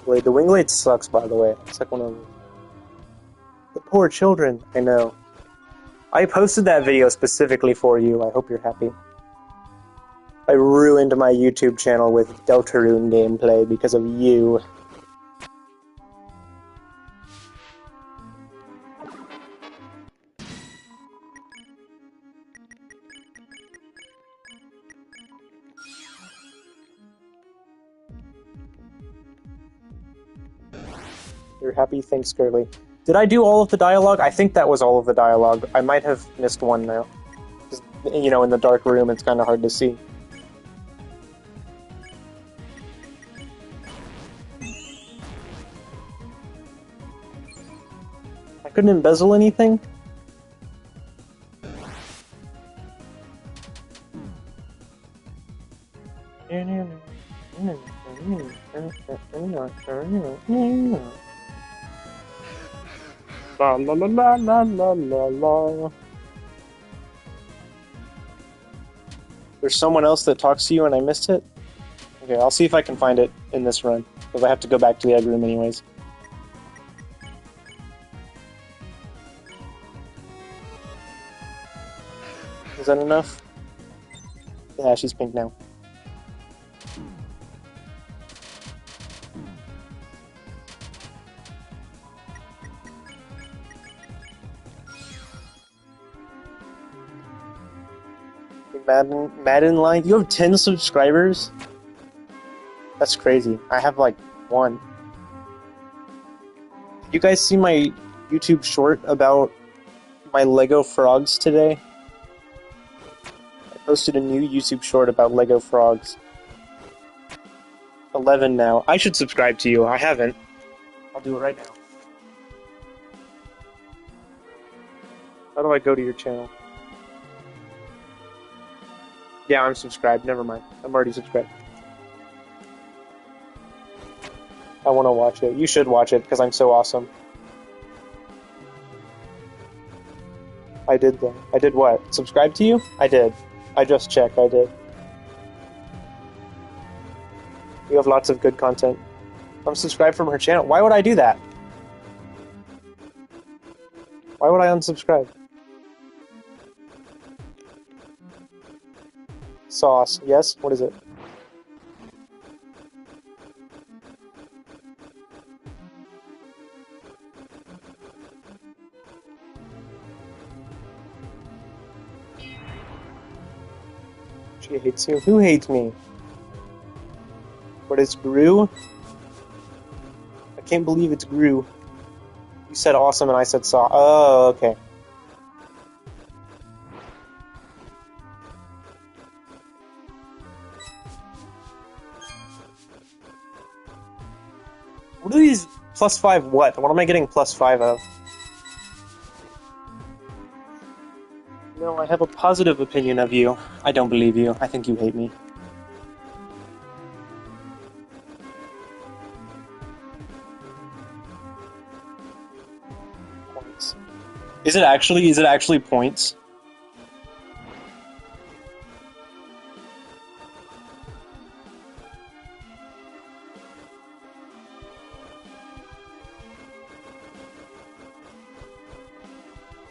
Wingblade. The Wingblade sucks, by the way. It's like one of the poor children. I know. I posted that video specifically for you. I hope you're happy. I ruined my YouTube channel with Deltarune gameplay because of you. You're happy? Thanks, Curly. Did I do all of the dialogue? I think that was all of the dialogue. I might have missed one now. You know, in the dark room, it's kind of hard to see. I couldn't embezzle anything? La la la la la la la la. There's someone else that talks to you and I missed it? Okay, I'll see if I can find it in this run, because I have to go back to the egg room anyways. Is that enough? Yeah, she's pink now. Madden line? You have 10 subscribers? That's crazy. I have like 1. You guys see my YouTube short about my Lego frogs today? I posted a new YouTube short about Lego frogs. 11 now. I should subscribe to you. I haven't. I'll do it right now. How do I go to your channel? Yeah, I'm subscribed. Never mind. I'm already subscribed. I want to watch it. You should watch it because I'm so awesome. I did though. I did what? Subscribe to you? I did. I just checked. I did. You have lots of good content. I'm subscribed from her channel. Why would I do that? Why would I unsubscribe? Sauce. Yes? What is it? She hates you. Who hates me? What is Gru? I can't believe it's Gru. You said awesome and I said saw. Oh, okay. What are these +5 what? What am I getting +5 of? No, I have a positive opinion of you. I don't believe you. I think you hate me. Points. Is it actually points?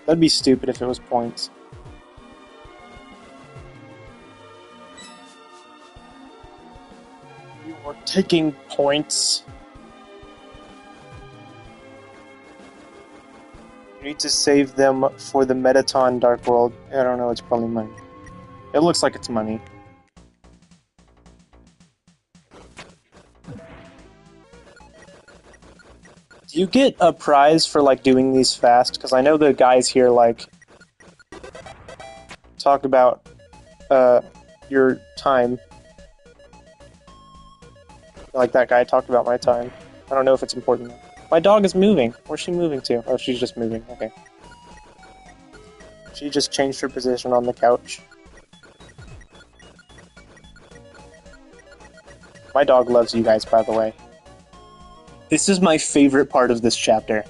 That'd be stupid if it was points. You are taking points. You need to save them for the Metaton Dark World. I don't know, it's probably money. It looks like it's money. Do you get a prize for, like, doing these fast? Because I know the guys here, like, talk about, your time. Like that guy talked about my time. I don't know if it's important. My dog is moving. Where's she moving to? Oh, she's just moving. Okay. She just changed her position on the couch. My dog loves you guys, by the way. This is my favorite part of this chapter.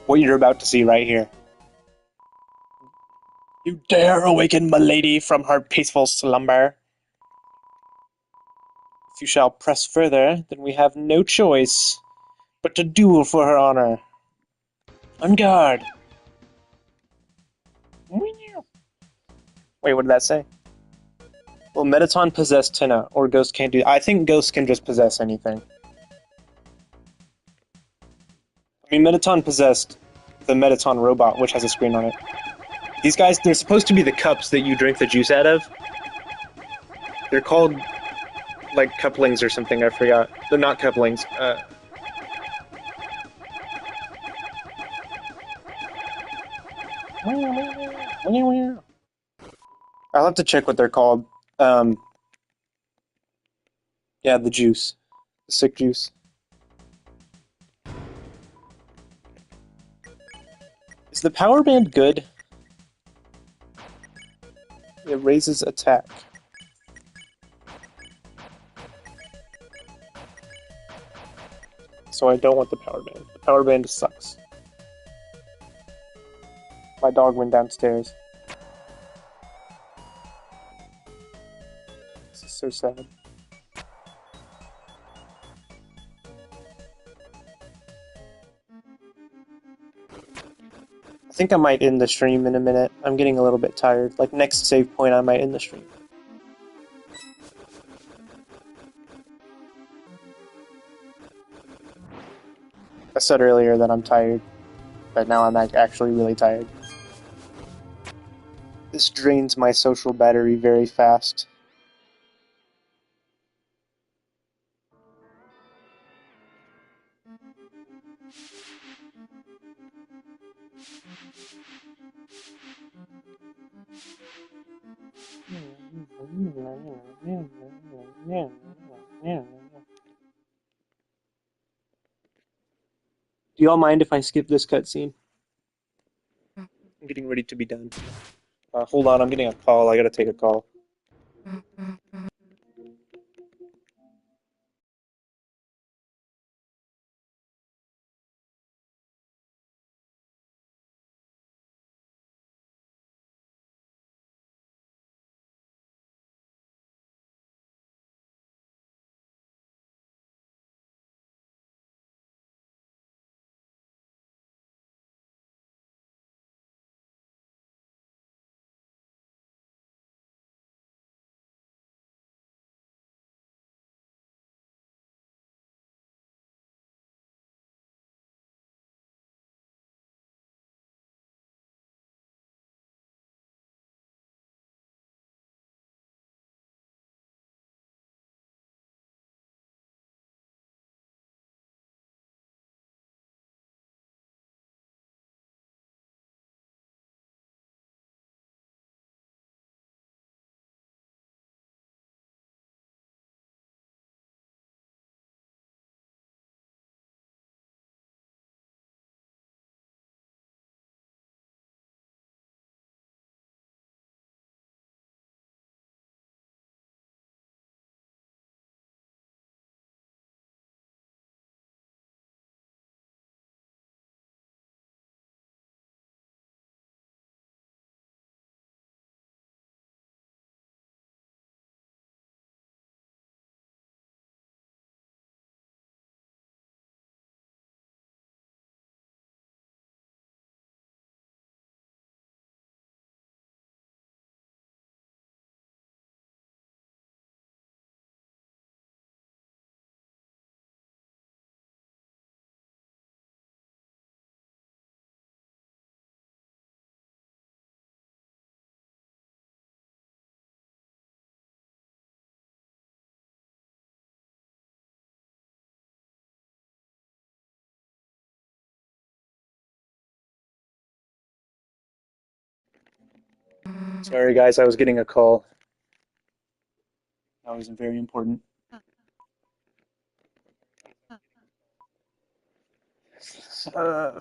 What you're about to see right here. You dare awaken Milady from her peaceful slumber. If you shall press further, then we have no choice but to duel for her honor. On guard! Wait, what did that say? Will Metaton possess Tina, or Ghost can't do... I think Ghost can just possess anything. I mean, Metaton possessed the Metaton robot, which has a screen on it. These guys, they're supposed to be the cups that you drink the juice out of. They're called, like, couplings or something, I forgot. They're not couplings. I'll have to check what they're called. Yeah, the juice. The sick juice. Is the power band good? It raises attack. So I don't want the power band. The power band sucks. My dog went downstairs. This is so sad. I I think I might end the stream in a minute. I'm getting a little bit tired. Like, next save point, I might end the stream. I said earlier that I'm tired, but now I'm actually really tired. This drains my social battery very fast. Do y'all mind if I skip this cutscene? I'm getting ready to be done. Hold on, I'm getting a call. I gotta take a call. Sorry, guys, I was getting a call. That wasn't very important. Uh,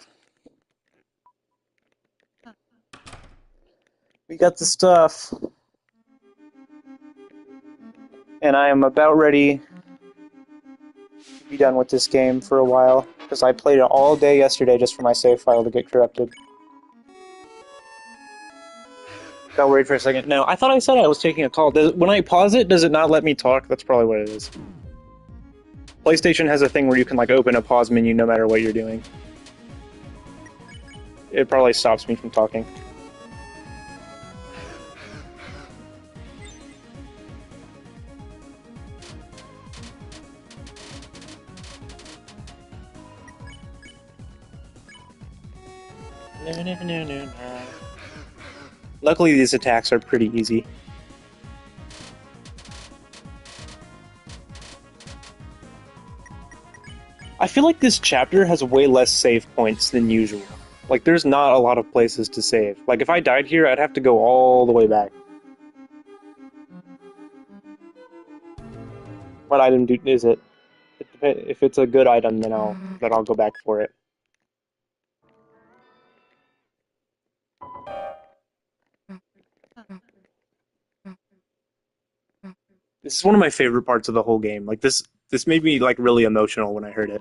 we got the stuff. And I am about ready to be done with this game for a while, because I played it all day yesterday just for my save file to get corrupted. I'll wait for a second. No, I thought I said I was taking a call. When I pause it, does it not let me talk? That's probably what it is. PlayStation has a thing where you can like open a pause menu no matter what you're doing. It probably stops me from talking. Luckily, these attacks are pretty easy. I feel like this chapter has way less save points than usual. Like, there's not a lot of places to save. Like, if I died here, I'd have to go all the way back. What item is it? If it's a good item, then I'll go back for it. This is one of my favorite parts of the whole game. Like this made me like really emotional when I heard it.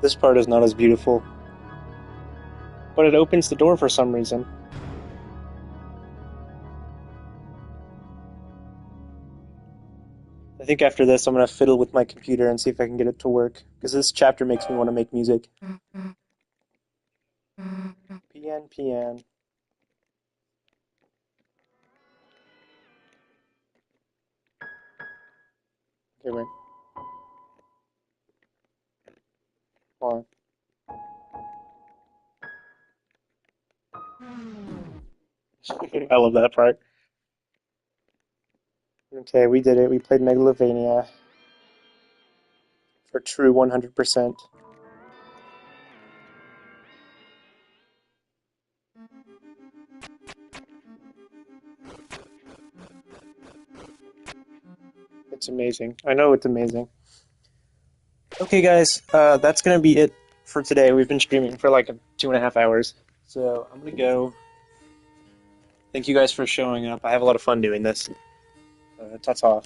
This part is not as beautiful, but it opens the door for some reason. I think after this, I'm gonna fiddle with my computer and see if I can get it to work, because this chapter makes me want to make music. Pian, pian. Okay, wait. Hold on. I love that part. Okay, we did it. We played Megalovania for true 100%. It's amazing. I know it's amazing. Okay, guys, that's gonna be it for today. We've been streaming for like 2.5 hours, so I'm gonna go. Thank you guys for showing up. I have a lot of fun doing this. Ta-ta.